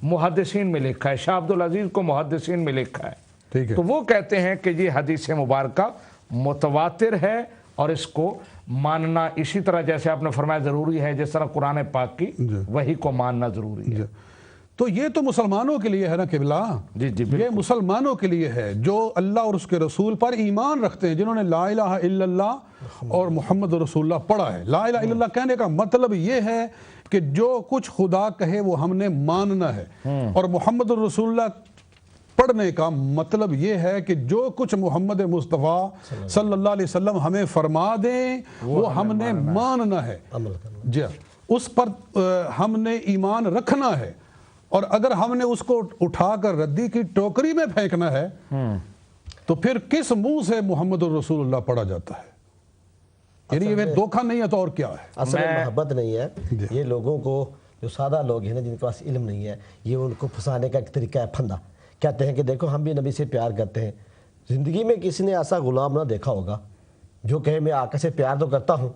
محدثین میں لکھا ہے، شاہ عبدالعزیز کو محدثین میں لکھا ہے۔ تو وہ کہتے ہیں کہ یہ حدیث مبارکہ متواتر ہے اور اس کو ماننا اسی طرح جیسے آپ نے فرمایا ضروری ہے، جس طرح قرآن پاک کی وحی کو ماننا ضروری ہے۔ تو یہ تو مسلمانوں کے لیے ہے نا قبلہ، یہ مسلمانوں کے لیے ہے جو اللہ اور اس کے رسول پر ایمان رکھتے ہیں، جنہوں نے لا الہ الا اللہ اور محمد رسول اللہ پڑھا ہے۔ لا الہ الا اللہ کہنے کا مطلب یہ ہے کہ جو کچھ خدا کہے وہ ہم نے ماننا ہے، اور محمد رسول اللہ پڑھنے کا مطلب یہ ہے کہ جو کچھ محمد مصطفیٰ صلی اللہ علیہ وسلم ہمیں فرما دیں وہ ہم نے ماننا ہے، جی، اس پر ہم نے ایمان رکھنا ہے۔ اور اگر ہم نے اس کو اٹھا کر ردی کی ٹوکری میں پھینکنا ہے تو پھر کس منہ سے محمد الرسول اللہ پڑھا جاتا ہے؟ یعنی یہ دھوکہ نہیں ہے تو اور کیا ہے؟ اصل محبت نہیں ہے، یہ لوگوں کو جو سادہ لوگ ہیں نا جن کے پاس علم نہیں ہے، یہ ان کو پھنسانے کا ایک طریقہ ہے پھندا۔ کہتے ہیں کہ دیکھو ہم بھی نبی سے پیار کرتے ہیں۔ زندگی میں کسی نے ایسا غلام نہ دیکھا ہوگا جو کہے میں آقا سے پیار تو کرتا ہوں،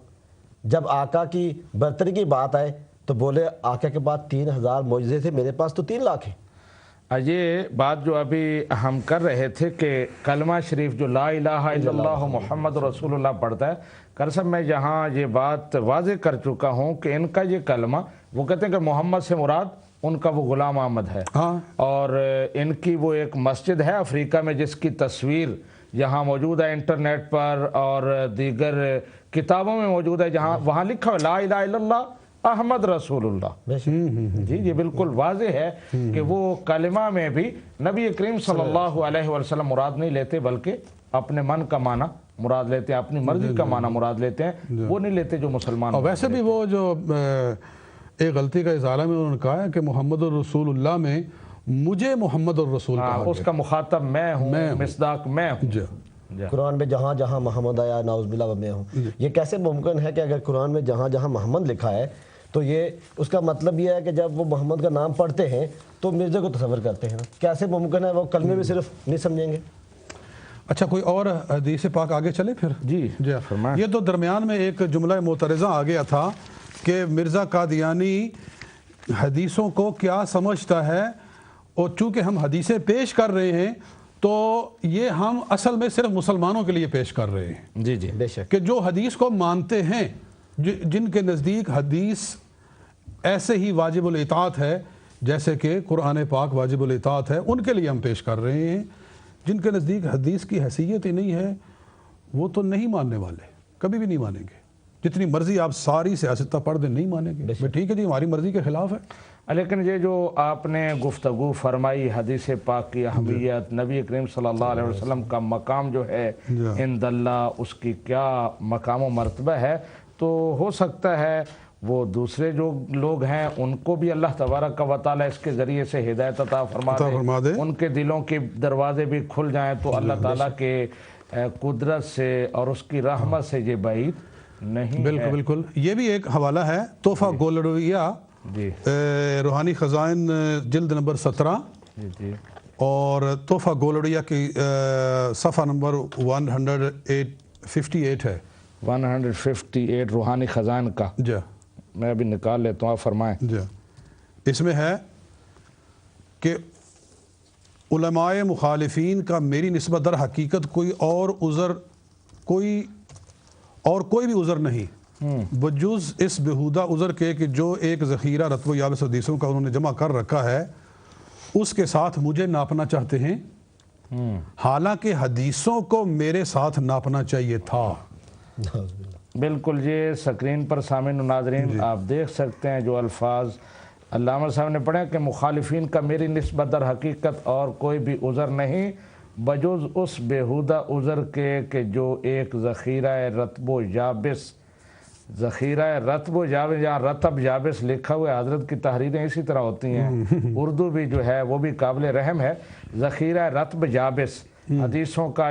جب آقا کی برتری کی بات آئے تو بولے آقا کے بعد 3000 معجزے تھے، میرے پاس تو 3 لاکھ ہیں۔ یہ بات جو ابھی ہم کر رہے تھے کہ کلمہ شریف جو لا الہ الا اللہ محمد رسول اللہ پڑھتا ہے، صاحب میں یہاں یہ بات واضح کر چکا ہوں کہ ان کا یہ کلمہ، وہ کہتے ہیں کہ محمد سے مراد ان کا وہ غلام احمد ہے، اور ان کی وہ ایک مسجد ہے افریقہ میں جس کی تصویر یہاں موجود ہے انٹرنیٹ پر اور دیگر کتابوں میں موجود ہے، جہاں وہاں لکھا ہے لا الہ الا اللہ احمد رسول اللہ۔ جی یہ بالکل واضح ہے کہ وہ کلمہ میں بھی نبی کریم صلی اللہ علیہ وسلم مراد نہیں لیتے، بلکہ اپنے من کا معنی مراد لیتے ہیں، اپنی مرضی کا معنی مراد لیتے ہیں، وہ نہیں لیتے جو مسلمان۔ اور ویسے بھی وہ جو ایک غلطی کا اظہار میں انہوں نے کہا ہے کہ محمد الرسول اللہ میں مجھے محمد الرسول کہا گیا، اس کا مخاطب میں ہوں، مصداق میں ہوں۔ قرآن میں جہاں جہاں محمد آیا نعوذ باللہ میں ہوں، یہ کیسے ممکن ہے کہ اگر قرآن میں جہاں جہاں محمد لکھا ہے تو یہ اس کا مطلب یہ ہے کہ جب وہ محمد کا نام پڑھتے ہیں تو مرزا کو تصور کرتے ہیں نا، کیسے ممکن ہے وہ کلمے بھی صرف نہیں سمجھیں گے؟ اچھا کوئی اور حدیث پاک آگے چلے پھر؟ جی فرمائیں۔ یہ تو درمیان میں ایک جملہ معترضہ آ گیا تھا کہ مرزا قادیانی حدیثوں کو کیا سمجھتا ہے، اور چونکہ ہم حدیثیں پیش کر رہے ہیں تو یہ ہم اصل میں صرف مسلمانوں کے لیے پیش کر رہے ہیں، جی بے شک، کہ جو حدیث کو مانتے ہیں، جن کے نزدیک حدیث ایسے ہی واجب الاطاعت ہے جیسے کہ قرآن پاک واجب الاطاعت ہے، ان کے لیے ہم پیش کر رہے ہیں۔ جن کے نزدیک حدیث کی حیثیت ہی نہیں ہے وہ تو نہیں ماننے والے، کبھی بھی نہیں مانیں گے، جتنی مرضی آپ ساری سیاستہ پڑھ دیں نہیں مانیں گے۔ ٹھیک ہے جی، ہماری مرضی کے خلاف ہے۔ لیکن یہ جو آپ نے گفتگو فرمائی حدیث پاک کی اہمیت، نبی کریم صلی اللہ علیہ وسلم کا مقام جو ہے عند اللہ، اس کی کیا مقام و مرتبہ ہے، تو ہو سکتا ہے وہ دوسرے جو لوگ ہیں ان کو بھی اللہ تبارک و تعالی اس کے ذریعے سے ہدایت عطا فرما دے، ان کے دلوں کے دروازے بھی کھل جائیں، تو اللہ تعالیٰ کے قدرت سے اور اس کی رحمت سے یہ بعید نہیں ہے۔ بالکل یہ بھی ایک حوالہ ہے، تحفہ گولڑویہ روحانی خزائن جلد نمبر 17 اور تحفہ گولڑویہ کی صفحہ نمبر 158 ہے، 158 روحانی خزائن کا۔ جی میں ابھی نکال لیتا ہوں، آپ فرمائیں۔ جی اس میں ہے کہ علماء مخالفین کا میری نسبت در حقیقت کوئی بھی عذر نہیں بجز اس بہودہ عذر کے کہ جو ایک ذخیرہ رتب و یابس حدیثوں کا انہوں نے جمع کر رکھا ہے اس کے ساتھ مجھے ناپنا چاہتے ہیں، حالانکہ حدیثوں کو میرے ساتھ ناپنا چاہیے تھا۔ بالکل، یہ سکرین پر سامعین و ناظرین آپ دیکھ سکتے ہیں جو الفاظ علامہ صاحب نے پڑھے کہ مخالفین کا میری نسبت در حقیقت اور کوئی بھی عذر نہیں بجز اس بیہودہ عذر کے کہ جو ایک ذخیرہ رتب و یابس، ذخیرہ رتب و یابس، یہاں رتب یابس لکھا ہوا ہے، حضرت کی تحریریں اسی طرح ہوتی ہیں، اردو بھی جو ہے وہ بھی قابل رحم ہے۔ ذخیرہ رتب یابس حدیثوں کا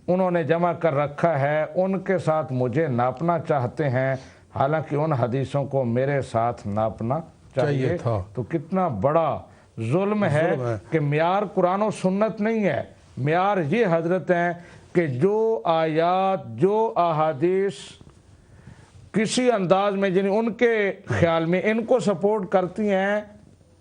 انہوں نے جمع کر رکھا ہے، ان کے ساتھ مجھے ناپنا چاہتے ہیں، حالانکہ ان حدیثوں کو میرے ساتھ ناپنا چاہیے تھا۔ تو کتنا بڑا ظلم ہے کہ معیار قرآن و سنت نہیں ہے، معیار یہ حضرت ہیں کہ جو آیات، جو احادیث کسی انداز میں جنہیں ان کے خیال میں ان کو سپورٹ کرتی ہیں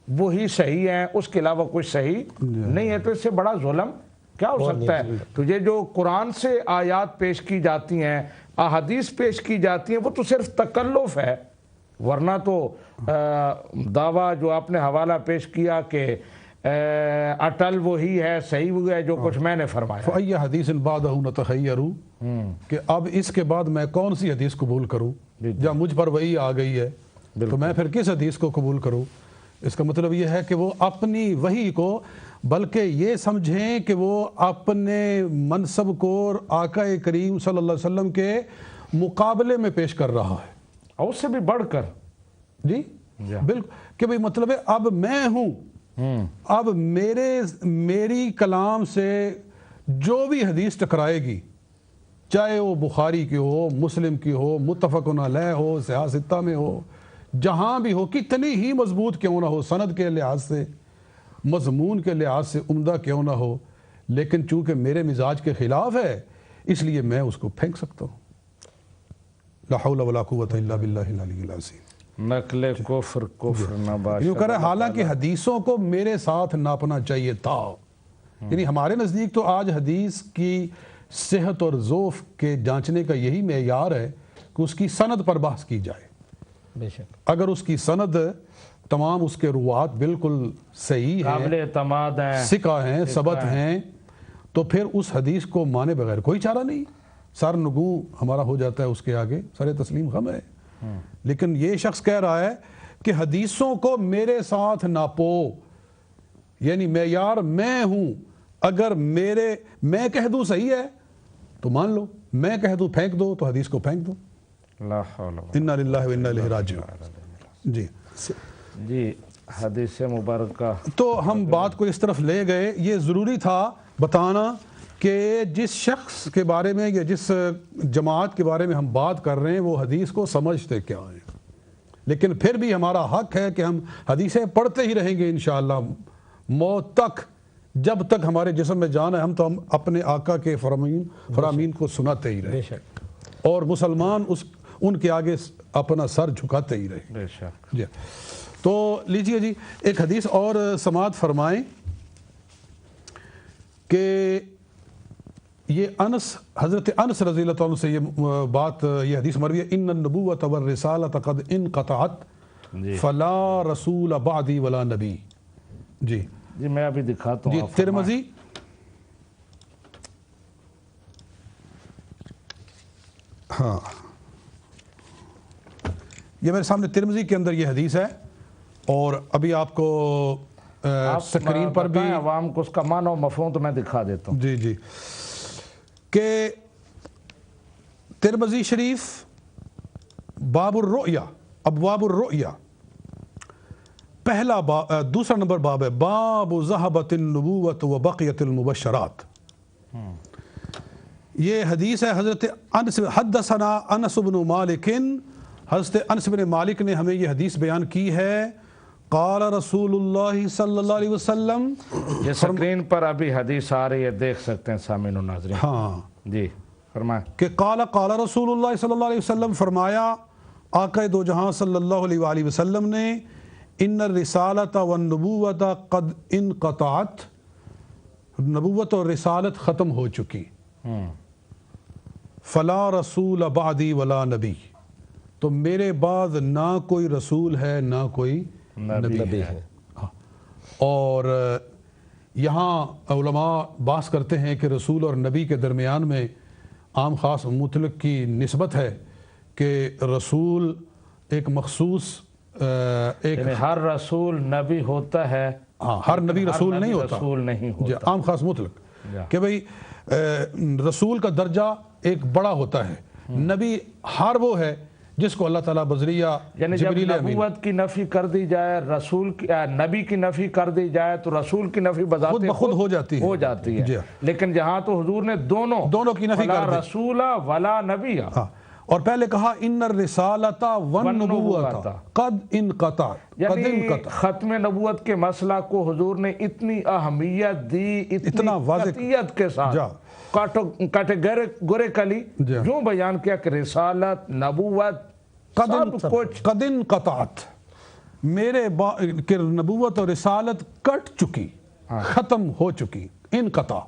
وہی صحیح ہیں، اس کے علاوہ کوئی صحیح نہیں ہے، تو اس سے بڑا ظلم کیا ہو سکتا ہے؟ تو یہ جو قرآن سے آیات پیش کی جاتی ہیں، احادیث پیش کی جاتی ہیں، وہ تو صرف تکلف ہے، ورنہ تو دعویٰ جو آپ نے حوالہ پیش کیا کہ اٹل وہی ہے، صحیح وہی ہے جو کچھ میں نے فرمایا۔ فَأَيَّ حَدِيثٍ بَعْدَهُ نَتَخَيَّرُ، کہ اب اس کے بعد میں کون سی حدیث قبول کروں جب مجھ پر وہی آ گئی ہے، تو میں پھر کس حدیث کو قبول کروں؟ اس کا مطلب یہ ہے کہ وہ اپنی وحی کو، بلکہ یہ سمجھیں کہ وہ اپنے منصب کو آقا کریم صلی اللہ علیہ وسلم کے مقابلے میں پیش کر رہا ہے، اور اس سے بھی بڑھ کر۔ جی بالکل، کہ بھئی مطلب ہے اب میں ہوں، اب میری کلام سے جو بھی حدیث ٹکرائے گی، چاہے وہ بخاری کی ہو، مسلم کی ہو، متفق علیہ ہو، صحاح ستہ میں ہو، جہاں بھی ہو، کتنی ہی مضبوط کیوں نہ ہو، سند کے لحاظ سے، مضمون کے لحاظ سے عمدہ کیوں نہ ہو، لیکن چونکہ میرے مزاج کے خلاف ہے اس لیے میں اس کو پھینک سکتا ہوں۔ لا حول ولا قوت الا باللہ العلی العظیم۔ نقل کفر نباشد، یوں کہہ رہا ہے حالانکہ حدیثوں کو میرے ساتھ ناپنا چاہیے تھا، یعنی ہمارے نزدیک تو آج حدیث کی صحت اور ضعف کے جانچنے کا یہی معیار ہے کہ اس کی سند پر بحث کی جائے۔ بے شک اگر اس کی سند تمام اس کے روات بالکل صحیح ہیں، قابل اعتماد ہیں، ثقہ ہیں، ثبت ہیں، تو پھر اس حدیث کو مانے بغیر کوئی چارہ نہیں، سر نگو ہمارا ہو جاتا ہے اس کے آگے، سر تسلیم خم ہے۔ لیکن یہ شخص کہہ رہا ہے کہ حدیثوں کو میرے ساتھ ناپو، یعنی معیار میں ہوں، اگر میں کہہ دوں صحیح ہے تو مان لو، میں کہہ دوں پھینک دو تو حدیث کو پھینک دو۔ لا حول ولا انا للہ و انا الیہ راجعون۔ جی حدیث مبارکہ، تو ہم بات کو اس طرف لے گئے، یہ ضروری تھا بتانا کہ جس شخص کے بارے میں یا جس جماعت کے بارے میں ہم بات کر رہے ہیں وہ حدیث کو سمجھتے کیا ہیں۔ لیکن پھر بھی ہمارا حق ہے کہ ہم حدیثیں پڑھتے ہی رہیں گے انشاءاللہ موت تک، جب تک ہمارے جسم میں جان ہے ہم تو ہم اپنے آقا کے فرامین کو سناتے ہی رہیں، بے شک، اور مسلمان ان کے آگے اپنا سر جھکاتے ہی رہیں۔ بے شک۔ جی تو لیجئے جی ایک حدیث اور سماعت فرمائیں کہ یہ حضرت انس رضی اللہ عنہ سے یہ حدیث مروی ہے، ان النبوۃ والرسالۃ قد انقطعت فلا رسول بعدی ولا نبی۔ جی جی میں ابھی دکھاتا ہوں، جی ترمذی، ہاں یہ میرے سامنے ترمذی کے اندر یہ حدیث ہے، اور ابھی آپ کو سکرین پر بھی عوام کو اس کا معنی و مفہوم تو میں دکھا دیتا ہوں۔ جی جی کہ ترمذی شریف باب الرؤیا، ابواب الرؤیا، پہلا دوسرا نمبر باب ہے باب ذہبت النبوۃ و بقیت المبشرات۔ یہ حدیث ہے حضرت انس، حدثنا انس بن مالک، حضرت انس بن مالک نے ہمیں یہ حدیث بیان کی ہے، قال رسول اللہ صلی اللہ علیہ وسلم، یہ سکرین پر ابھی حدیث آ رہی ہے، دیکھ سکتے ہیں سامعین و ناظرین۔ ہاں جی فرمائیں کہ قال رسول اللہ صلی اللہ علیہ وسلم، فرمایا آقا دو جہاں صلی اللہ علیہ وآلہ وسلم نے، ان الرسالۃ والنبوۃ قد انقطعت، نبوت اور رسالت ختم ہو چکی، فلا رسول بعدی ولا نبی، تو میرے بعد نہ کوئی رسول ہے نہ کوئی نبی ہے۔ اور یہاں علماء بحث کرتے ہیں کہ رسول اور نبی کے درمیان میں عام خاص مطلق کی نسبت ہے کہ رسول ایک مخصوص یعنی ہر رسول نبی ہوتا ہے، ہاں ہر نبی رسول نہیں ہوتا، رسول نہیں جی ہوتا، عام خاص مطلق کہ بھئی رسول کا درجہ ایک بڑا ہوتا ہے، نبی ہر وہ ہے جس کو اللہ تعالیٰ بذریعہ یعنی جب جبریل امین نبوت کی نفی کر دی جائے، رسول کی نبی کی نفی کر دی جائے تو رسول کی نفی بذات خود ہو جاتی ہے، ہے، لیکن جہاں تو حضور نے دونوں کی نفی کر دی، ولا رسول ولا نبی، اور پہلے کہا ان الرسالۃ والنبوۃ قد انقطعت، یعنی ختم نبوت کے مسئلہ کو حضور نے اتنی اہمیت دی، اتنا قطعیت کے ساتھ گورے کلی یوں بیان کیا کہ رسالت، نبوت، سب کچھ قد انقطعت، میرے کہ نبوت اور رسالت کٹ چکی، ختم ہو چکی، انقطع،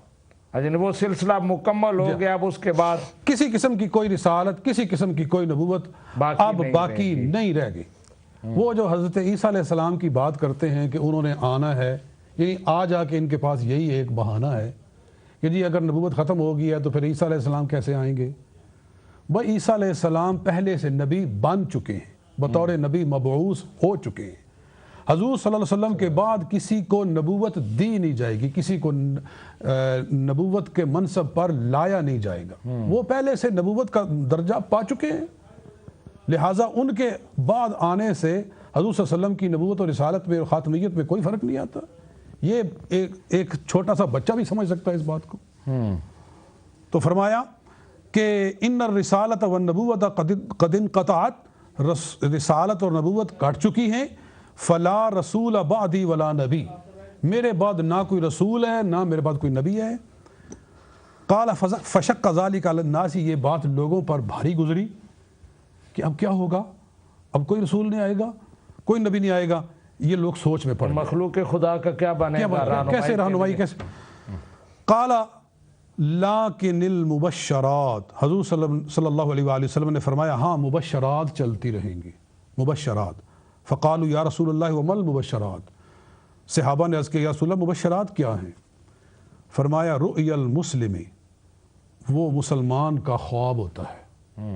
یعنی وہ سلسلہ مکمل ہو گیا، اب اس کے بعد کسی قسم کی کوئی رسالت، کسی قسم کی کوئی نبوت اب باقی نہیں رہ گئی۔ وہ جو حضرت عیسیٰ علیہ السلام کی بات کرتے ہیں کہ انہوں نے آنا ہے، یعنی آج آ کے ان کے پاس یہی ایک بہانہ ہے کہ جی اگر نبوت ختم ہو گئی ہے تو پھر عیسیٰ علیہ السلام کیسے آئیں گے؟ بھائی عیسیٰ علیہ السلام پہلے سے نبی بن چکے ہیں، بطور نبی مبعوث ہو چکے ہیں، حضور صلی اللہ علیہ وسلم کے بعد کسی کو نبوت دی نہیں جائے گی، کسی کو نبوت کے منصب پر لایا نہیں جائے گا، وہ پہلے سے نبوت کا درجہ پا چکے ہیں، لہٰذا ان کے بعد آنے سے حضور صلی اللہ علیہ وسلم کی نبوت اور رسالت میں اور خاتمیت میں کوئی فرق نہیں آتا۔ یہ ایک چھوٹا سا بچہ بھی سمجھ سکتا ہے اس بات کو۔ تو فرمایا کہ ان الرسالۃ والنبوۃ قد انقطعت، رسالت اور نبوت کٹ چکی ہیں، فلا رسول بعدی ولا نبی، میرے بعد نہ کوئی رسول ہے نہ میرے بعد کوئی نبی ہے۔ قال فشق ذلک علی الناس، یہ بات لوگوں پر بھاری گزری کہ اب کیا ہوگا، اب کوئی رسول نہیں آئے گا، کوئی نبی نہیں آئے گا، یہ لوگ سوچ میں پڑ گئے، مخلوق خدا کا کیا بنے گا، کیسے رہنمائی کیسے؟ قال لیکن المبشرات، حضور صلی اللہ علیہ وآلہ وسلم نے فرمایا ہاں مبشرات چلتی رہیں گی، مبشرات۔ فقالوا یا رسول اللہ وما المبشرات، صحابہ نے عرض کیا یا رسول اللہ مبشرات کیا ہیں؟ فرمایا رؤیا المسلم، وہ مسلمان کا خواب ہوتا ہے،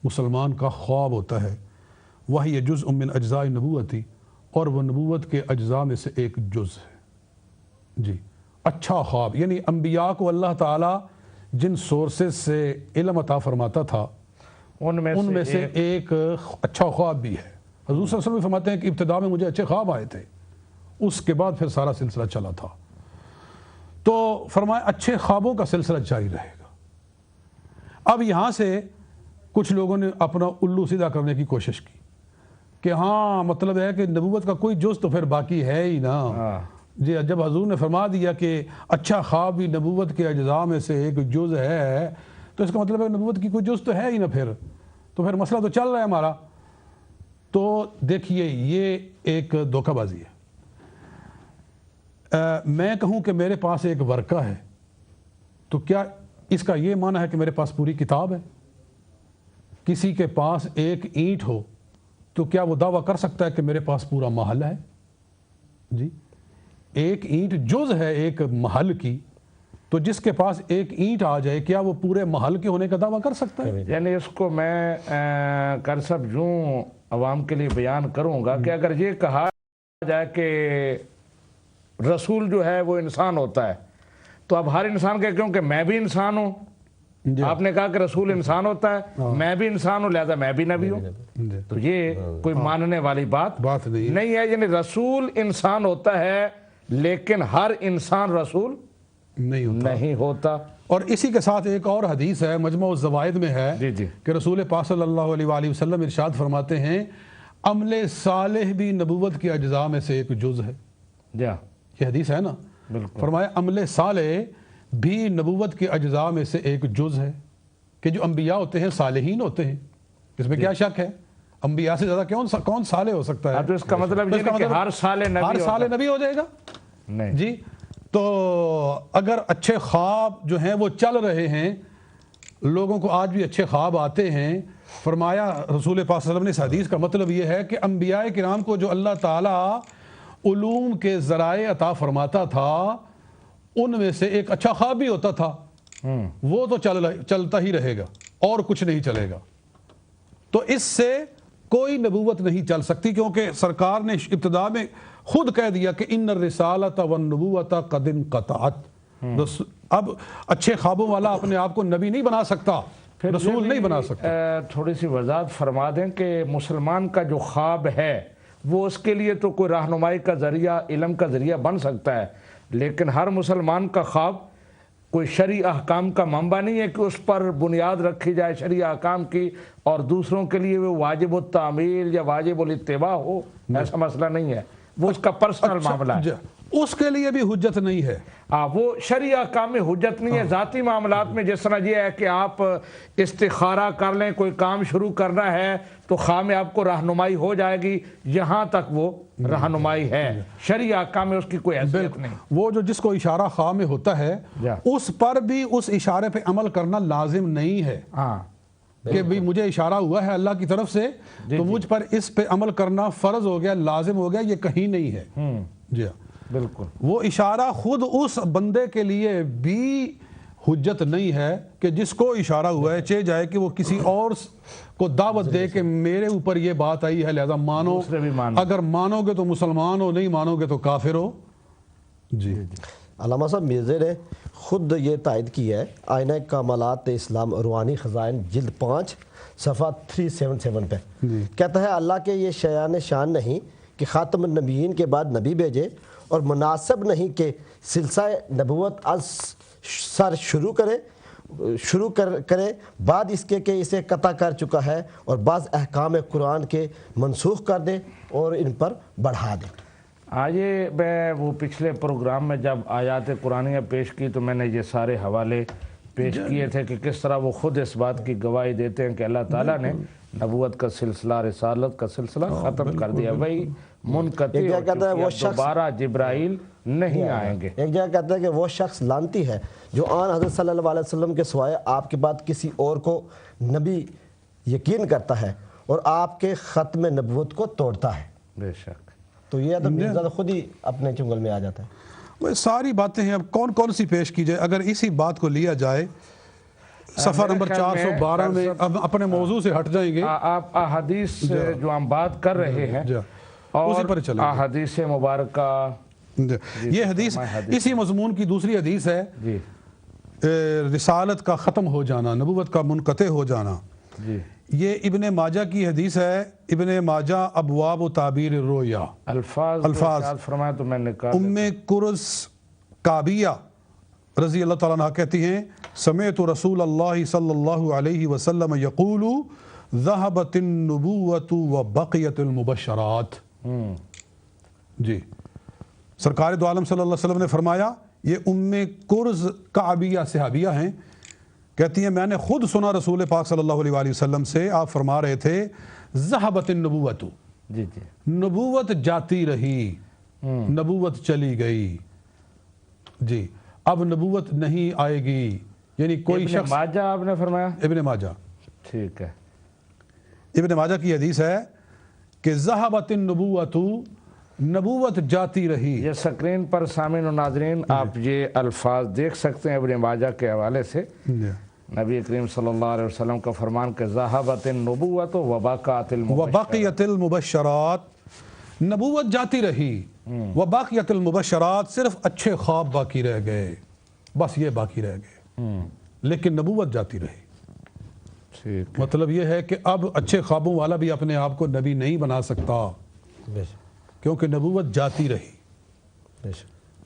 مسلمان کا خواب ہوتا ہے، وہی جزء من اجزاء النبوتی، اور وہ نبوت کے اجزاء میں سے ایک جز ہے۔ جی اچھا خواب، یعنی انبیاء کو اللہ تعالیٰ جن سورسز سے علم عطا فرماتا تھا ان میں سے ایک اچھا خواب بھی ہے۔ حضور صلی اللہ علیہ وسلم فرماتے ہیں کہ ابتدا میں مجھے اچھے خواب آئے تھے، اس کے بعد پھر سارا سلسلہ چلا تھا، تو فرمایا اچھے خوابوں کا سلسلہ جاری رہے گا۔ اب یہاں سے کچھ لوگوں نے اپنا الو سیدھا کرنے کی کوشش کی کہ ہاں مطلب ہے کہ نبوت کا کوئی جز تو پھر باقی ہے ہی نا. جی جب حضور نے فرما دیا کہ اچھا خواب بھی نبوت کے اجزاء میں سے ایک جز ہے تو اس کا مطلب ہے نبوت کی کوئی جز تو ہے ہی نا. تو پھر مسئلہ تو چل رہا ہے ہمارا. تو دیکھیے یہ ایک دھوکہ بازی ہے. میں کہوں کہ میرے پاس ایک ورقہ ہے تو کیا اس کا یہ معنی ہے کہ میرے پاس پوری کتاب ہے؟ کسی کے پاس ایک اینٹ ہو تو کیا وہ دعویٰ کر سکتا ہے کہ میرے پاس پورا محل ہے؟ جی ایک اینٹ جز ہے ایک محل کی, تو جس کے پاس ایک اینٹ آ جائے کیا وہ پورے محل کے ہونے کا دعویٰ کر سکتا ہے؟ یعنی اس کو میں کنسپٹ یوں عوام کے لیے بیان کروں گا کہ اگر یہ کہا جائے کہ رسول جو ہے وہ انسان ہوتا ہے تو اب ہر انسان کہ کیونکہ میں بھی انسان ہوں, آپ نے کہا کہ رسول انسان ہوتا ہے, میں بھی انسان ہوں لہذا میں بھی نبی ہوں, تو یہ کوئی ماننے والی بات نہیں ہے. یعنی رسول انسان ہوتا ہے لیکن ہر انسان رسول نہیں ہوتا. اور اسی کے ساتھ ایک اور حدیث ہے مجموع الزوائد میں ہے کہ رسول پاک صلی اللہ علیہ وآلہ وسلم ارشاد فرماتے ہیں عمل صالح بھی نبوت کے اجزاء میں سے ایک جز ہے. یہ حدیث ہے نا, فرمایا عمل صالح بھی نبوت کے اجزاء میں سے ایک جز ہے کہ جو انبیاء ہوتے ہیں صالحین ہوتے ہیں. اس میں کیا شک ہے؟ انبیاء سے زیادہ کون صالح ہو سکتا ہے؟ تو اس کا مطلب یہ نہیں کہ ہر صالح نبی ہو جائے گا نہیں جی. تو اگر اچھے خواب جو ہیں وہ چل رہے ہیں, لوگوں کو آج بھی اچھے خواب آتے ہیں, فرمایا رسول پاک صلی اللہ علیہ وسلم نے اس حدیث کا مطلب یہ ہے کہ انبیاء کرام کو جو اللہ تعالیٰ علوم کے ذرائع عطا فرماتا تھا ان میں سے ایک اچھا خواب بھی ہوتا تھا, وہ تو چلتا ہی رہے گا اور کچھ نہیں چلے گا. تو اس سے کوئی نبوت نہیں چل سکتی کیونکہ سرکار نے ابتدا میں خود کہہ دیا کہ ان الرسالۃ والنبوۃ قد انقطعت. اب اچھے خوابوں والا اپنے آپ کو نبی نہیں بنا سکتا, رسول نہیں بنا سکتا. تھوڑی سی وضاحت فرما دیں کہ مسلمان کا جو خواب ہے وہ اس کے لیے تو کوئی رہنمائی کا ذریعہ, علم کا ذریعہ بن سکتا ہے, لیکن ہر مسلمان کا خواب کوئی شرعی احکام کا منبع نہیں ہے کہ اس پر بنیاد رکھی جائے شرعی احکام کی اور دوسروں کے لیے وہ واجب التعمیل یا واجب الاتباع ہو. ایسا مسئلہ نہیں ہے, وہ اس کا پرسنل معاملہ ہے, اس کے لیے بھی حجت نہیں ہے. وہ شرعی احکام میں حجت نہیں ہے. ذاتی معاملات میں جس طرح یہ ہے کہ آپ استخارہ کر لیں, کوئی کام شروع کرنا ہے تو خواہ میں آپ کو رہنمائی ہو جائے گی, یہاں تک وہ رہنمائی ہے. شرعی احکام میں اس کی کوئی حیثیت نہیں. وہ جو جس کو اشارہ خواہ میں ہوتا ہے اس پر بھی اس اشارے پہ عمل کرنا لازم نہیں ہے کہ بھی مجھے اشارہ ہوا ہے اللہ کی طرف سے تو مجھ پر اس پہ عمل کرنا فرض ہو گیا, لازم ہو گیا, یہ کہیں نہیں ہے. جی بالکل, وہ اشارہ خود اس بندے کے لیے بھی حجت نہیں ہے کہ جس کو اشارہ ہوا ہے چاہے جائے کہ وہ کسی اور کو دعوت دے کہ میرے اوپر یہ بات آئی ہے لہذا مانو, اگر مانو گے تو مسلمان ہو, نہیں مانو گے تو کافر ہو. جی علامہ صاحب مرزا نے خود یہ تائید کی ہے آئینہ کمالات اسلام روحانی خزائن جلد 5 صفحہ 377 پہ کہتا ہے اللہ کے یہ شیان شان نہیں کہ خاتم النبیین کے بعد نبی بھیجے اور مناسب نہیں کہ سلسلہ نبوت از سر شروع کرے بعد اس کے کہ اسے قطع کر چکا ہے اور بعض احکام قرآن کے منسوخ کر دے اور ان پر بڑھا دے. آئیے میں وہ پچھلے پروگرام میں جب آیات قرآنیہ پیش کی تو میں نے یہ سارے حوالے پیش کیے تھے کہ کس طرح وہ خود اس بات کی گواہی دیتے ہیں کہ اللہ تعالیٰ نے نبوت کا سلسلہ, رسالت کا سلسلہ ختم کر دیا, وہی منقطع ہو چکی ہے, دوبارہ جبرائیل نہیں آئیں گے. ایک جگہ کہتا ہے کہ وہ شخص لعنتی ہے جو آن حضرت صلی اللہ علیہ وسلم کے سوائے آپ کے بعد کسی اور کو نبی یقین کرتا ہے اور آپ کے ختم نبوت کو توڑتا ہے. بے شک. تو یہ ادب خود ہی اپنے چنگل میں آ جاتا ہے. وہ ساری باتیں ہیں, اب کون سی پیش کی جائے. اگر اسی بات کو لیا جائے صفحہ نمبر 412 میں, اب اپنے موضوع سے ہٹ جائیں گے. آپ احادیث جو ہم بات کر رہے ہیں اور احادیث مبارکہ, یہ حدیث اسی مضمون کی دوسری حدیث ہے, رسالت کا ختم ہو جانا, نبوت کا منقطع ہو جانا. یہ ابن ماجہ کی حدیث ہے, ابن ماجہ ابواب و تعبیر الرؤیا. الفاظ فرمایا تو میں نے کہا ام کرز کعبیہ رضی اللہ تعالیٰ عنہ کہتی ہیں سمعت رسول اللہ صلی اللہ علیہ وسلم یقول ذہبت النبوۃ وبقیت المبشرات. جی سرکار دو عالم صلی اللہ علیہ وسلم نے فرمایا، یہ کرز کعبیہ صحابیہ ہیں، کہتی ہیں میں نے خود سنا رسول پاک صلی اللہ علیہ وآلہ وسلم سے، آپ فرما رہے تھے ذہبت النبوۃ، جی جی نبوت جاتی رہی، نبوت چلی گئی، جی اب نبوت نہیں آئے گی. یعنی کوئی شخص، ابن ماجہ آپ نے فرمایا، ابن ماجہ، ٹھیک ہے، ابن ماجہ کی حدیث ہے کہ ذہبت النبوۃ، نبوت جاتی رہی. یہ سکرین پر سامعین و ناظرین آپ یہ الفاظ دیکھ سکتے ہیں ابن ماجہ کے حوالے سے. نبی کریم صلی اللہ علیہ وسلم کا فرمان کہ ذہبت النبوۃ وبقیت المبشرات، نبوت جاتی رہی، وبقیت المبشرات، صرف اچھے خواب باقی رہ گئے، بس یہ باقی رہ گئے، لیکن نبوت جاتی رہی. ٹھیک، مطلب یہ ہے کہ اب اچھے خوابوں والا بھی اپنے آپ کو نبی نہیں بنا سکتا، کیونکہ نبوت جاتی رہی.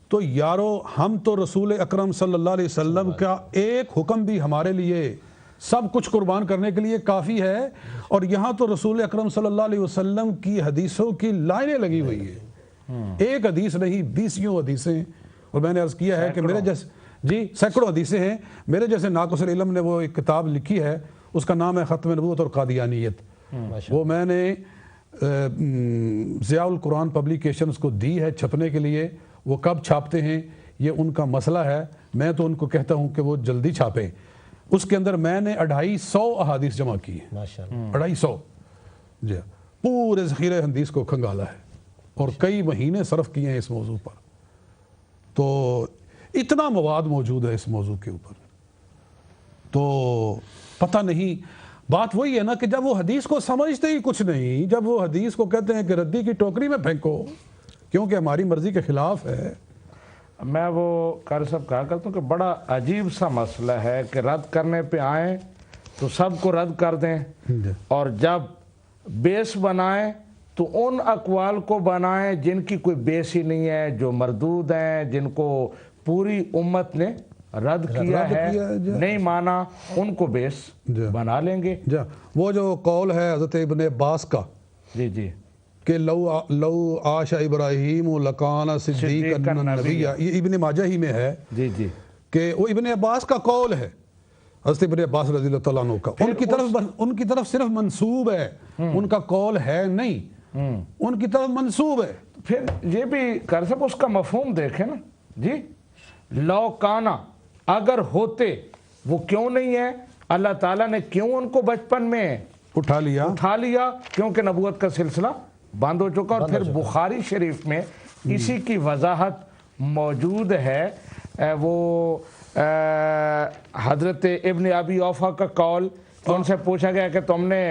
تو یارو ہم تو رسول اکرم صلی اللہ علیہ وسلم کا ایک حکم بھی ہمارے لیے سب کچھ قربان کرنے کے لیے کافی ہے، اور یہاں تو رسول اکرم صلی اللہ علیہ وسلم کی حدیثوں کی لائنیں لگی ہوئی ہیں، ایک حدیث نہیں 20 حدیثیں. اور میں نے عرض کیا ہے کہ میرے جیسے، جی سینکڑوں حدیثیں ہیں، میرے جیسے ناقص العلم نے وہ ایک کتاب لکھی ہے، اس کا نام ہے ختم نبوت اور قادیانیت. وہ میں نے ضیاء القرآن پبلیکیشنز کو دی ہے چھپنے کے لیے. وہ کب چھاپتے ہیں یہ ان کا مسئلہ ہے، میں تو ان کو کہتا ہوں کہ وہ جلدی چھاپیں. اس کے اندر میں نے 250 احادیث جمع کی ہیں، 250، جی پورے ذخیرہ حدیث کو کھنگالا ہے، اور کئی مہینے صرف کیے ہیں اس موضوع پر. تو اتنا مواد موجود ہے اس موضوع کے اوپر. تو پتہ نہیں، بات وہی ہے نا کہ جب وہ حدیث کو سمجھتے ہی کچھ نہیں، جب وہ حدیث کو کہتے ہیں کہ ردی کی ٹوکری میں پھینکو کیونکہ ہماری مرضی کے خلاف ہے. میں وہ قاری صاحب کہا کرتا ہوں کہ بڑا عجیب سا مسئلہ ہے کہ رد کرنے پہ آئیں تو سب کو رد کر دیں، اور جب بیس بنائیں تو ان اقوال کو بنائیں جن کی کوئی بیس ہی نہیں ہے، جو مردود ہیں، جن کو پوری امت نے رد کیا ہے، نہیں مانا، ان کو بیس بنا لیں گے. وہ جو قول ہے حضرت ابن عباس کا، جی جی، کہ لو عاش ابراہیم لکان صدیقا نبیا، یہ ابن ماجہ ہی میں ہے. جی جی، کہ وہ ابن عباس کا قول ہے، حضرت ابن عباس رضی اللہ تعالیٰ عنہ کا، ان کی طرف صرف منسوب ہے، ان کا قول ہے نہیں، ان کی طرف منسوب ہے. پھر یہ بھی قاری صاحب اس کا مفہوم دیکھیں نا جی، لو کانا، اگر ہوتے، وہ کیوں نہیں ہے؟ اللہ تعالیٰ نے کیوں ان کو بچپن میں اٹھا لیا؟ کیونکہ نبوت کا سلسلہ بند ہو چکا. اور پھر بخاری شریف میں اسی کی وضاحت موجود ہے. وہ حضرت ابن ابی اوفا کا قول، ان سے پوچھا گیا کہ تم نے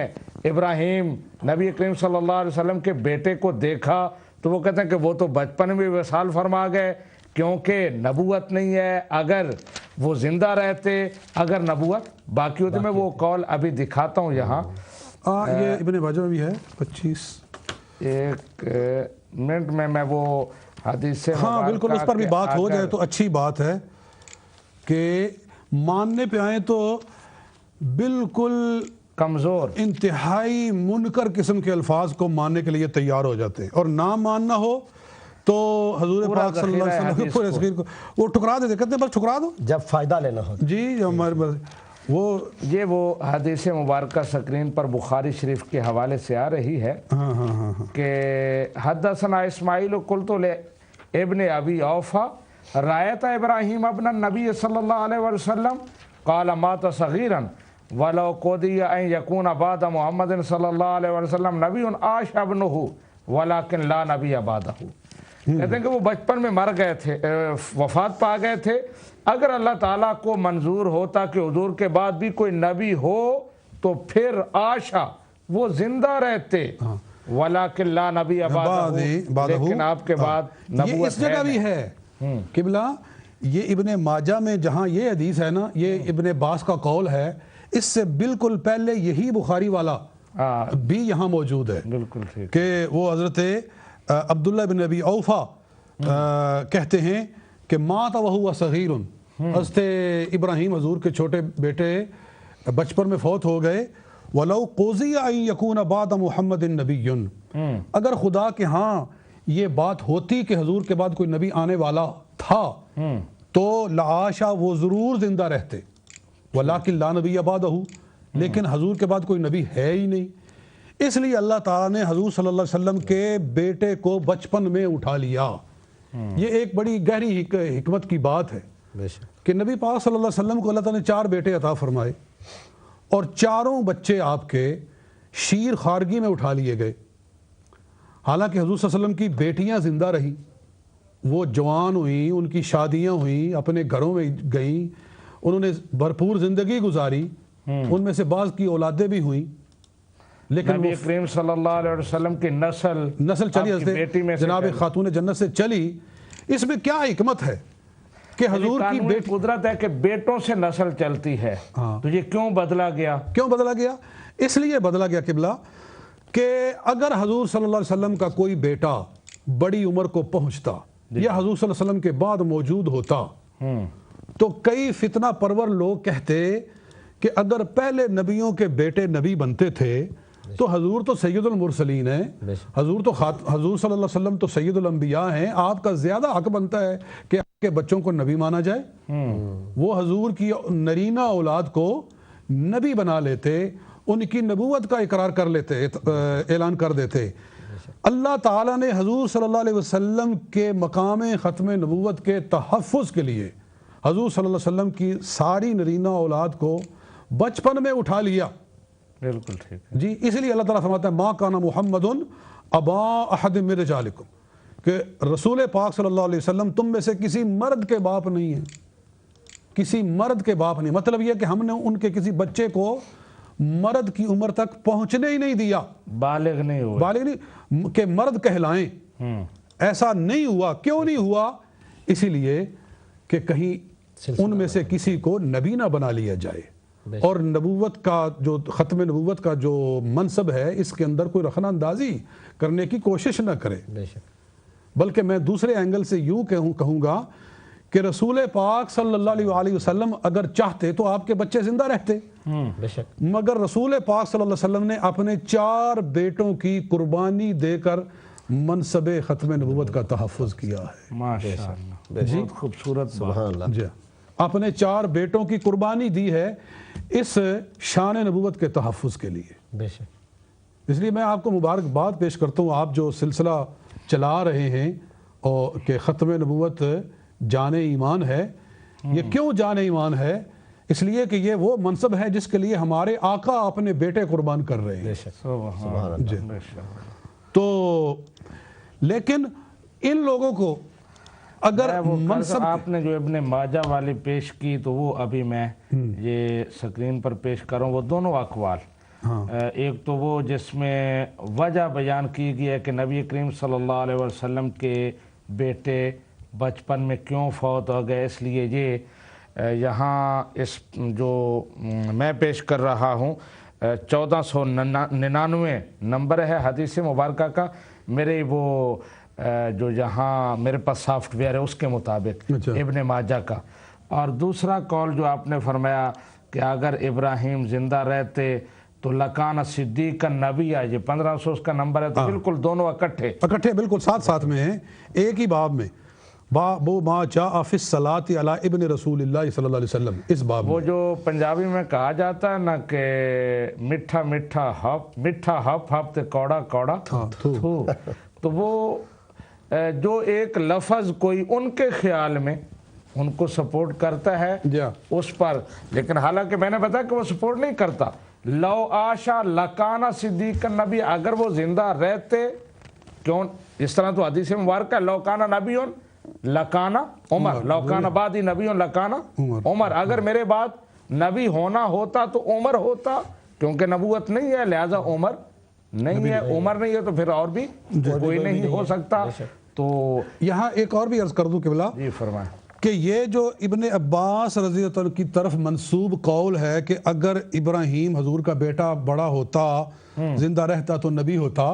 ابراہیم نبی کریم صلی اللہ علیہ وسلم کے بیٹے کو دیکھا؟ تو وہ کہتے ہیں کہ وہ تو بچپن میں وصال فرما گئے کیونکہ نبوت نہیں ہے. اگر وہ زندہ رہتے، اگر نبوت باقی ہوتی. میں وہ قول ابھی دکھاتا ہوں یہاں، یہ ابن ماجہ میں بھی ہے 25. ایک منٹ میں وہ حدیث سے، ہاں بالکل اس پر بھی بات ہو جائے تو اچھی بات ہے کہ ماننے پہ آئیں تو بالکل کمزور، انتہائی منکر قسم کے الفاظ کو ماننے کے لیے تیار ہو جاتے ہیں، اور نہ ماننا ہو تو حضور پاک صلی اللہ علیہ وسلم کے پورے ذکر کو وہ ٹھکرا دیتے، کہتے ہیں بس ٹھکرا دو جب فائدہ لینا ہو. جی ہمارے وہ حدیث مبارکہ سکرین پر بخاری شریف کے حوالے سے آ رہی ہے کہ حدثنا اسماعیل قلت ابن ابی اوفا رایت ابراہیم ابن النبی صلی اللہ علیہ وسلم قال مات صغیرا ولو قضی ان یکون بعد محمد صلی اللہ علیہ وسلم نبی عاش ابنہ ولکن لا نبی بعدہ. کہتے ہیں کہ وہ بچپن میں مر گئے تھے، وفات پا گئے تھے. اگر اللہ تعالیٰ کو منظور ہوتا کہ حضور کے بعد بھی کوئی نبی ہو تو پھر آشا، وہ زندہ رہتے، ولیکن لا نبی بعدہ، لیکن آپ کے بعد نبوت ہے. اس جگہ بھی ہے قبلہ، یہ ابن ماجہ میں جہاں یہ حدیث ہے نا، یہ ابن عباس کا قول ہے، اس سے بالکل پہلے یہی بخاری والا بھی یہاں موجود ہے. بالکل ٹھیک، کہ وہ حضرت عبداللہ بن ابی اوفا کہتے ہیں کہ مات وہو صغیر، حضرت ابراہیم حضور کے چھوٹے بیٹے بچپن میں فوت ہو گئے، وَلَوْ قُضِيَ أَن يَكُونَ بَعْدَ مُحَمَّدٍ نَبِيٌّ، اگر خدا کے ہاں یہ بات ہوتی کہ حضور کے بعد کوئی نبی آنے والا تھا تو لعاشا وہ ضرور زندہ رہتے، وَلَٰكِن لَا نَبِيَّ بَعْدَهُ، لیکن حضور کے بعد کوئی نبی ہے ہی نہیں، اس لیے اللہ تعالیٰ نے حضور صلی اللہ علیہ وسلم کے بیٹے کو بچپن میں اٹھا لیا۔ یہ ایک بڑی گہری حکمت کی بات ہے کہ نبی پاک صلی اللہ علیہ وسلم کو اللہ تعالیٰ نے 4 بیٹے عطا فرمائے اور چاروں بچے آپ کے شیر خارگی میں اٹھا لیے گئے۔ حالانکہ حضور صلی اللہ علیہ وسلم کی بیٹیاں زندہ رہیں، وہ جوان ہوئیں، ان کی شادیاں ہوئیں، اپنے گھروں میں گئیں، انہوں نے بھرپور زندگی گزاری، ان میں سے بعض کی اولادیں بھی ہوئیں، لیکن نبی کریم صلی اللہ علیہ وسلم کی نسل چلی آپ کی بیٹی میں سے جناب خاتون جنت سے چلی۔ اس میں کیا حکمت ہے کہ حضور کی بیٹی، قدرت ہے کہ بیٹوں سے نسل چلتی ہے، تو یہ کیوں بدلا گیا؟ کیوں بدلا گیا؟ اس لیے بدلا گیا قبلہ کہ اگر حضور صلی اللہ علیہ وسلم کا کوئی بیٹا بڑی عمر کو پہنچتا یا حضور صلی اللہ علیہ وسلم کے بعد موجود ہوتا تو کئی فتنہ پرور لوگ کہتے کہ اگر پہلے نبیوں کے بیٹے نبی بنتے تھے تو حضور تو سید المرسلین ہیں، حضور صلی اللہ علیہ وسلم تو سید الانبیاء ہیں، آپ کا زیادہ حق بنتا ہے کہ آپ کے بچوں کو نبی مانا جائے۔ وہ حضور کی نرینہ اولاد کو نبی بنا لیتے، ان کی نبوت کا اقرار کر لیتے، اعلان کر دیتے۔ اللہ تعالیٰ نے حضور صلی اللہ علیہ وسلم کے مقام ختم نبوت کے تحفظ کے لیے حضور صلی اللہ علیہ وسلم کی ساری نرینہ اولاد کو بچپن میں اٹھا لیا۔ بالکل ٹھیک ہے جی، اس لیے اللہ تعالیٰ فرماتا ہے ما کان محمد ابا احد من رجالکم، کہ رسول پاک صلی اللہ علیہ وسلم تم میں سے کسی مرد کے باپ نہیں ہیں، کسی مرد کے باپ نہیں۔ مطلب یہ کہ ہم نے ان کے کسی بچے کو مرد کی عمر تک پہنچنے ہی نہیں دیا، بالغ نہیں ہوا، بالغ نہیں کہ مرد کہلائیں، ایسا نہیں ہوا۔ کیوں نہیں ہوا؟ اسی لیے کہ کہیں ان میں سے کسی کو نبی نہ بنا لیا جائے، اور نبوت کا جو ختم نبوت کا جو منصب ہے اس کے اندر کوئی رخنہ اندازی کرنے کی کوشش نہ کرے۔ بلکہ میں دوسرے اینگل سے یوں کہوں گا کہ رسول پاک صلی اللہ علیہ وسلم اگر چاہتے تو آپ کے بچے زندہ رہتے، مگر رسول پاک صلی اللہ علیہ وسلم نے اپنے 4 بیٹوں کی قربانی دے کر منصب ختم نبوت کا تحفظ کیا ہے۔ ماشاءاللہ، بہت خوبصورت، سبحان اللہ۔ جی، اپنے 4 بیٹوں کی قربانی دی ہے اس شان نبوت کے تحفظ کے لیے۔ بے شک، اس لیے میں آپ کو مبارکباد پیش کرتا ہوں، آپ جو سلسلہ چلا رہے ہیں اور کہ ختم نبوت جان ایمان ہے۔ یہ کیوں جان ایمان ہے؟ اس لیے کہ یہ وہ منصب ہے جس کے لیے ہمارے آقا اپنے بیٹے قربان کر رہے ہیں۔ بے شک، سبحان اللہ، جی۔ بے شک۔ تو لیکن ان لوگوں کو اگر وہ منصب آپ نے جو ابن ماجہ والی پیش کی تو وہ ابھی میں یہ سکرین پر پیش کر رہا ہوں، وہ دونوں اقوال، ایک تو وہ جس میں وجہ بیان کی گئی ہے کہ نبی کریم صلی اللہ علیہ وسلم کے بیٹے بچپن میں کیوں فوت ہو گئے، اس لیے یہ یہاں اس جو میں پیش کر رہا ہوں 1499 نمبر ہے حدیث مبارکہ کا، میرے وہ جو یہاں میرے پاس سافٹ ویئر ہے اس کے مطابق ابن ماجہ کا۔ اور دوسرا قول جو آپ نے فرمایا کہ اگر ابراہیم زندہ رہتے تو لکان صدیق کا نبی ہے، یہ 1500 کا نمبر ہے، تو بالکل دونوں اکٹھے بالکل ساتھ میں ہیں، ایک ہی باب میں، باب ما جاء فی الصلاۃ علی ابن رسول اللہ صلی اللہ علیہ وسلم، اس باب میں۔ وہ جو پنجابی میں کہا جاتا ہے نا کہ میٹھا میٹھا ہپ ہپ تے کوڑا کوڑا تھو، تو وہ جو ایک لفظ کوئی ان کے خیال میں ان کو سپورٹ کرتا ہے اس پر، لیکن حالانکہ میں نے بتایا کہ وہ سپورٹ نہیں کرتا۔ لو آشا لکانا صدیق النبی، اگر وہ زندہ رہتے، کیوں اس طرح تو حدیث مبارکہ ہے لو کانا نبیون لکانا عمر، لو کانا بعدی نبیون لکانا عمر، اگر میرے بعد نبی ہونا ہوتا تو عمر ہوتا، کیونکہ نبوت نہیں ہے لہذا عمر نہیں ہے، عمر نہیں ہے تو پھر اور بھی کوئی نہیں ہو سکتا۔ تو یہاں ایک اور بھی عرض کر دوں قبلہ، جی فرمائیں، کہ یہ جو ابن عباس رضی اللہ عنہ کی طرف منسوب قول ہے کہ اگر ابراہیم حضور کا بیٹا بڑا ہوتا، زندہ رہتا تو نبی ہوتا،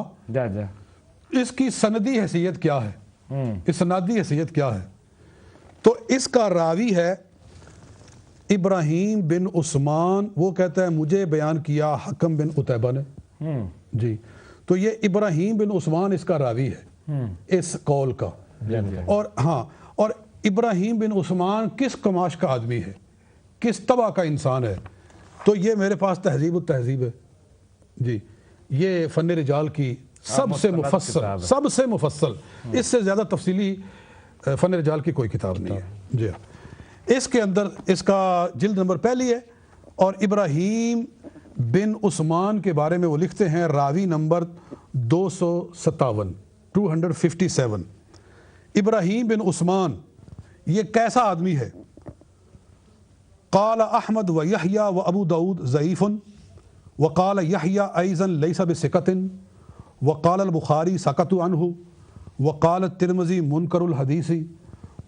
اس کی سندی حیثیت کیا ہے، اسنادی حیثیت کیا ہے؟ تو اس کا راوی ہے ابراہیم بن عثمان، وہ کہتا ہے مجھے بیان کیا حکم بن عتیبہ نے. جی تو یہ ابراہیم بن عثمان اس کا راوی ہے اس قول کا. اور ہاں، اور ابراہیم بن عثمان کس کماش کا آدمی ہے، کس طبع کا انسان ہے؟ تو یہ میرے پاس تہذیب التہذیب ہے جی، یہ فن رجال کی سب سے مفصل اس سے زیادہ تفصیلی فن رجال کی کوئی کتاب نہیں ہے جی. اس کے اندر اس کا جلد نمبر پہلی ہے، اور ابراہیم بن عثمان کے بارے میں وہ لکھتے ہیں راوی نمبر 257. ابراہیم بن عثمان یہ کیسا آدمی ہے؟ قال احمد و یحییٰ و ابو داود ضعیف، وقال یحییٰ ایضا لیس بثقۃ، وقال البخاری سکت عنہ، وقال الترمذی منکر الحدیث،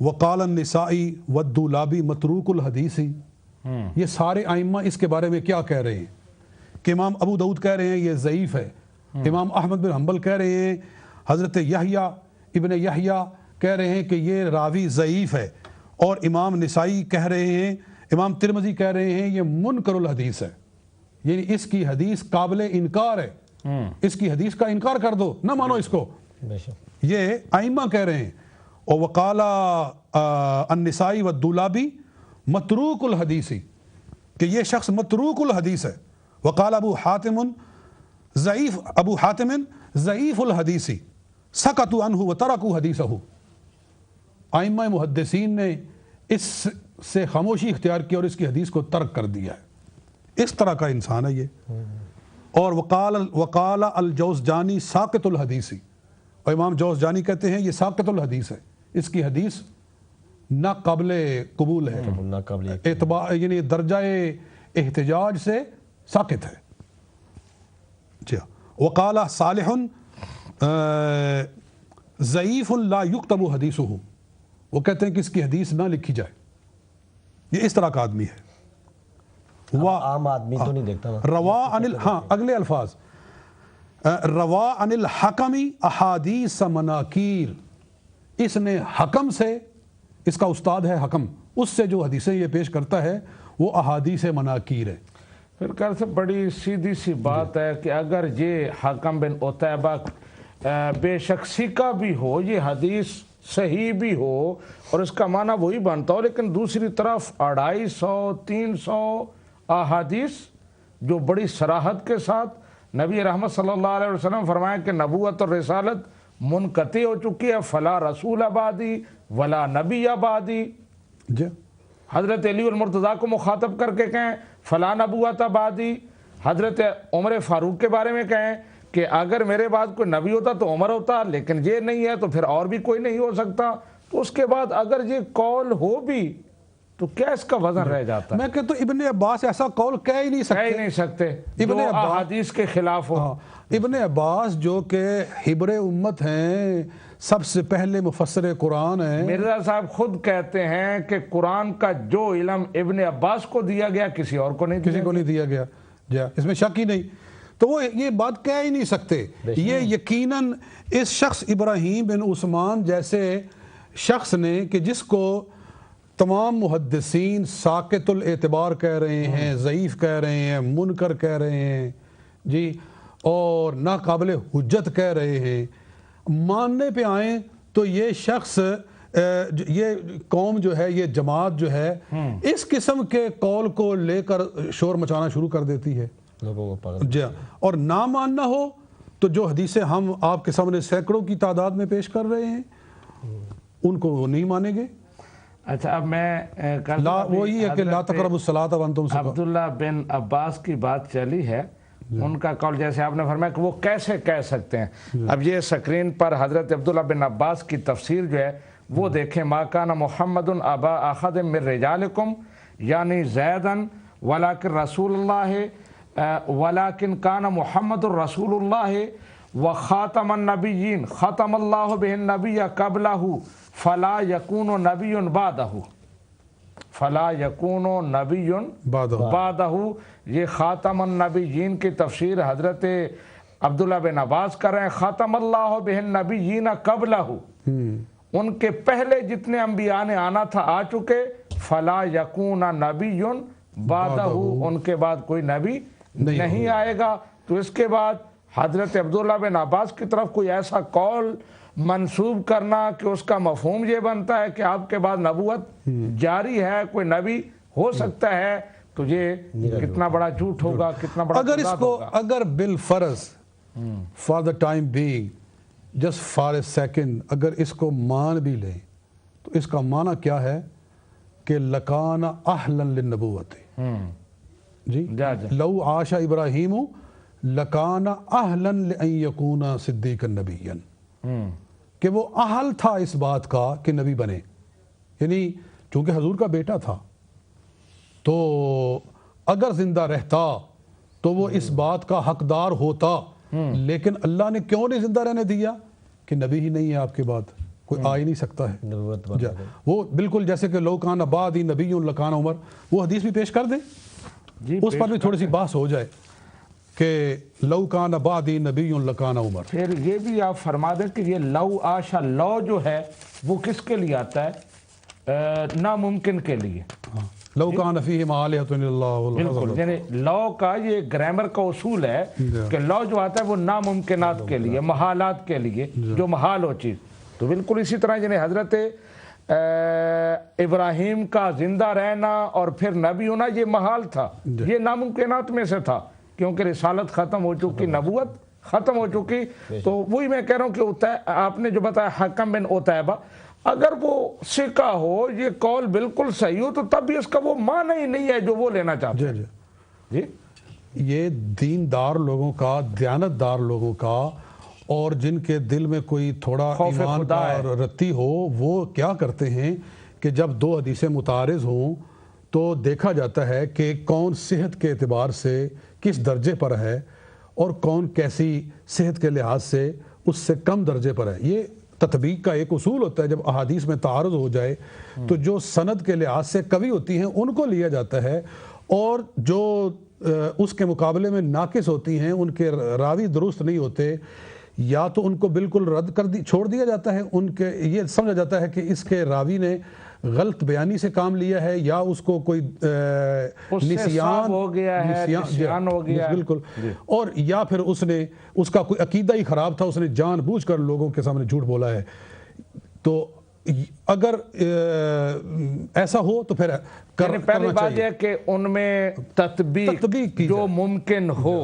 وقال النسائی والدولابی متروک الحدیث. یہ سارے ائمہ اس کے بارے میں کیا کہہ رہے ہیں کہ امام ابو داؤد کہہ رہے ہیں یہ ضعیف ہے، امام احمد بن حنبل کہہ رہے ہیں، حضرت یحییٰ ابن یحییٰ کہہ رہے ہیں کہ یہ راوی ضعیف ہے، اور امام نسائی کہہ رہے ہیں، امام ترمذی کہہ رہے ہیں یہ منکر الحدیث ہے، یعنی اس کی حدیث قابل انکار ہے، اس کی حدیث کا انکار کر دو، نہ مانو اس کو. یہ ائمہ کہہ رہے ہیں. اور وقال النسائی والدولابی متروک الحدیث، کہ یہ شخص متروک الحدیث ہے. وقال ابو حاتم ضعیف الحدیث سکتوا عنہ وترکوا حدیثہ. ائمہ محدثین نے اس سے خاموشی اختیار کی اور اس کی حدیث کو ترک کر دیا ہے. اس طرح کا انسان ہے یہ. اور وقال الجوزجانی ساقط الحدیث، اور امام جوزجانی کہتے ہیں یہ ساقط الحدیث ہے، اس کی حدیث نہ قابل قبول ہے، اعتبار یعنی درجہ احتجاج سے ساقط ہے. جی. وقال صالح ضعیف لا یکتب حدیثہ، وہ کہتے ہیں کہ اس کی حدیث نہ لکھی جائے. یہ اس طرح کا آدمی ہے. عام آدمی تو نہیں دیکھتا نا. روا عن ہاں اگلے الفاظ، روا عن الحکم احادیث مناکیر، اس نے حکم سے، اس کا استاد ہے حکم، اس سے جو حدیثیں یہ پیش کرتا ہے وہ احادیث مناکیر ہے. پھر کل سے بڑی سیدھی سی بات ہے کہ اگر یہ حکم بن عتیبہ بے شک ثقہ بھی ہو، یہ حدیث صحیح بھی ہو اور اس کا معنی وہی بنتا ہو، لیکن دوسری طرف 250-300 احادیث جو بڑی صراحت کے ساتھ نبی رحمت صلی اللہ علیہ وسلم فرمایا کہ نبوت اور رسالت منقطع ہو چکی ہے، فلا رسول بعدی ولا نبی بعدی. جی. حضرت علی المرتضیٰ کو مخاطب کر کے کہیں فلا نبوت بعدی. حضرت عمر فاروق کے بارے میں کہیں کہ اگر میرے بعد کوئی نبی ہوتا تو عمر ہوتا، لیکن یہ نہیں ہے تو پھر اور بھی کوئی نہیں ہو سکتا. تو اس کے بعد اگر یہ قول ہو بھی تو کیا اس کا وزن رہ جاتا ہے؟ میں کہتا ہوں ابن عباس ایسا قول کہہ ہی نہیں سکتے ابن احادیث کے خلاف ہو. ابن عباس جو کہ حبر امت ہیں، سب سے پہلے مفسر قرآن ہیں. مرزا صاحب خود کہتے ہیں کہ قرآن کا جو علم ابن عباس کو دیا گیا کسی اور کو نہیں دیا گیا. جی، اس میں شک ہی نہیں. تو وہ یہ بات کہہ ہی نہیں سکتے. یہ یقیناً اس شخص ابراہیم بن عثمان جیسے شخص نے کہ جس کو تمام محدثین ساقط الاعتبار کہہ رہے ہیں، ضعیف کہہ رہے ہیں، منکر کہہ رہے ہیں جی، اور ناقابل حجت کہہ رہے ہیں، ماننے پہ آئیں تو یہ شخص، یہ قوم جو ہے، یہ جماعت جو ہے، اس قسم کے قول کو لے کر شور مچانا شروع کر دیتی ہے لوگوں کو. جی. اور نہ ماننا ہو تو جو حدیثیں ہم آپ کے سامنے سینکڑوں کی تعداد میں پیش کر رہے ہیں ان کو وہ نہیں مانیں گے. اچھا، اب میں وہی ہے کہ لا تقربوا الصلاۃ وانتم سکارى. عبداللہ بن عباس کی بات چلی ہے، ان کا قول جیسے آپ نے فرمایا کہ وہ کیسے کہہ سکتے ہیں. اب یہ سکرین پر حضرت عبداللہ بن عباس کی تفسیر جو ہے وہ دیکھیں. ما کان محمد ابا احد من رجالکم یعنی زیدن ولکن رسول اللہ ولکن کان محمد رسول اللہ وخاتم النبیین ختم اللہ بہ النبی قبلہ فلا یکون نبی بعدہ. فلا یکون نبی بعدہ، یہ خاتم النبیین کی تفسیر حضرت عبداللہ بن عباس کر رہے ہیں. ختم اللہ بہ النبیین قبلہ، ان کے پہلے جتنے انبیاء نے آنا تھا آ چکے، فلا یکون نبی بعدہ، ان کے بعد کوئی نبی نہیں آئے گا۔ تو اس کے بعد حضرت عبداللہ بن عباس کی طرف کوئی ایسا قول منسوب کرنا کہ اس کا مفہوم یہ بنتا ہے کہ آپ کے بعد نبوت جاری ہے، کوئی نبی ہو سکتا ہے، تو یہ کتنا بڑا جھوٹ ہوگا، کتنا بڑا اگر اس کو اگر بالفرض for the time being just for a second اگر اس کو مان بھی لیں تو اس کا معنی کیا ہے کہ لکان اہلا للنبوت، جی لو عاش ابراہیم لکان اہلا لان یکون صدیقا نبیا، کہ وہ اہل تھا اس بات کا کہ نبی بنے، یعنی چونکہ حضور کا بیٹا تھا تو اگر زندہ رہتا تو وہ اس بات کا حقدار ہوتا، لیکن اللہ نے کیوں نہیں زندہ رہنے دیا کہ نبی ہی نہیں ہے آپ کے بعد، کوئی آ ہی نہیں سکتا ہے۔ وہ بالکل جیسے کہ لو کان بعدی نبی لکان عمر، وہ حدیث بھی پیش کر دیں، اس پر بھی تھوڑی سی بحث ہو جائے کہ لو کان بعدی نبی لکان عمر۔ پھر یہ بھی آپ فرما دیں کہ یہ لو آشا لو جو ہے وہ کس کے لیے آتا ہے؟ ناممکن کے لیے۔ لو کان فیہم آلہۃ الا اللہ، بالکل، یعنی لو کا یہ گرامر کا اصول ہے کہ لو جو آتا ہے وہ ناممکنات کے لیے، محالات کے لیے، جو محال ہو چیز۔ تو بالکل اسی طرح یعنی حضرت ابراہیم کا زندہ رہنا اور پھر نبی ہونا یہ محال تھا، یہ ناممکنات میں سے تھا، کیونکہ رسالت ختم ہو چکی، نبوت ختم ہو چکی۔ تو وہی میں کہہ رہا ہوں کہ آپ نے جو بتایا حکم بن عتیبہ، اگر وہ سکہ ہو، یہ قول بالکل صحیح ہو، تو تب بھی اس کا وہ معنی ہی نہیں ہے جو وہ لینا چاہتے ہیں۔ جی یہ دیندار لوگوں کا، دیانتدار لوگوں کا، اور جن کے دل میں کوئی تھوڑا ایمان کا رتی ہو، وہ کیا کرتے ہیں کہ جب دو حدیثیں متعارض ہوں تو دیکھا جاتا ہے کہ کون صحت کے اعتبار سے کس درجے پر ہے اور کون کیسی صحت کے لحاظ سے اس سے کم درجے پر ہے۔ یہ تطبیق کا ایک اصول ہوتا ہے، جب احادیث میں تعارض ہو جائے تو جو سند کے لحاظ سے قوی ہوتی ہیں ان کو لیا جاتا ہے، اور جو اس کے مقابلے میں ناقص ہوتی ہیں، ان کے راوی درست نہیں ہوتے، یا تو ان کو بالکل رد کر چھوڑ دیا جاتا ہے، ان کے یہ سمجھا جاتا ہے کہ اس کے راوی نے غلط بیانی سے کام لیا ہے، یا اس کو کوئی نسیان ہو گیا ہے، نسیان ہو گیا، بالکل، اور یا پھر اس کا کوئی عقیدہ ہی خراب تھا، اس نے جان بوجھ کر لوگوں کے سامنے جھوٹ بولا ہے۔ تو اگر ایسا ہو تو پھر پہلی بات یہ کہ ان میں تطبیق جو ممکن ہو،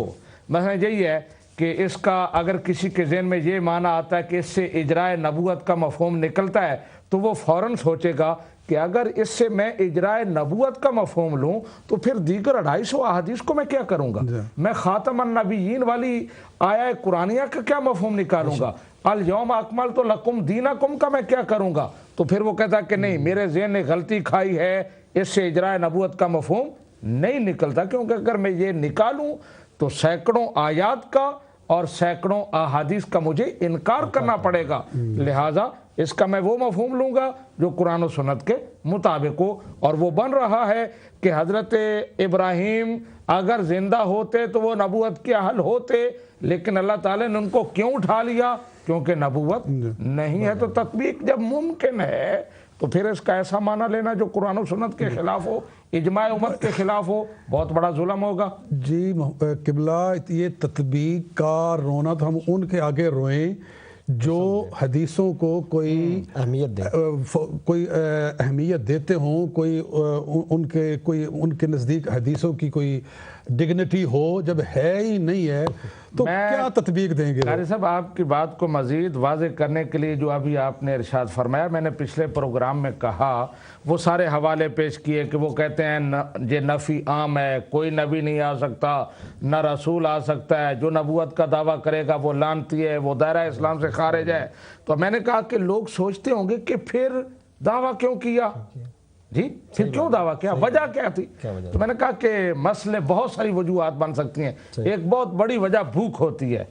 مثلا یہی ہے کہ اس کا اگر کسی کے ذہن میں یہ معنی آتا ہے کہ اس سے اجراء نبوت کا مفہوم نکلتا ہے، تو وہ فوراً سوچے گا کہ اگر اس سے میں اجراء نبوت کا مفہوم لوں تو پھر دیگر 250 احادیث کو میں کیا کروں گا؟ میں خاتم النبیین والی آیہ قرآنیہ کا کیا مفہوم نکالوں گا؟ الیوم اکملت لکم دینکم کا میں کیا کروں گا؟ تو پھر وہ کہتا کہ نہیں، میرے ذہن نے غلطی کھائی ہے، اس سے اجراء نبوت کا مفہوم نہیں نکلتا، کیونکہ اگر میں یہ نکالوں تو سینکڑوں آیات کا اور سینکڑوں احادیث کا مجھے انکار کرنا پڑے گا، لہٰذا اس کا میں وہ مفہوم لوں گا جو قرآن و سنت کے مطابق ہو۔ اور وہ بن رہا ہے کہ حضرت ابراہیم اگر زندہ ہوتے تو وہ نبوت کے اہل ہوتے، لیکن اللہ تعالیٰ نے ان کو کیوں اٹھا لیا؟ کیونکہ نبوت نہیں ہے۔ تو تطبیق جب ممکن ہے تو پھر اس کا ایسا معنی لینا جو قرآن و سنت کے خلاف ہو، اجماع امت کے خلاف ہو، بہت بڑا ظلم ہوگا۔ جی قبلہ، یہ تطبیق کا رونا تو ہم ان کے آگے روئیں جو حدیثوں کو کوئی اہمیت دیتے ہوں، کوئی ان کے نزدیک حدیثوں کی کوئی ڈگنیٹی ہو، جب ہے ہی نہیں ہے تو کیا تطبیق دیں گے؟ قاری صاحب، آپ کی بات کو مزید واضح کرنے کے لیے جو ابھی آپ نے ارشاد فرمایا، میں نے پچھلے پروگرام میں کہا، وہ سارے حوالے پیش کیے کہ وہ کہتے ہیں یہ نفی عام ہے، کوئی نبی نہیں آ سکتا، نہ رسول آ سکتا ہے، جو نبوت کا دعویٰ کرے گا وہ لعنتی ہے، وہ دائرہ اسلام سے خارج ہے۔ تو میں نے کہا کہ لوگ سوچتے ہوں گے کہ پھر دعویٰ کیوں کیا؟ جی پھر کیوں دعویٰ کیا؟ وجہ کیا تھی؟ تو میں نے کہا کہ مسئلے بہت ساری وجوہات بن سکتی ہیں۔ ایک بہت بڑی وجہ بھوک ہوتی ہے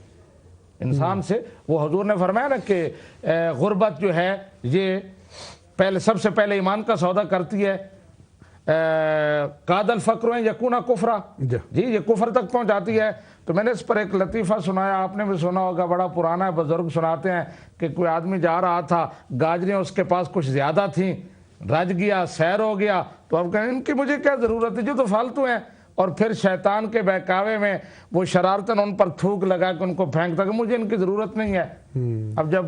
انسان سے۔ وہ حضور نے فرمایا نا کہ غربت جو ہے یہ سب سے پہلے ایمان کا سودا کرتی ہے، قاد الفقر یکونا کفرا، جی یہ کفر تک پہنچاتی ہے۔ تو میں نے اس پر ایک لطیفہ سنایا، آپ نے بھی سنا ہوگا، بڑا پرانا ہے، بزرگ سناتے ہیں کہ کوئی آدمی جا رہا تھا، گاجریں اس کے پاس کچھ زیادہ تھیں، رج گیا، سیر ہو گیا، تو اب کہیں ان کی مجھے کیا ضرورت ہے، جو تو فالتو ہیں، اور پھر شیطان کے بہکاوے میں وہ شرارتاً ان پر تھوک لگا کے ان کو پھینکتا کہ مجھے ان کی ضرورت نہیں ہے۔ اب جب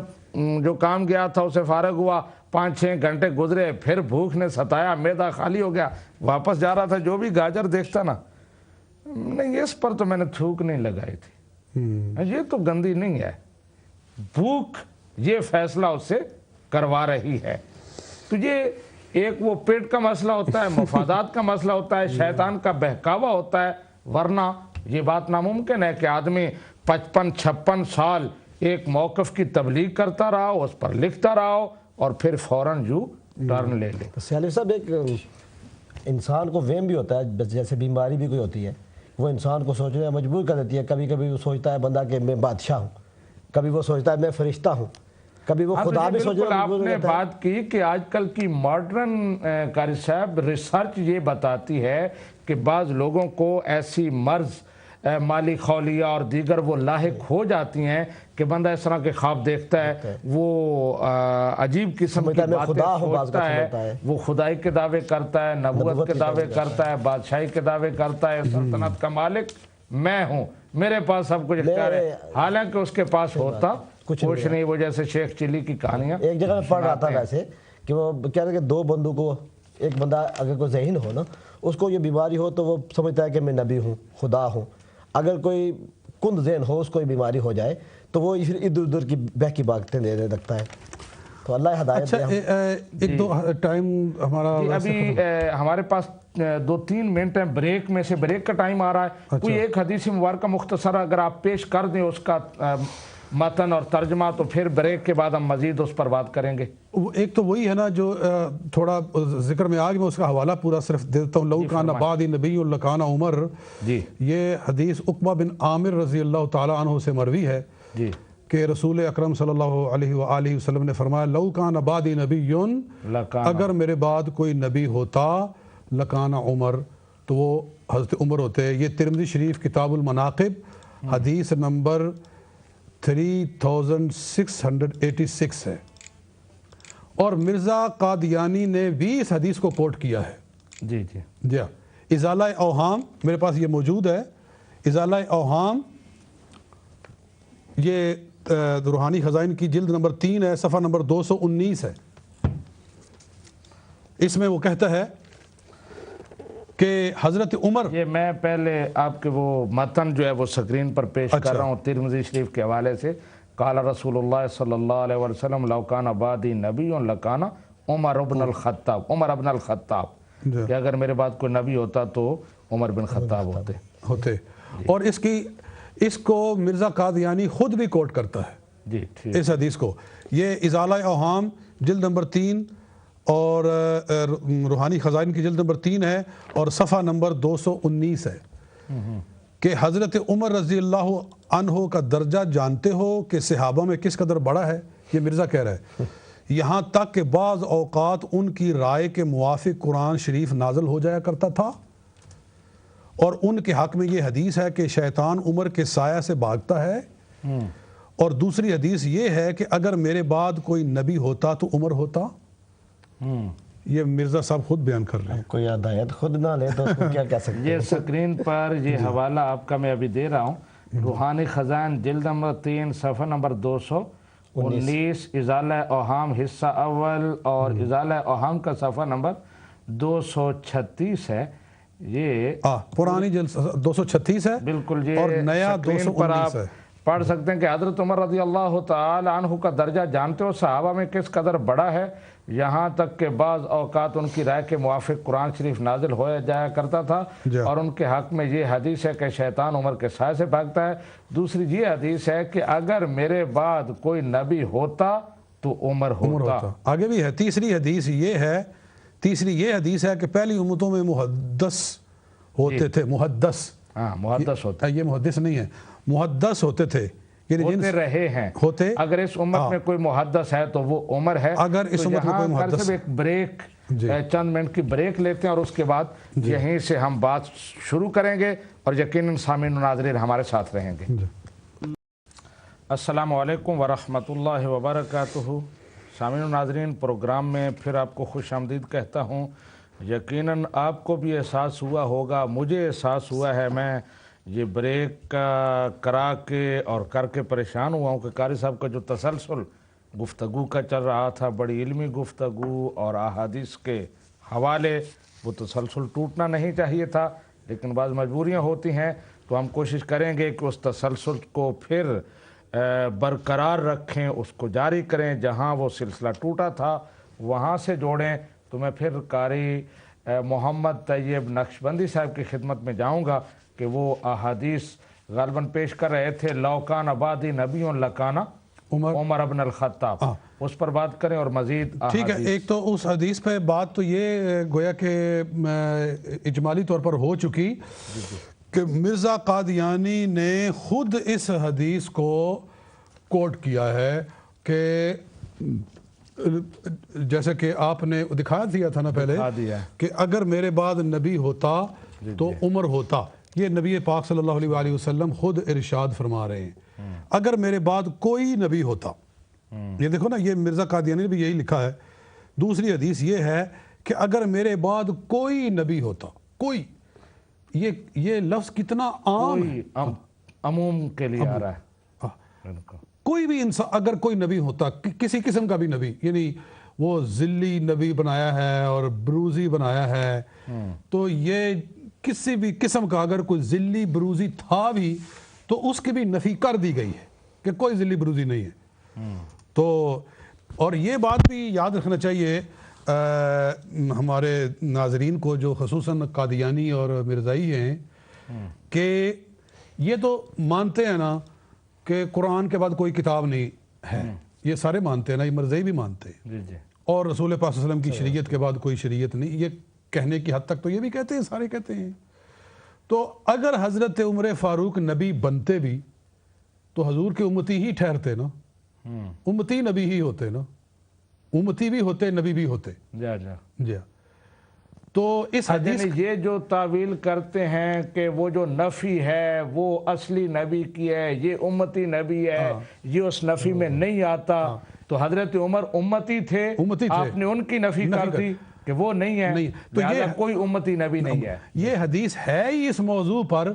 جو کام گیا تھا اسے فارغ ہوا، 5-6 گھنٹے گزرے، پھر بھوک نے ستایا، معدہ خالی ہو گیا، واپس جا رہا تھا، جو بھی گاجر دیکھتا نا، نہیں اس پر تو میں نے تھوک نہیں لگائی تھی، یہ تو گندی نہیں ہے، بھوک یہ فیصلہ اس سے کروا رہی ہے۔ تو یہ ایک وہ پیٹ کا مسئلہ ہوتا ہے، مفادات کا مسئلہ ہوتا ہے، شیطان کا بہکاوا ہوتا ہے، ورنہ یہ بات ناممکن ہے کہ آدمی 55-56 سال ایک موقف کی تبلیغ کرتا رہا ہو، اس پر لکھتا رہا ہو، اور پھر فوراً جو ٹرن لے لے۔ سیالف صاحب، ایک انسان کو وہم بھی ہوتا ہے، جیسے بیماری بھی کوئی ہوتی ہے، وہ انسان کو سوچنے میں مجبور کر دیتی ہے۔ کبھی کبھی وہ سوچتا ہے بندہ کہ میں بادشاہ ہوں، کبھی وہ سوچتا ہے میں فرشتہ ہوں، کبھی وہ خدا بھی سوچنے میں مجبور آپ نے بات کی کہ آج کل کی ماڈرن قاری صاحب ریسرچ یہ بتاتی ہے کہ بعض لوگوں کو ایسی مرض مالی خولیہ اور دیگر وہ لاحق ہو جاتی ہیں کہ بندہ اس طرح کے خواب دیکھتا ہے، وہ عجیب قسم کی باتیں سوچتا ہے، وہ خدائی کے دعوے کرتا ہے، نبوت کے دعوے کرتا ہے، بادشاہی کے دعوے کرتا ہے، سلطنت کا مالک میں ہوں، میرے پاس سب کچھ اختیار ہے، حالانکہ اس کے پاس ہوتا کچھ نہیں۔ وہ جیسے شیخ چلی کی کہانیاں ایک جگہ میں پڑھ رہا تھا ویسے کہ وہ کہہ رہے کہ 2 بندوں کو، ایک بندہ اگر کوئی ذہین ہو نا، اس کو یہ بیماری ہو تو وہ سمجھتا ہے کہ میں نبی ہوں، خدا ہوں۔ اگر کوئی کند ذہن ہو، اس کو بیماری ہو جائے تو وہ پھر ادھر ادھر کی بہکی باغتیں لینے لگتا ہے۔ تو اللہ ہدایت دے۔ ایک دو ٹائم ہمارا ابھی ہمارے پاس 2-3 منٹ ہیں، بریک میں سے بریک کا ٹائم آ رہا ہے، کوئی ایک حدیث مبارکہ مختصر اگر آپ پیش کر دیں اس کا متن اور ترجمہ، تو پھر بریک کے بعد ہم مزید اس پر بات کریں گے۔ ایک تو وہی ہے نا جو تھوڑا ذکر میں آگے، میں اس کا حوالہ پورا صرف دیتا ہوں، لو کان بعدی نبی لکان عمر، یہ حدیث عقبہ بن عامر رضی اللہ تعالیٰ عنہ سے مروی ہے کہ رسول اکرم صلی اللہ علیہ وآلہ وسلم نے فرمایا لو کان بعدی نبی، اگر میرے بعد کوئی نبی ہوتا، لکان عمر، تو وہ حضرت عمر ہوتے۔ یہ ترمذی شریف کتاب المناقب حدیث نمبر 3686 ہے، اور مرزا قادیانی نے بھی اس حدیث کو کوٹ کیا ہے۔ جی ازالہ اوہام میرے پاس یہ موجود ہے، ازالہ اوہام، یہ روحانی خزائن کی جلد نمبر 3 ہے، صفحہ نمبر 219 ہے۔ اس میں وہ کہتا ہے کہ حضرت عمر، یہ میں پہلے آپ کے وہ متن جو ہے وہ سکرین پر پیش کر رہا ہوں ترمذی شریف کے حوالے سے۔ قال رسول اللہ صلی اللہ علیہ وسلم لو کان بعدی نبی لکان عمر بن الخطاب، عمر بن الخطاب، کہ اگر میرے بعد کوئی نبی ہوتا تو عمر بن خطاب ہوتے۔ اور اس کو مرزا قادیانی خود بھی کوٹ کرتا ہے اس حدیث کو۔ یہ ازالہ اوہام جلد نمبر 3 اور روحانی خزائن کی جلد نمبر 3 ہے، اور صفحہ نمبر 219 ہے کہ حضرت عمر رضی اللہ عنہ کا درجہ جانتے ہو کہ صحابہ میں کس قدر بڑا ہے؟ یہ مرزا کہہ رہا ہے، یہاں تک کہ بعض اوقات ان کی رائے کے موافق قرآن شریف نازل ہو جایا کرتا تھا، اور ان کے حق میں یہ حدیث ہے کہ شیطان عمر کے سایہ سے بھاگتا ہے، اور دوسری حدیث یہ ہے کہ اگر میرے بعد کوئی نبی ہوتا تو عمر ہوتا۔ یہ مرزا صاحب خود بیان کر رہے ہیں، کوئی ہدایت خود نہ لے تو اس کو کیا کہہ سکتے ہیں۔ یہ سکرین پر یہ حوالہ آپ کا میں ابھی دے رہا ہوں، روحانی خزائن جلد نمبر 3 صفحہ نمبر 219، ازالہ اوہام حصہ اول اور ازالہ اوہام کا صفحہ نمبر 236 ہے۔ یہ پرانی جلد 236 ہے بالکل، اور نیا 219 ہے۔ پڑھ سکتے ہیں کہ حضرت عمر رضی اللہ تعالی عنہ کا درجہ جانتے ہو صحابہ میں کس قدر بڑا ہے، یہاں تک کہ بعض اوقات ان کی رائے کے موافق قرآن شریف نازل ہو جایا کرتا تھا، اور ان کے حق میں یہ حدیث ہے کہ شیطان عمر کے سائے سے بھاگتا ہے۔ دوسری یہ حدیث ہے کہ اگر میرے بعد کوئی نبی ہوتا تو عمر ہوتا۔ آگے بھی ہے تیسری حدیث یہ ہے کہ پہلی امتوں میں محدث ہوتے تھے، محدث ہوتے، یہ محدث نہیں ہے، محدث ہوتے تھے، ہوتے رہے ہیں۔ اگر اس امت میں کوئی محدث ہے تو وہ عمر ہے۔ اگر اس امت میں کوئی محدث، ایک بریک چند منٹ کی بریک لیتے ہیں اور اس کے بعد یہیں سے ہم بات شروع کریں گے اور یقیناً سامعین و ناظرین ہمارے ساتھ رہیں گے۔ السلام علیکم ورحمۃ اللہ وبرکاتہ۔ سامعین و ناظرین، پروگرام میں پھر آپ کو خوش آمدید کہتا ہوں۔ یقیناً آپ کو بھی احساس ہوا ہوگا، مجھے احساس ہوا ہے، میں یہ بریک کرا کے اور کر کے پریشان ہوا ہوں کہ قاری صاحب کا جو تسلسل گفتگو کا چل رہا تھا، بڑی علمی گفتگو اور احادیث کے حوالے، وہ تسلسل ٹوٹنا نہیں چاہیے تھا، لیکن بعض مجبوریاں ہوتی ہیں، تو ہم کوشش کریں گے کہ اس تسلسل کو پھر برقرار رکھیں، اس کو جاری کریں، جہاں وہ سلسلہ ٹوٹا تھا وہاں سے جوڑیں۔ تو میں پھر قاری محمد طیب نقشبندی صاحب کی خدمت میں جاؤں گا کہ وہ احادیث غالباً پیش کر رہے تھے، لوکان آبادی نبیوں لکانا عمر ابن الخطاب، اس پر بات کریں اور مزید ٹھیک ہے۔ ایک تو اس حدیث پہ بات تو یہ گویا کہ اجمالی طور پر ہو چکی کہ مرزا قادیانی نے خود اس حدیث کو کوٹ کیا ہے کہ جیسے کہ آپ نے دکھا دیا تھا نا پہلے کہ اگر میرے بعد نبی ہوتا تو عمر ہوتا۔ یہ نبی پاک صلی اللہ علیہ وآلہ وسلم خود ارشاد فرما رہے ہیں، اگر میرے بعد کوئی نبی ہوتا۔ یہ دیکھو نا، یہ مرزا قادیانی نے بھی یہی لکھا ہے۔ دوسری حدیث یہ ہے کہ اگر میرے بعد کوئی نبی ہوتا، کوئی، یہ لفظ کتنا عام ہے، عموم کے لیے آ رہا ہے۔ کوئی بھی انسان، اگر کوئی نبی ہوتا، کسی قسم کا بھی نبی، یعنی وہ ذلی نبی بنایا ہے اور بروزی بنایا ہے، تو یہ کسی بھی قسم کا اگر کوئی ذلی بروزی تھا بھی تو اس کی بھی نفی کر دی گئی ہے کہ کوئی ذلی بروزی نہیں ہے۔ تو اور یہ بات بھی یاد رکھنا چاہیے ہمارے ناظرین کو جو خصوصاً قادیانی اور مرزائی ہیں، کہ یہ تو مانتے ہیں نا کہ قرآن کے بعد کوئی کتاب نہیں ہے، یہ سارے مانتے ہیں نا، یہ مرزائی بھی مانتے ہیں، اور رسول پاک صلی اللہ علیہ وسلم کی شریعت کے بعد کوئی شریعت نہیں، یہ کہنے کی حد تک تو یہ بھی کہتے ہیں، سارے کہتے ہیں۔ تو اگر حضرت عمر فاروق نبی بنتے بھی تو حضور کے امتی ہی ٹھہرتے نا، امتی نبی ہی ہوتے نا، امتی بھی ہوتے نبی بھی ہوتے۔ جی تو اس حدیث یہ جو تعویل کرتے ہیں کہ وہ جو نفی ہے وہ اصلی نبی کی ہے، یہ امتی نبی ہے، یہ اس نفی میں نہیں آتا، تو حضرت عمر امتی تھے، آپ نے ان کی نفی کر دی کہ وہ نہیں ہے، تو یہ کوئی امتی نبی نہیں ہے۔ یہ حدیث ہے ہی اس موضوع پر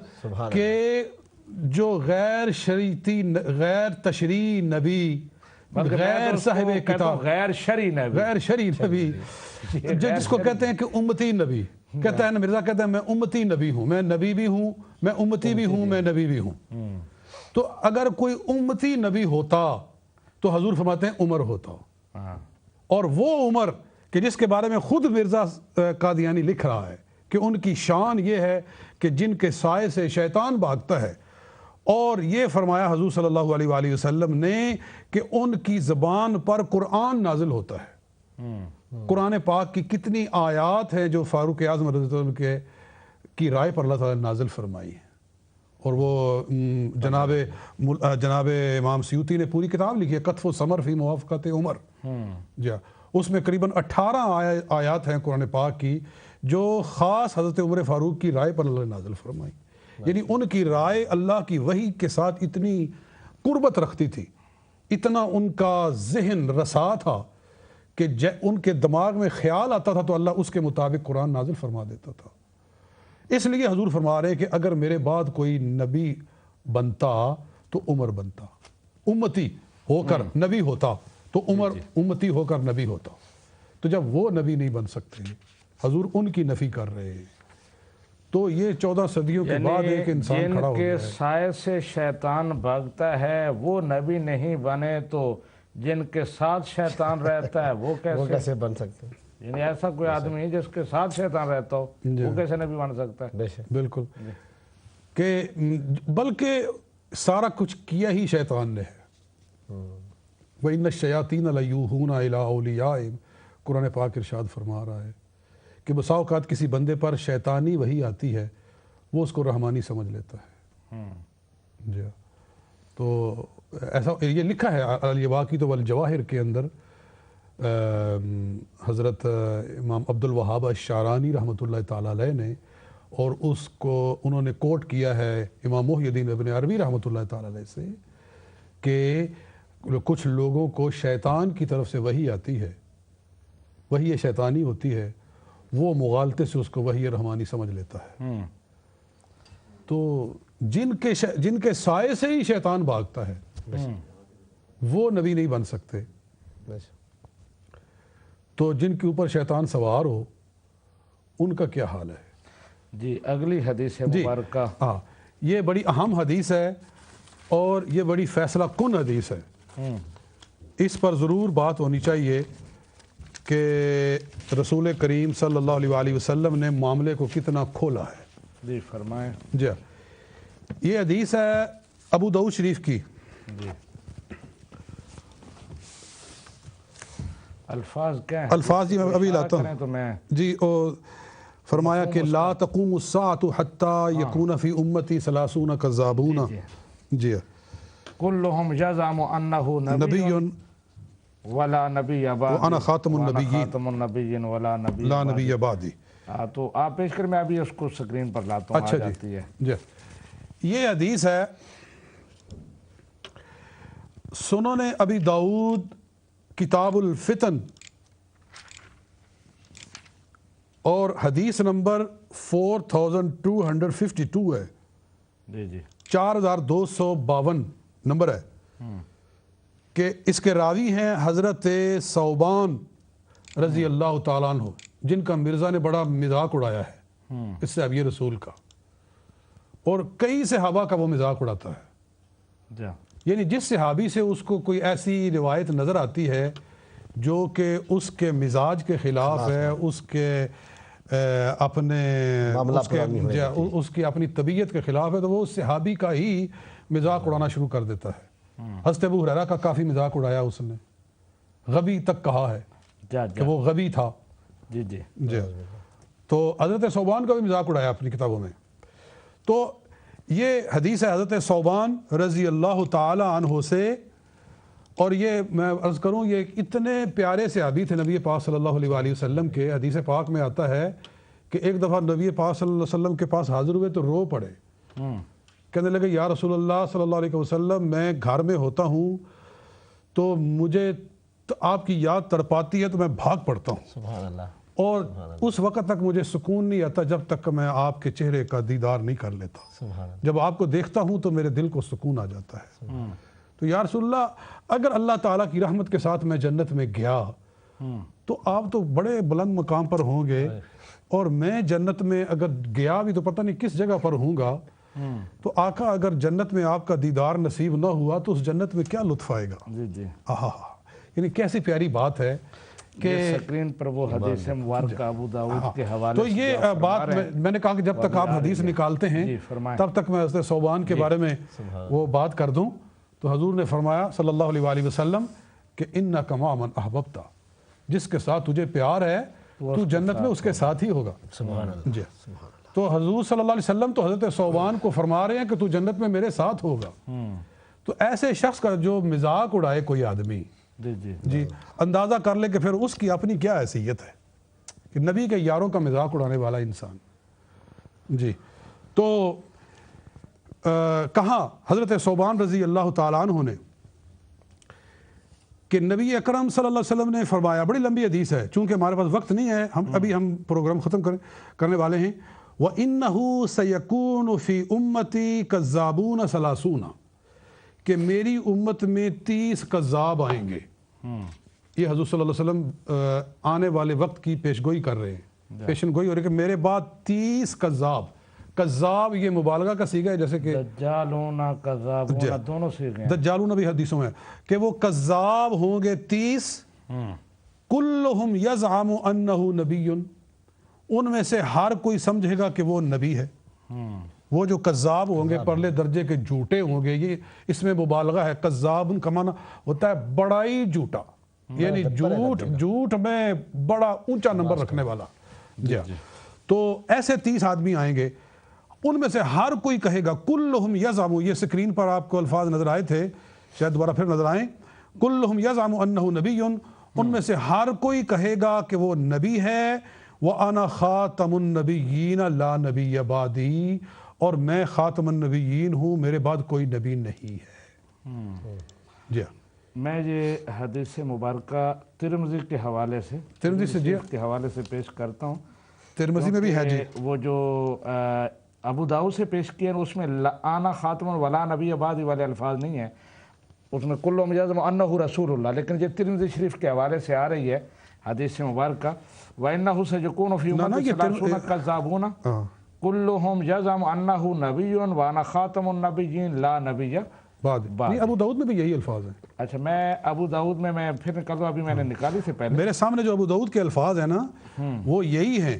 کہ جو غیر شریعتی، غیر تشریعی نبی، غیر صاحب کتاب، غیر شرعی نبی، غیر شرعی نبی، جس کو کہتے ہیں کہ امتی نبی، کہتا ہے نا مرزا، کہتا ہے میں امتی نبی ہوں، میں نبی بھی ہوں، میں امتی بھی ہوں، میں نبی بھی ہوں۔ تو اگر کوئی امتی نبی ہوتا تو حضور فرماتے ہیں عمر ہوتا، اور وہ عمر کہ جس کے بارے میں خود مرزا قادیانی لکھ رہا ہے کہ ان کی شان یہ ہے کہ جن کے سائے سے شیطان بھاگتا ہے، اور یہ فرمایا حضور صلی اللہ علیہ وآلہ وسلم نے کہ ان کی زبان پر قرآن نازل ہوتا ہے۔ قرآن پاک کی کتنی آیات ہیں جو فاروق اعظم رضی اللہ عنہ کی رائے پر اللہ تعالیٰ نے نازل فرمائی ہے، اور وہ جناب امام سیوطی نے پوری کتاب لکھی ہے، قطف و ثمر فی موافقت عمر، جی، اس میں قریباً 18 آیات ہیں قرآن پاک کی جو خاص حضرت عمر فاروق کی رائے پر اللہ نے نازل فرمائی، یعنی ان کی رائے اللہ کی وحی کے ساتھ اتنی قربت رکھتی تھی، اتنا ان کا ذہن رسا تھا کہ ان کے دماغ میں خیال آتا تھا تو اللہ اس کے مطابق قرآن نازل فرما دیتا تھا۔ اس لیے حضور فرما رہے ہیں کہ اگر میرے بعد کوئی نبی بنتا تو عمر بنتا، امتی ہو کر نبی ہوتا تو عمر امتی ہو کر نبی ہوتا۔ تو جب وہ نبی نہیں بن سکتے، حضور ان کی نفی کر رہے ہیں، تو یہ 14 صدیوں کے بعد ایک انسان کھڑا ہو گیا ہے۔ جن کے سائے سے شیطان بھاگتا ہے وہ نبی نہیں بنے، تو جن کے ساتھ شیطان رہتا ہے وہ کیسے بن سکتے ہیں؟ یعنی ایسا کوئی آدمی جس کے ساتھ شیطان رہتا ہو وہ کیسے نبی بن سکتا ہے؟ بالکل، کہ بلکہ سارا کچھ کیا ہی شیطان نے ہے۔ وَإِنَّ الشَّيَاطِينَ لَيُوحُونَ إِلَىٰ أَوْلِيَائِهِمْ، قرآن پاک ارشاد فرما رہا ہے کہ بسا اوقات کسی بندے پر شیطانی وحی آتی ہے، وہ اس کو رحمانی سمجھ لیتا ہے۔ جی، تو ایسا یہ لکھا ہے الواقیۃ والجواہر کے اندر حضرت امام عبد الوہاب الشعرانی رحمۃ اللہ تعالیٰ علیہ نے، اور اس کو انہوں نے کوٹ کیا ہے امام محی الدین ابن عربی رحمۃ اللہ تعالیٰ علیہ سے کہ کچھ لوگوں کو شیطان کی طرف سے وحی آتی ہے، وحی شیطانی ہوتی ہے، وہ مغالطے سے اس کو وحی رحمانی سمجھ لیتا ہے۔ تو جن کے سائے سے ہی شیطان بھاگتا ہے وہ نبی نہیں بن سکتے، تو جن کے اوپر شیطان سوار ہو ان کا کیا حال ہے؟ جی اگلی حدیث مبارکہ، ہاں یہ بڑی اہم حدیث ہے اور یہ بڑی فیصلہ کن حدیث ہے، اس پر ضرور بات ہونی چاہیے کہ رسول کریم صلی اللہ علیہ وآلہ وسلم نے معاملے کو کتنا کھولا ہے۔ جی فرمائیں۔ جی یہ حدیث ہے ابو داؤد شریف کی۔ جی الفاظ کیا ہیں؟ الفاظ میں ابھی لاتا کریں تو میں جی فرمایا کہ لا تقوم الساعة حتى يكون في امتی 30 كذابون۔ جی کلہم یزعم انہ نبی ولا نبی بعد وانا خاتم النبیین خاتم النبیین ولا نبی لا نبی بعدی۔ تو آپ پیش کر، میں ابھی اس کو سکرین پر لاتا ہوں، اچھا آ جاتی ہے۔ جی یہ حدیث ہے سنن ابی داؤد کتاب الفتن اور حدیث نمبر 4252 ہے، جی جی 4252 نمبر ہے، کہ اس کے راوی ہیں حضرت ثوبان رضی اللہ تعالیٰ عنہ، جن کا مرزا نے بڑا مذاق اڑایا ہے اس صحابی رسول کا، اور کئی صحابہ کا وہ مذاق اڑاتا ہے۔ جی یعنی جس صحابی سے اس کو کوئی ایسی روایت نظر آتی ہے جو کہ اس کے مزاج کے خلاف ہے، اس کے اپنے اس کی اپنی طبیعت کے خلاف ہے، تو وہ اس صحابی کا ہی مذاق اڑانا شروع کر دیتا ہے۔ حضرت ابو ہریرہ کا کافی مذاق اڑایا اس نے، غبی تک کہا ہے کہ وہ غبی تھا۔ جی جی جی تو حضرت ثوبان کا بھی مذاق اڑایا اپنی کتابوں میں۔ تو یہ حدیث ہے حضرت ثوبان رضی اللہ تعالی عنہ سے، اور یہ میں عرض کروں یہ اتنے پیارے صحابی تھے نبی پاک صلی اللہ علیہ وآلہ وسلم کے۔ حدیث پاک میں آتا ہے کہ ایک دفعہ نبی پاک صلی اللہ علیہ وسلم کے پاس حاضر ہوئے تو رو پڑے، کہنے لگے یا رسول اللہ صلی اللہ علیہ وسلم میں گھر میں ہوتا ہوں تو مجھے آپ کی یاد تڑپاتی ہے تو میں بھاگ پڑتا ہوں، سبحان اللہ، اور اس وقت تک مجھے سکون نہیں آتا جب تک میں آپ کے چہرے کا دیدار نہیں کر لیتا، سبحان اللہ، جب آپ کو دیکھتا ہوں تو میرے دل کو سکون آ جاتا ہے۔ تو یا رسول اللہ اگر اللہ تعالیٰ کی رحمت کے ساتھ میں جنت میں گیا تو آپ تو بڑے بلند مقام پر ہوں گے، اور میں جنت میں اگر گیا بھی تو پتہ نہیں کس جگہ پر ہوں گا، تو آقا اگر جنت میں آپ کا دیدار نصیب نہ ہوا تو اس جنت میں کیا لطف آئے گا؟ جی جی آہا، یعنی کیسی پیاری بات ہے کہ سکرین پر وہ حدیث مبارکہ ابو داؤد کے حوالے تو یہ بات میں نے کہا کہ جب تک آپ حدیث نکالتے ہیں تب تک میں حضرت ثوبان کے بارے میں وہ بات کر دوں۔ تو حضور نے فرمایا صلی اللہ علیہ وآلہ وسلم کہ اِنَّکَ مَعَ مَنْ أَحْبَبْتَ، جس کے ساتھ تجھے پیار ہے تو جنت میں اس کے ساتھ ہی ہوگا۔ جی تو حضور صلی اللہ علیہ وسلم تو حضرت ثوبان کو فرما رہے ہیں کہ تو جنت میں میرے ساتھ ہوگا۔ تو ایسے شخص کا جو مذاق اڑائے کوئی آدمی، جی اندازہ کر لے کہ پھر اس کی اپنی کیا حیثیت ہے، کہ نبی کے یاروں کا مذاق اڑانے والا انسان۔ جی تو کہا حضرت ثوبان رضی اللہ تعالیٰ عنہ نے کہ نبی اکرم صلی اللہ علیہ وسلم نے فرمایا، بڑی لمبی حدیث ہے چونکہ ہمارے پاس وقت نہیں ہے، ہم پروگرام ختم کرنے والے ہیں۔ وَإِنَّهُ سَيَكُونُ فِي أُمَّتِي كَذَّابُونَ ثَلَاثُونَ، کہ میری امت میں 30 کذاب آئیں گے۔ یہ حضور صلی اللہ علیہ وسلم آنے والے وقت کی پیشگوئی کر رہے ہیں، پیشن گوئی ہو رہی ہے کہ میرے بعد 30 کذاب۔ کذاب یہ مبالغہ کا صیغہ ہے، جیسے کہ دجالون کذابون دونوں صیغے ہیں، دجالون بھی حدیثوں میں کہ وہ کذاب ہوں گے 30، کلہم یزعم انہ نبی، ان میں سے ہر کوئی سمجھے گا کہ وہ نبی ہے۔ وہ جو کذاب ہوں گے پرلے درجے کے جھوٹے ہوں گے، یہ اس میں مبالغہ ہے۔ کذاب کا معنی ہوتا ہے بڑا ہی جھوٹا، یعنی جھوٹ میں بڑا اونچا نمبر رکھنے والا۔ جی تو ایسے 30 آدمی آئیں گے، ان میں سے ہر کوئی کہے گا کلہم یزعم، یہ سکرین پر آپ کو الفاظ نظر آئے تھے، شاید دوبارہ پھر نظر آئیں، کلہم یزعم انہ نبی، ان میں سے ہر کوئی کہے گا کہ وہ نبی ہے، وَأَنَا خَاتَمُ النَّبِيِّينَ لَا نَبِيَّ بَعْدِي، اور میں خاتم النبیین ہوں، میرے بعد کوئی نبی نہیں ہے۔ جی میں یہ حدیث مبارکہ ترمذی کے حوالے سے کے حوالے سے پیش کرتا ہوں۔ ترمذی میں بھی ہے جی، وہ جو ابو داؤد سے پیش کیا ہے اس میں آنا خاتم ولا نبی بعدی والے الفاظ نہیں ہیں، اس میں کل مجازم انہ رسول اللہ، لیکن یہ ترمذی شریف کے حوالے سے آ رہی ہے حدیث مبارکہ وَإِنَّهُ سَيَكُونُ فِي أُمَّتِي ثَلَاثُونَ كَذَّابُونَ كُلُّهُمْ يَزْعُمُ أَنَّهُ نَبِيٌّ وَأَنَا خَاتَمُ النَّبِيِّينَ لَا نَبِيَّ بعد نہیں، ابو داؤد میں بھی یہی الفاظ ہیں۔ اچھا میں ابو داؤد میں پھر نکل دوں، ابھی میں نے نکالی سے پہلے میرے سامنے جو ابو داؤد کے الفاظ ہیں نا وہ یہی ہیں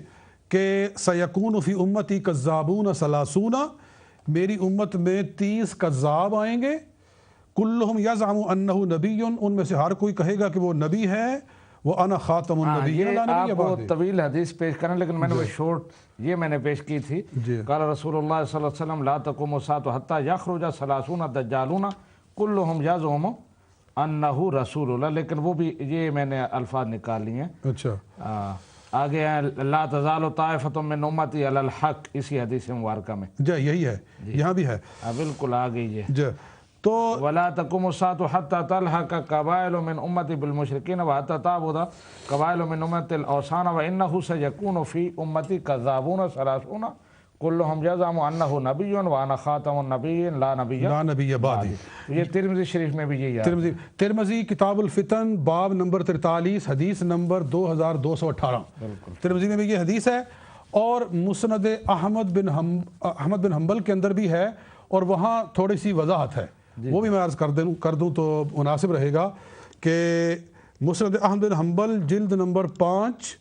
کہ سَيَكُونُ فِي أُمَّتِي كَذَّابُونَ ثَلَاثُونَ، میری امت میں 30 کذاب آئیں گے، كُلُّهُمْ يَزْعُمُ أَنَّهُ نَبِيٌّ، ان میں سے ہر کوئی کہے گا کہ وہ نبی ہے، وَأَنَا خَاتَمُ النَّبِيِّينَ لَا نَبِيَّ آپ وہ بَعْدِي۔ طویل حدیث پیش کریں لیکن میں نے وہ شورٹ یہ میں نے پیش کی تھی۔ قال رسول اللہ صلی اللہ علیہ وسلم لا تقوم الساعة حتى يخرج 30 دجالون كلهم يزعم انه رسول اللہ، لیکن وہ بھی یہ میں نے الفاظ نکال لیے ہیں۔ اچھا آگے ہیں لا تزال طائفة من امتی علی الحق، اسی حدیث مبارکہ میں جی یہی ہے، یہاں بھی ہے بالکل آ گئی ہے۔ جی تو ولا تقوم الساعة حتى تلحق قبائل من امتی بالمشرکین وحتى تعبد قبائل من امتی الاوثان وانه سيكون في امتی كذابون 30 كلهم يزعم انه نبی وانا خاتم النبیین لا نبی بعدی۔ یہ ترمذی شریف میں بھی یہی ہے۔ ترمذی کتاب الفتن باب نمبر 43 حدیث نمبر 2218 ترمذی میں بھی یہ حدیث ہے، اور مسند احمد بن حنبل کے اندر بھی ہے، اور وہاں تھوڑی سی وضاحت ہے، وہ بھی میں عرض کر دوں تو مناسب رہے گا کہ مسند احمد بن حنبل جلد نمبر 5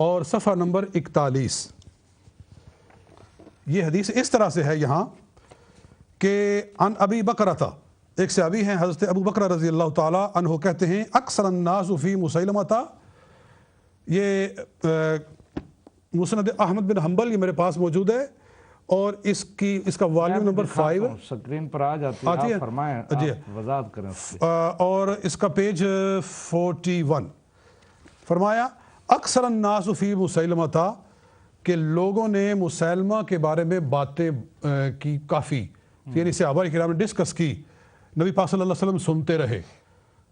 اور صفحہ نمبر 41 یہ حدیث اس طرح سے ہے یہاں کہ عن ابی بکرہ، ایک صحابی ہیں حضرت ابو بکرہ رضی اللہ تعالی عنہ کہتے ہیں اکثر الناس فی مسیلمہ، یہ مسند احمد بن حنبل یہ میرے پاس موجود ہے، اور اس کا والیوم نمبر 5 سکرین پر آ جاتی ہے، آپ فرمائیں، آپ وضاحت کریں اس کی، اور اس کا پیج 41 فرمایا اکثر الناس فی مسیلمہ، کہ لوگوں نے مسیلمہ کے بارے میں باتیں کی کافی، یعنی صحابہ کرام نے ڈسکس کی، نبی پاک صلی اللہ علیہ وسلم سنتے رہے،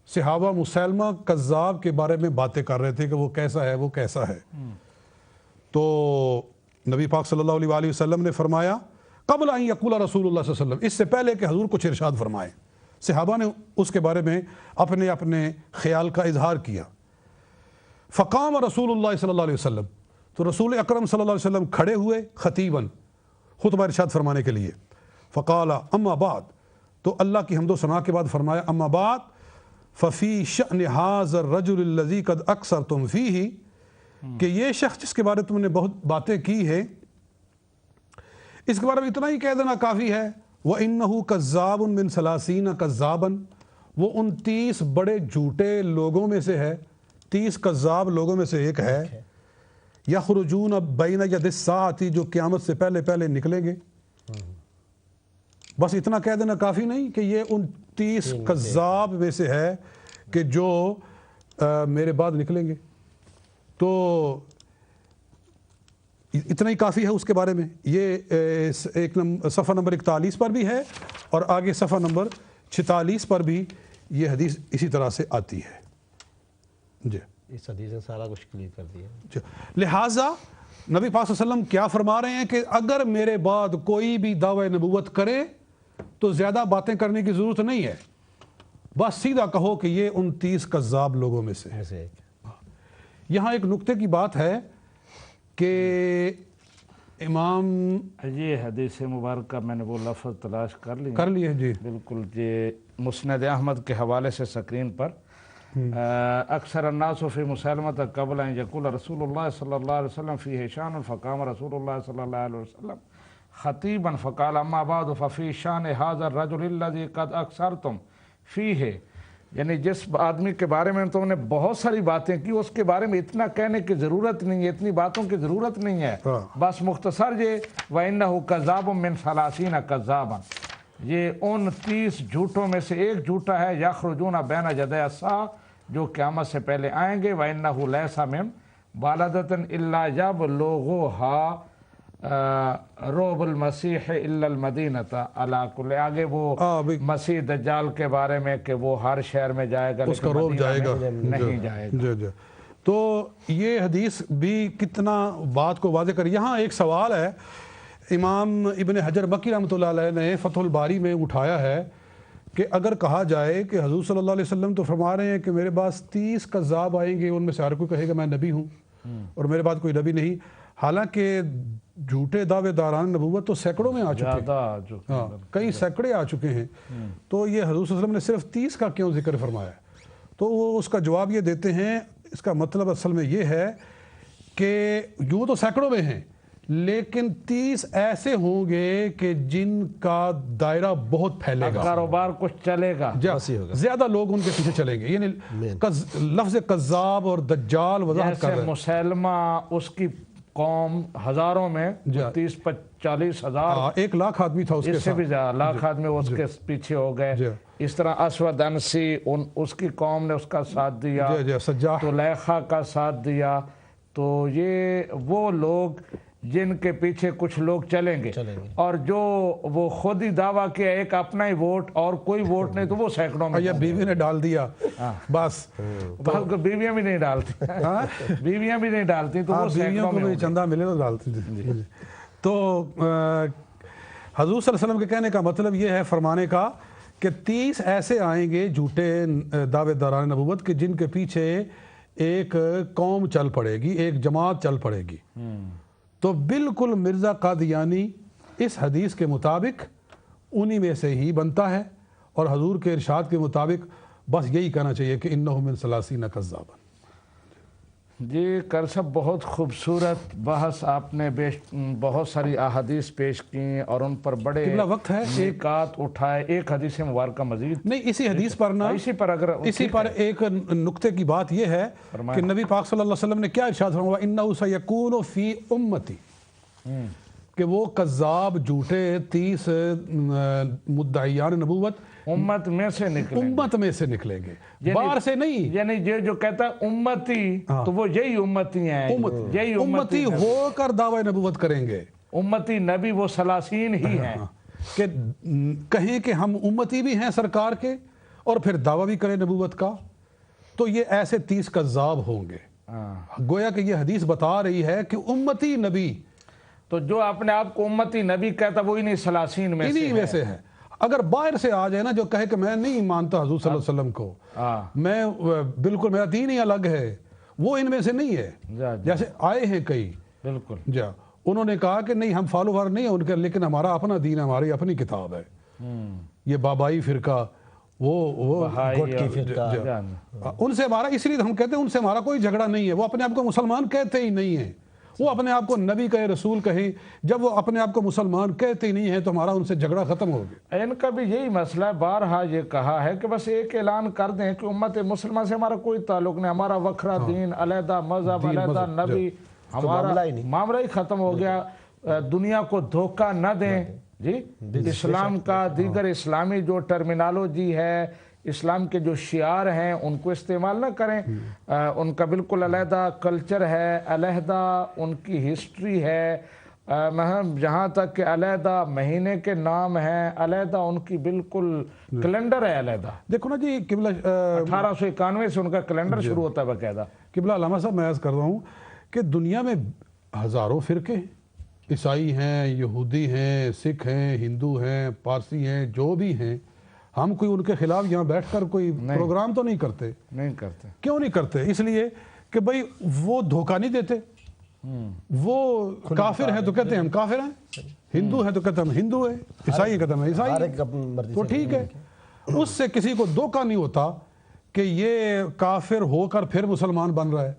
صحابہ مسیلمہ کذاب کے بارے میں باتیں کر رہے تھے کہ وہ کیسا ہے وہ کیسا ہے۔ تو نبی پاک صلی اللہ علیہ وسلم نے فرمایا قبل ان یقول رسول اللہ صلی اللہ علیہ وسلم، اس سے پہلے کہ حضور کچھ ارشاد فرمائے، صحابہ نے اس کے بارے میں اپنے خیال کا اظہار کیا۔ فقام رسول اللہ صلی اللہ علیہ وسلم، تو رسول اکرم صلی اللہ علیہ وسلم کھڑے ہوئے خطیباً، خطبہ ارشاد فرمانے کے لیے، فقال اما بعد، تو اللہ کی حمد و ثنا کے بعد فرمایا اما بعد ففی شأن ھذا الرجل الذی قد اکثرتم فیہ، کہ یہ شخص جس کے بارے تم نے بہت باتیں کی ہیں، اس کے بارے میں اتنا ہی کہہ دینا کافی ہے، وَإِنَّهُ كَذَّابٌ مِّن 30 كَذَّابًا، وہ 29 بڑے جھوٹے لوگوں میں سے ہے، 30 کذاب لوگوں میں سے ایک ہے، یخرجون بین ید الساعۃ، جو قیامت سے پہلے نکلیں گے۔ بس اتنا کہہ دینا کافی نہیں کہ یہ 29 کذاب میں سے ہے کہ جو میرے بعد نکلیں گے، تو اتنا ہی کافی ہے اس کے بارے میں۔ یہ صفحہ نمبر 41 پر بھی ہے، اور آگے صفحہ نمبر 46 پر بھی یہ حدیث اسی طرح سے آتی ہے۔ جی اس حدیث نے سارا کچھ کلیئر کر دیا۔ لہٰذا نبی پاک صلی اللہ علیہ وسلم کیا فرما رہے ہیں کہ اگر میرے بعد کوئی بھی دعوی نبوت کرے تو زیادہ باتیں کرنے کی ضرورت نہیں ہے، بس سیدھا کہو کہ یہ 29 کذاب لوگوں میں سے ہے۔ یہاں ایک نقطے کی بات ہے کہ امام یہ حدیث مبارکہ میں نے وہ لفظ تلاش کر لیے جی بالکل، یہ مسند احمد کے حوالے سے سکرین پر اکثر الناس فی مسلمہ قبل ان یقول رسول اللہ صلی اللہ علیہ وسلم فیہ شان، فقام رسول اللہ صلی اللہ علیہ وسلم خطیبا فقال اما بعد ففی شان ھذا الرجل الذی قد اکثرتم فیہ، یعنی جس آدمی کے بارے میں تم نے بہت ساری باتیں کی، اس کے بارے میں اتنا کہنے کی ضرورت نہیں ہے، اتنی باتوں کی ضرورت نہیں ہے، بس مختصر یہ وَإِنَّهُ كَذَّابٌ مِّن 30 كَذَّابًا، یہ 29 جھوٹوں میں سے ایک جھوٹا ہے، یخرجون بین یدی الساعۃ، جو قیامت سے پہلے آئیں گے وَإِنَّهُ لَيْسَ مِن بَالَدَةٍ إِلَّا يَبْلُغُهَا روب المسیح الا المدینہ علی کل، آگے وہ مسیح دجال کے بارے میں کہ وہ ہر شہر میں جائے گا اس کا روب جائے گا، نہیں جائے گا۔ تو یہ حدیث بھی کتنا بات کو واضح کر۔ یہاں ایک سوال ہے امام ابن حجر مکی رحمۃ اللہ علیہ نے فتح الباری میں اٹھایا ہے کہ اگر کہا جائے کہ حضور صلی اللہ علیہ وسلم تو فرما رہے ہیں کہ میرے پاس 30 کذاب آئیں گے، ان میں سے ہر کوئی کہے گا میں نبی ہوں اور میرے بعد کوئی نبی نہیں، حالانکہ جھوٹے دعوے داران نبوت تو سینکڑوں میں آ چکے ہیں، کئی سینکڑے آ چکے ہیں، تو یہ حضور صلی اللہ علیہ وسلم نے صرف 30 کا کیوں ذکر فرمایا؟ تو وہ اس کا جواب یہ دیتے ہیں، اس کا مطلب اصل میں یہ ہے کہ یوں تو سینکڑوں میں ہیں لیکن 30 ایسے ہوں گے کہ جن کا دائرہ بہت پھیلے گا، کاروبار کچھ چلے گا، زیادہ لوگ ان کے پیچھے چلیں گے۔ یعنی لفظ کذاب اور دجال وضاحت کر رہے ہیں۔ مسلمہ اس کی قوم ہزاروں میں 30-40 ہزار، 1 لاکھ آدمی تھا اس کے ساتھ، اس سے بھی زیادہ لاکھ آدمی اس کے پیچھے ہو گئے۔ اس طرح اسود انسی اس کی قوم نے اس کا ساتھ دیا، طلیخہ کا ساتھ دیا، تو یہ وہ لوگ جن کے پیچھے کچھ لوگ چلیں گے، اور جو وہ خود ہی دعویٰ کیا ایک اپنا ہی ووٹ اور کوئی ووٹ نہیں، تو وہ سینکڑوں میں، یا بیوی نے ڈال دیا بس، بیویاں بھی نہیں ڈالتی، بیویاں بھی نہیں ڈالتی، تو وہ بیویوں کو بھی چندہ ملے تو ڈالتی تھی۔ تو حضور صلی اللہ علیہ وسلم کے کہنے کا مطلب یہ ہے، فرمانے کا، کہ 30 ایسے آئیں گے جھوٹے دعوے داران نبوت کہ جن کے پیچھے ایک قوم چل پڑے گی، ایک جماعت چل پڑے گی۔ تو بالکل مرزا قادیانی اس حدیث کے مطابق انہی میں سے ہی بنتا ہے، اور حضور کے ارشاد کے مطابق بس یہی کہنا چاہیے کہ انہم من 30 کذابا۔ جی کر صاحب، بہت خوبصورت بحث آپ نے بہت ساری احادیث پیش کی اور ان پر بڑے وقت ہے نکات اٹھائے۔ ایک حدیث مبارکہ مزید نہیں، اسی حدیث پر نا، اسی پر ایک نقطے کی بات یہ ہے کہ نبی پاک صلی اللہ علیہ وسلم نے کیا ارشاد فرمایا، انہ سیکون فی امتی، کہ وہ کذاب جھوٹے 30 مدعیان نبوت امت میں سے نکلیں گے، باہر سے نہیں۔ یعنی جو کہتا ہے امتی، تو وہ یہی امتی ہیں، یہی امتی ہو کر دعوی نبوت کریں گے۔ امتی نبی وہ 30 ہی ہیں کہ کہیں کہ ہم امتی بھی ہیں سرکار کے اور پھر دعویٰ بھی کریں نبوت کا، تو یہ ایسے 30 کذاب ہوں گے۔ گویا کہ یہ حدیث بتا رہی ہے کہ امتی نبی، تو جو اپنے آپ کو امتی نبی کہتا وہ انہی 30 میں سے ہے۔ اگر باہر سے آ جائے نا، جو کہے کہ میں نہیں مانتا حضور صلی اللہ علیہ وسلم کو، میں بالکل میرا دین ہی الگ ہے، وہ ان میں سے نہیں ہے۔ جیسے آئے ہیں کئی، بالکل انہوں نے کہا کہ نہیں ہم فالوور نہیں ہیں ان کے، لیکن ہمارا اپنا دین ہے، ہماری اپنی کتاب ہے۔ یہ بابائی فرقہ، وہ ان سے ہمارا، اس لیے ہم کہتے ہیں ان سے ہمارا کوئی جھگڑا نہیں ہے، وہ اپنے آپ کو مسلمان کہتے ہی نہیں ہیں، وہ اپنے آپ کو نبی کہے، رسول کہیں، جب وہ اپنے آپ کو مسلمان کہتے ہی نہیں ہیں تو ہمارا ان سے جھگڑا ختم ہو گیا۔ ان کا بھی یہی مسئلہ ہے، بارہا یہ کہا ہے کہ بس ایک اعلان کر دیں کہ امت مسلمہ سے ہمارا کوئی تعلق نہیں، ہمارا وکھرا دین، علیحدہ مذہب، علیحدہ نبی، ہمارا معاملہ ہی ختم ہو گیا۔ دنیا کو دھوکہ نہ دیں جی، اسلام کا دیگر اسلامی جو ٹرمینالوجی ہے، اسلام کے جو شعار ہیں ان کو استعمال نہ کریں، ان کا بالکل علیحدہ کلچر ہے، علیحدہ ان کی ہسٹری ہے، جہاں تک کہ علیحدہ مہینے کے نام ہیں، علیحدہ ان کی بالکل کیلنڈر ہے علیحدہ۔ دیکھو نا جی، قبلہ 1891 سے ان کا کیلنڈر شروع ہوتا ہے باقاعدہ۔ قبلہ علامہ صاحب میں عرض کر رہا ہوں کہ دنیا میں ہزاروں فرقے ہیں، عیسائی ہیں، یہودی ہیں، سکھ ہیں، ہندو ہیں، پارسی ہیں، جو بھی ہیں، ہم کوئی ان کے خلاف یہاں بیٹھ کر کوئی پروگرام تو نہیں کرتے۔ کیوں نہیں کرتے؟ اس لیے کہ بھئی وہ دھوکہ نہیں دیتے، وہ کافر ہیں تو کہتے ہیں ہم کافر ہیں، ہندو ہیں تو کہتے ہیں ہم ہندو ہیں، عیسائی ہیں کہتے ہیں ہم عیسائی ہیں، تو ٹھیک ہے۔ اس سے کسی کو دھوکہ نہیں ہوتا کہ یہ کافر ہو کر پھر مسلمان بن رہا ہے۔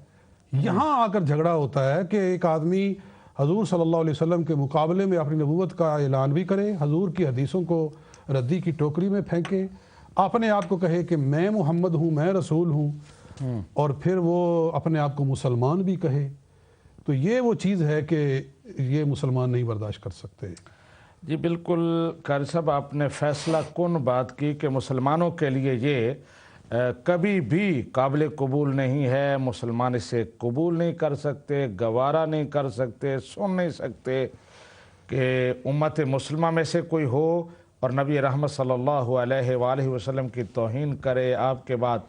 یہاں آ کر جھگڑا ہوتا ہے کہ ایک آدمی حضور صلی اللہ علیہ وسلم کے مقابلے میں اپنی نبوت کا اعلان بھی کرے، حضور کی حدیثوں کو ردی کی ٹوکری میں پھینکے، اپنے آپ کو کہے کہ میں محمد ہوں، میں رسول ہوں، اور پھر وہ اپنے آپ کو مسلمان بھی کہے، تو یہ وہ چیز ہے کہ یہ مسلمان نہیں برداشت کر سکتے۔ جی بالکل قاری صاحب، آپ نے فیصلہ کن بات کی کہ مسلمانوں کے لیے یہ کبھی بھی قابل قبول نہیں ہے، مسلمان اسے قبول نہیں کر سکتے، گوارا نہیں کر سکتے، سن نہیں سکتے کہ امت مسلمہ میں سے کوئی ہو اور نبی رحمت صلی اللہ علیہ وآلہ وسلم کی توہین کرے، آپ کے بعد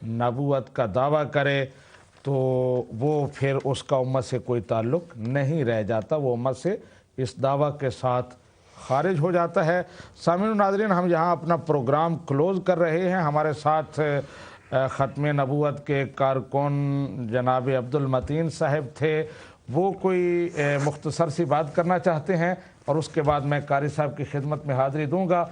نبوت کا دعویٰ کرے، تو وہ پھر اس کا امت سے کوئی تعلق نہیں رہ جاتا، وہ امت سے اس دعویٰ کے ساتھ خارج ہو جاتا ہے۔ سامعین و ناظرین، ہم یہاں اپنا پروگرام کلوز کر رہے ہیں۔ ہمارے ساتھ ختم نبوت کے کارکن جناب عبدالمتین صاحب تھے، وہ کوئی مختصر سی بات کرنا چاہتے ہیں اور اس کے بعد میں قاری صاحب کی خدمت میں حاضری دوں گا،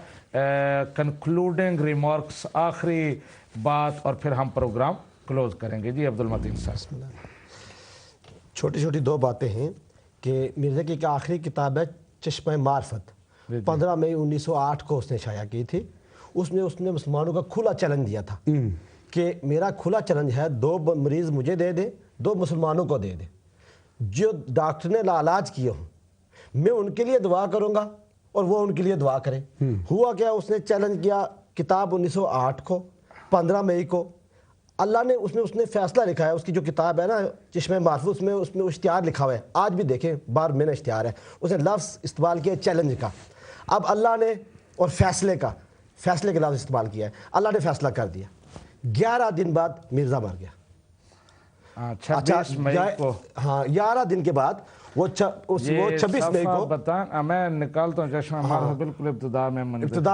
کنکلوڈنگ ریمارکس، آخری بات، اور پھر ہم پروگرام کلوز کریں گے۔ جی عبدالمتین صاحب۔ چھوٹی چھوٹی دو باتیں ہیں کہ مرزا کی ایک آخری کتاب ہے چشمہ معرفت، 15 مئی 1908 کو اس نے شائع کی تھی۔ اس نے مسلمانوں کا کھلا چیلنج دیا تھا کہ میرا کھلا چیلنج ہے، 2 مریض مجھے دے دیں، 2 مسلمانوں کو دے دیں، جو ڈاکٹر نے لاعلاج کیے ہوں میں ان کے لیے دعا کروں گا اور وہ ان کے لیے دعا کریں۔ ہوا کیا، اس نے چیلنج کیا، کتاب 1908 کو 15 مئی کو اللہ نے اس نے فیصلہ لکھا ہے، اس کی جو کتاب ہے نا چشمہ معرفت، اس میں اشتہار لکھا ہوا ہے، آج بھی دیکھیں، بار میں نے اشتہار ہے، اس نے لفظ استعمال کیا چیلنج کا۔ اب اللہ نے اور فیصلے کے لفظ استعمال کیا ہے، اللہ نے فیصلہ کر دیا۔ 11 دن بعد مرزا مر گیا۔ 26 مئی کو، ہاں 11 دن کے بعد وہ 26 مئی کو بتائیں، میں نکالتا ہوں چشمہ معرفت، بالکل ابتدا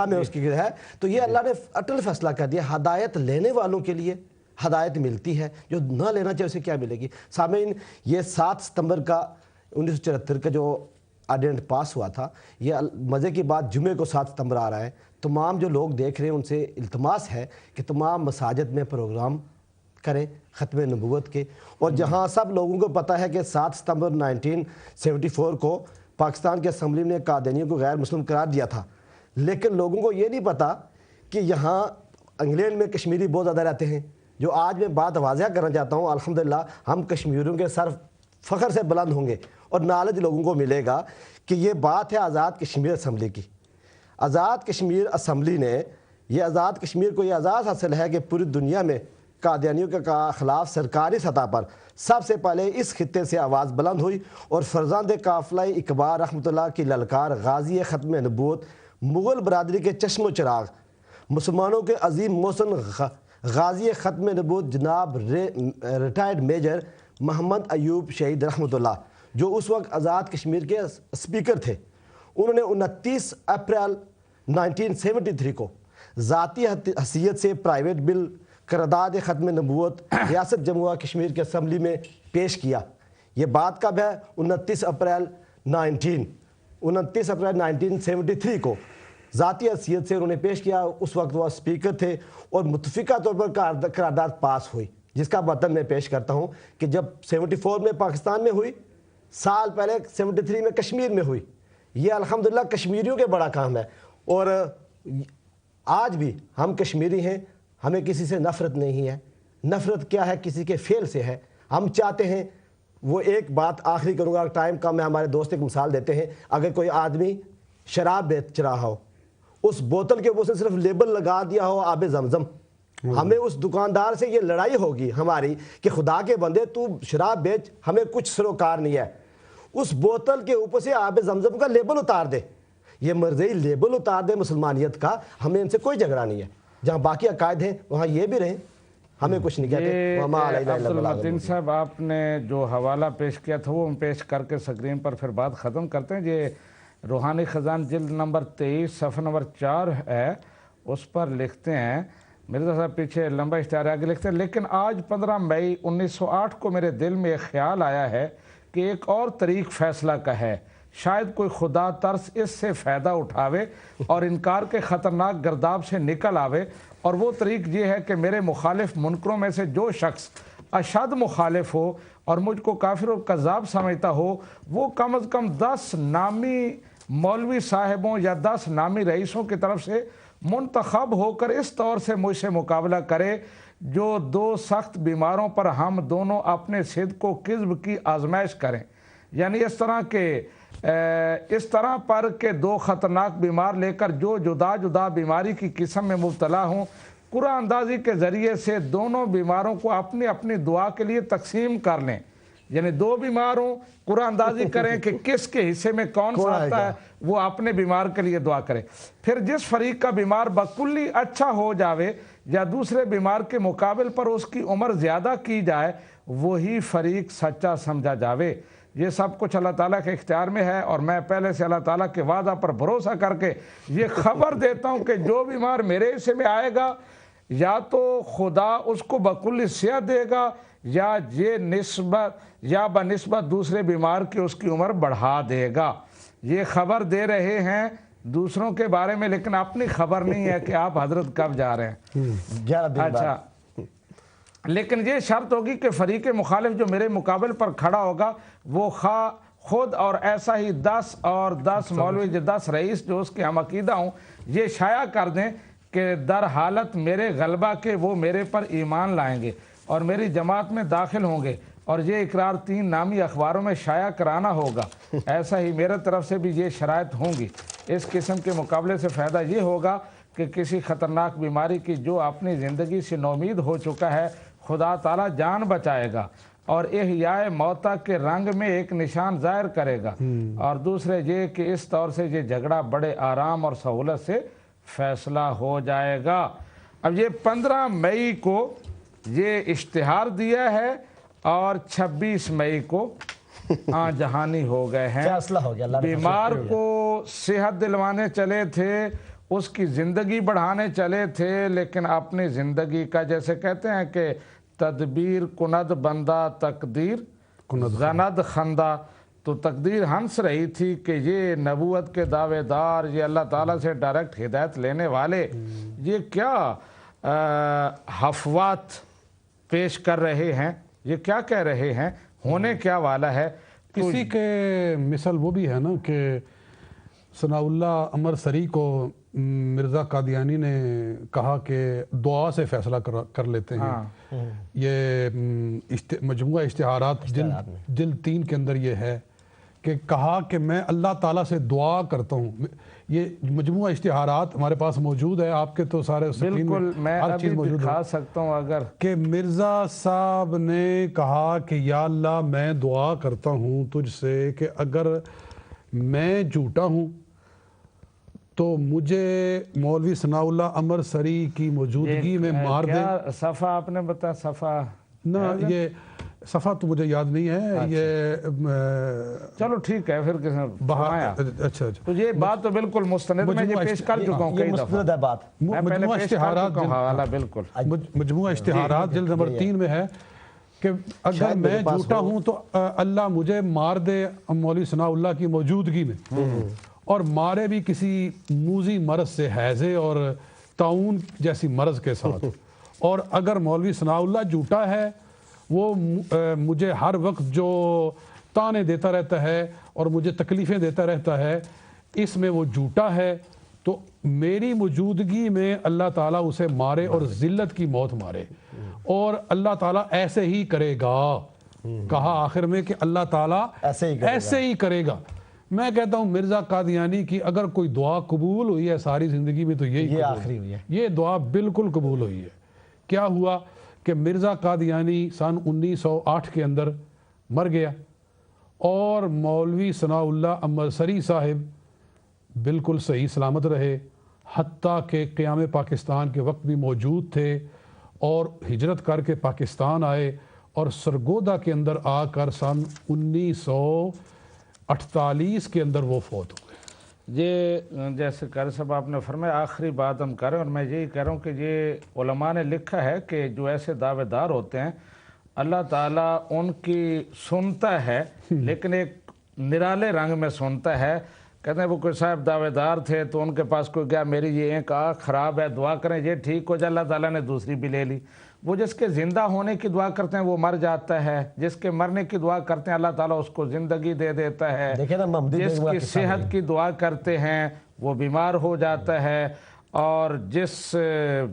میں اس کی ہے۔ تو یہ اللہ نے اٹل فیصلہ کر دیا، ہدایت لینے والوں کے لیے ہدایت ملتی ہے، جو نہ لینا چاہے اسے کیا ملے گی۔ سامعین، یہ 7 ستمبر کا 1974 کا جو آرڈیننس پاس ہوا تھا، یہ مزے کی بات جمعے کو 7 ستمبر آ رہا ہے۔ تمام جو لوگ دیکھ رہے ہیں ان سے التماس ہے کہ تمام مساجد میں پروگرام کریں ختم نبوت کے، اور جہاں سب لوگوں کو پتہ ہے کہ 7 ستمبر 1974 کو پاکستان کے اسمبلی نے قادیانیوں کو غیر مسلم قرار دیا تھا، لیکن لوگوں کو یہ نہیں پتہ کہ یہاں انگلینڈ میں کشمیری بہت زیادہ رہتے ہیں۔ جو آج میں بات واضح کرنا چاہتا ہوں، الحمدللہ ہم کشمیریوں کے سر فخر سے بلند ہوں گے اور نالج لوگوں کو ملے گا کہ یہ بات ہے آزاد کشمیر اسمبلی کی۔ آزاد کشمیر اسمبلی نے یہ آزاد کشمیر کو یہ اعزاز حاصل ہے کہ پوری دنیا میں قادیانیوں کے خلاف سرکاری سطح پر سب سے پہلے اس خطے سے آواز بلند ہوئی، اور فرزند قافلہ اقبال رحمۃ اللہ کی للکار، غازی ختم نبوت، مغل برادری کے چشم و چراغ، مسلمانوں کے عظیم محسن غازی ختم نبوت جناب ریٹائرڈ میجر محمد ایوب شہید رحمۃ اللہ، جو اس وقت آزاد کشمیر کے اسپیکر تھے، انہوں نے 29 اپریل 1973 کو ذاتی حیثیت سے پرائیویٹ بل قرارداد ختم نبوت ریاست جموں کشمیر کے اسمبلی میں پیش کیا۔ یہ بات کب ہے؟ 29 اپریل 1973 کو ذاتی حیثیت سے انہوں نے پیش کیا۔ اس وقت وہ اسپیکر تھے اور متفقہ طور پر قرارداد پاس ہوئی، جس کا متن میں پیش کرتا ہوں کہ جب 74 میں پاکستان میں ہوئی، سال پہلے 73 میں کشمیر میں ہوئی۔ یہ الحمدللہ کشمیریوں کے بڑا کام ہے، اور آج بھی ہم کشمیری ہیں، ہمیں کسی سے نفرت نہیں ہے۔ نفرت کیا ہے؟ کسی کے فعل سے ہے۔ ہم چاہتے ہیں، وہ ایک بات آخری کروں گا، ٹائم کم ہے، ہمارے دوست ایک مثال دیتے ہیں، اگر کوئی آدمی شراب بیچ رہا ہو، اس بوتل کے اوپر سے صرف لیبل لگا دیا ہو آب زمزم، ہمیں اس دکاندار سے یہ لڑائی ہوگی ہماری کہ خدا کے بندے تو شراب بیچ، ہمیں کچھ سروکار نہیں ہے، اس بوتل کے اوپر سے آب زمزم کا لیبل اتار دے، یہ مرضی لیبل اتار دے مسلمانیت کا، ہمیں ان سے کوئی جھگڑا نہیں ہے۔ جہاں باقی عقائد ہیں وہاں یہ بھی رہیں، ہمیں کچھ نہیں کہتے۔ عبدالمتین صاحب، آپ نے جو حوالہ پیش کیا تھا وہ ہم پیش کر کے سکرین پر پھر بات ختم کرتے ہیں۔ یہ روحانی خزان جلد نمبر 23 صفحہ نمبر 4 ہے، اس پر لکھتے ہیں، مرزا صاحب پیچھے لمبا اشتہار آگے لکھتے ہیں، لیکن آج 15 مئی 1908 کو میرے دل میں ایک خیال آیا ہے کہ ایک اور طریق فیصلہ کا ہے، شاید کوئی خدا ترس اس سے فائدہ اٹھاوے اور انکار کے خطرناک گرداب سے نکل آوے، اور وہ طریق یہ ہے کہ میرے مخالف منکروں میں سے جو شخص اشد مخالف ہو اور مجھ کو کافر اور کذاب سمجھتا ہو، وہ کم از کم 10 نامی مولوی صاحبوں یا 10 نامی رئیسوں کی طرف سے منتخب ہو کر اس طور سے مجھ سے مقابلہ کرے جو 2 سخت بیماروں پر ہم دونوں اپنے صدق و کذب کی آزمائش کریں، یعنی اس طرح پر کہ 2 خطرناک بیمار لے کر جو جدا جدا بیماری کی قسم میں مبتلا ہوں، قرآن اندازی کے ذریعے سے دونوں بیماروں کو اپنی اپنی دعا کے لیے تقسیم کر لیں، یعنی دو بیمار ہوں، قرآن اندازی کریں کہ کس کے حصے میں کون سا آتا ہے، وہ اپنے بیمار کے لیے دعا کرے۔ پھر جس فریق کا بیمار بکلی اچھا ہو جاوے یا دوسرے بیمار کے مقابل پر اس کی عمر زیادہ کی جائے، وہی فریق سچا سمجھا جاوے۔ یہ سب کچھ اللہ تعالیٰ کے اختیار میں ہے، اور میں پہلے سے اللہ تعالیٰ کے وعدہ پر بھروسہ کر کے یہ خبر دیتا ہوں کہ جو بیمار میرے حصے میں آئے گا یا تو خدا اس کو بکلی صحت دے گا یا یہ بنسبت دوسرے بیمار کی اس کی عمر بڑھا دے گا۔ یہ خبر دے رہے ہیں دوسروں کے بارے میں، لیکن اپنی خبر نہیں ہے کہ آپ حضرت کب جا رہے ہیں۔ اچھا، لیکن یہ شرط ہوگی کہ فریق مخالف جو میرے مقابل پر کھڑا ہوگا وہ خود اور ایسا ہی 10 اور 10 مولوی جو 10 رئیس جو اس کے ہم عقیدہ ہوں یہ شائع کر دیں کہ در حالت میرے غلبہ کے وہ میرے پر ایمان لائیں گے اور میری جماعت میں داخل ہوں گے، اور یہ اقرار 3 نامی اخباروں میں شائع کرانا ہوگا۔ ایسا ہی میرے طرف سے بھی یہ شرائط ہوں گی۔ اس قسم کے مقابلے سے فائدہ یہ ہوگا کہ کسی خطرناک بیماری کی جو اپنی زندگی سے نومید ہو چکا ہے خدا تعالیٰ جان بچائے گا اور احیاء موتا کے رنگ میں ایک نشان ظاہر کرے گا، اور دوسرے یہ کہ اس طور سے یہ جھگڑا بڑے آرام اور سہولت سے فیصلہ ہو جائے گا۔ اب یہ 15 مئی کو یہ اشتہار دیا ہے اور 26 مئی کو جہانی ہو گئے ہیں۔ فیصلہ ہو گیا، بیمار کو صحت دلوانے چلے تھے، اس کی زندگی بڑھانے چلے تھے، لیکن اپنی زندگی کا جیسے کہتے ہیں کہ تدبیر کند بندہ تقدیر زند خندہ، تو تقدیر ہنس رہی تھی کہ یہ نبوت کے دعوے دار، یہ اللہ تعالیٰ سے ڈائریکٹ ہدایت لینے والے یہ کیا حفوات پیش کر رہے ہیں، یہ کیا کہہ رہے ہیں، ہونے کیا والا ہے۔ اسی کے مثل وہ بھی ہے نا کہ ثناء اللہ عمر سری کو مرزا قادیانی نے کہا کہ دعا سے فیصلہ کر لیتے ہیں۔ یہ مجموعہ اشتہارات جلد 3 کے اندر یہ ہے کہ کہا کہ میں اللہ تعالیٰ سے دعا کرتا ہوں۔ یہ مجموعہ اشتہارات ہمارے پاس موجود ہے، آپ کے تو سارے بالکل میں ابھی دکھا سکتا ہوں اگر کہ مرزا صاحب نے کہا کہ یا اللہ میں دعا کرتا ہوں تجھ سے کہ اگر میں جھوٹا ہوں تو مجھے مولوی ثناء اللہ عمر سری کی موجودگی میں مار دے۔ کیا صفحہ آپ نے بتایا؟ صفحہ نہ یہ صفحہ تو مجھے یاد نہیں ہے، یہ چلو ٹھیک ہے، پھر کس نے بہایا؟ اچھا تو یہ بات تو بالکل مستند میں یہ پیش کر چکا ہوں کئی دفعہ، میں پہلے پیش کر چکا ہوں حوالہ بالکل۔ مجموعہ اشتہارات جلد نمبر 3 میں ہے کہ اگر میں جھوٹا ہوں تو اللہ مجھے مار دے مولوی ثناء اللہ کی موجودگی میں، اور مارے بھی کسی موذی مرض سے، ہیضے اور طاعون جیسی مرض کے ساتھ، اور اگر مولوی ثناء اللہ جھوٹا ہے، وہ مجھے ہر وقت جو تانے دیتا رہتا ہے اور مجھے تکلیفیں دیتا رہتا ہے، اس میں وہ جھوٹا ہے، تو میری موجودگی میں اللہ تعالیٰ اسے مارے اور ذلت کی موت مارے، اور اللہ تعالیٰ ایسے ہی کرے گا۔ کہا آخر میں کہ اللہ تعالیٰ ایسے ہی کرے گا۔ میں کہتا ہوں مرزا قادیانی کی اگر کوئی دعا قبول ہوئی ہے ساری زندگی میں تو یہی آخری ہوئی ہے، یہ دعا بالکل قبول ہوئی ہے۔ کیا ہوا کہ مرزا قادیانی سن 1908 کے اندر مر گیا، اور مولوی ثناء اللہ عمر سری صاحب بالکل صحیح سلامت رہے، حتیٰ کہ قیام پاکستان کے وقت بھی موجود تھے، اور ہجرت کر کے پاکستان آئے، اور سرگودا کے اندر آ کر سن 1948 کے اندر وہ فوت ہوئے۔ یہ جیسے قاری صاحب آپ نے فرمایا آخری بات ہم کریں، اور میں یہی کہہ رہا ہوں کہ یہ علماء نے لکھا ہے کہ جو ایسے دعوے دار ہوتے ہیں اللہ تعالیٰ ان کی سنتا ہے، لیکن ایک نرالے رنگ میں سنتا ہے۔ کہتے ہیں وہ کوئی صاحب دعوے دار تھے تو ان کے پاس کوئی گیا، میری یہ ایک آنکھ خراب ہے، دعا کریں یہ ٹھیک ہو جائے، اللہ تعالیٰ نے دوسری بھی لے لی۔ وہ جس کے زندہ ہونے کی دعا کرتے ہیں وہ مر جاتا ہے، جس کے مرنے کی دعا کرتے ہیں اللہ تعالیٰ اس کو زندگی دے دیتا ہے، جس کی صحت کی دعا کرتے ہیں وہ بیمار ہو جاتا ہے، اور جس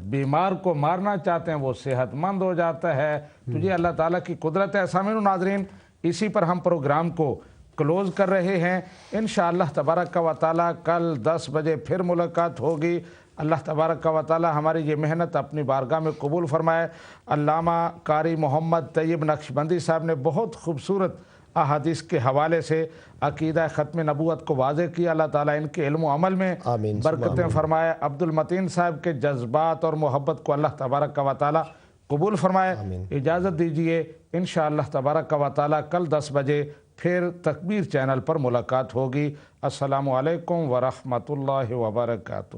بیمار کو مارنا چاہتے ہیں وہ صحت مند ہو جاتا ہے۔ تو یہ اللہ تعالیٰ کی قدرت ہے۔ سامعین و ناظرین، اسی پر ہم پروگرام کو کلوز کر رہے ہیں۔ انشاءاللہ تبارک و تعالیٰ کل 10 بجے پھر ملاقات ہوگی۔ اللہ تبارک و تعالی ہماری یہ محنت اپنی بارگاہ میں قبول فرمائے۔ علامہ قاری محمد طیب نقشبندی صاحب نے بہت خوبصورت احادیث کے حوالے سے عقیدہ ختم نبوت کو واضح کیا۔ اللہ تعالیٰ ان کے علم و عمل میں آمین برکتیں فرمائے۔ عبد المتین صاحب کے جذبات اور محبت کو اللہ تبارک و تعالی قبول فرمائے۔ اجازت دیجئے انشاءاللہ تبارک و تعالی کل 10 بجے پھر تکبیر چینل پر ملاقات ہوگی۔ السلام علیکم ورحمۃ اللہ وبرکاتہ۔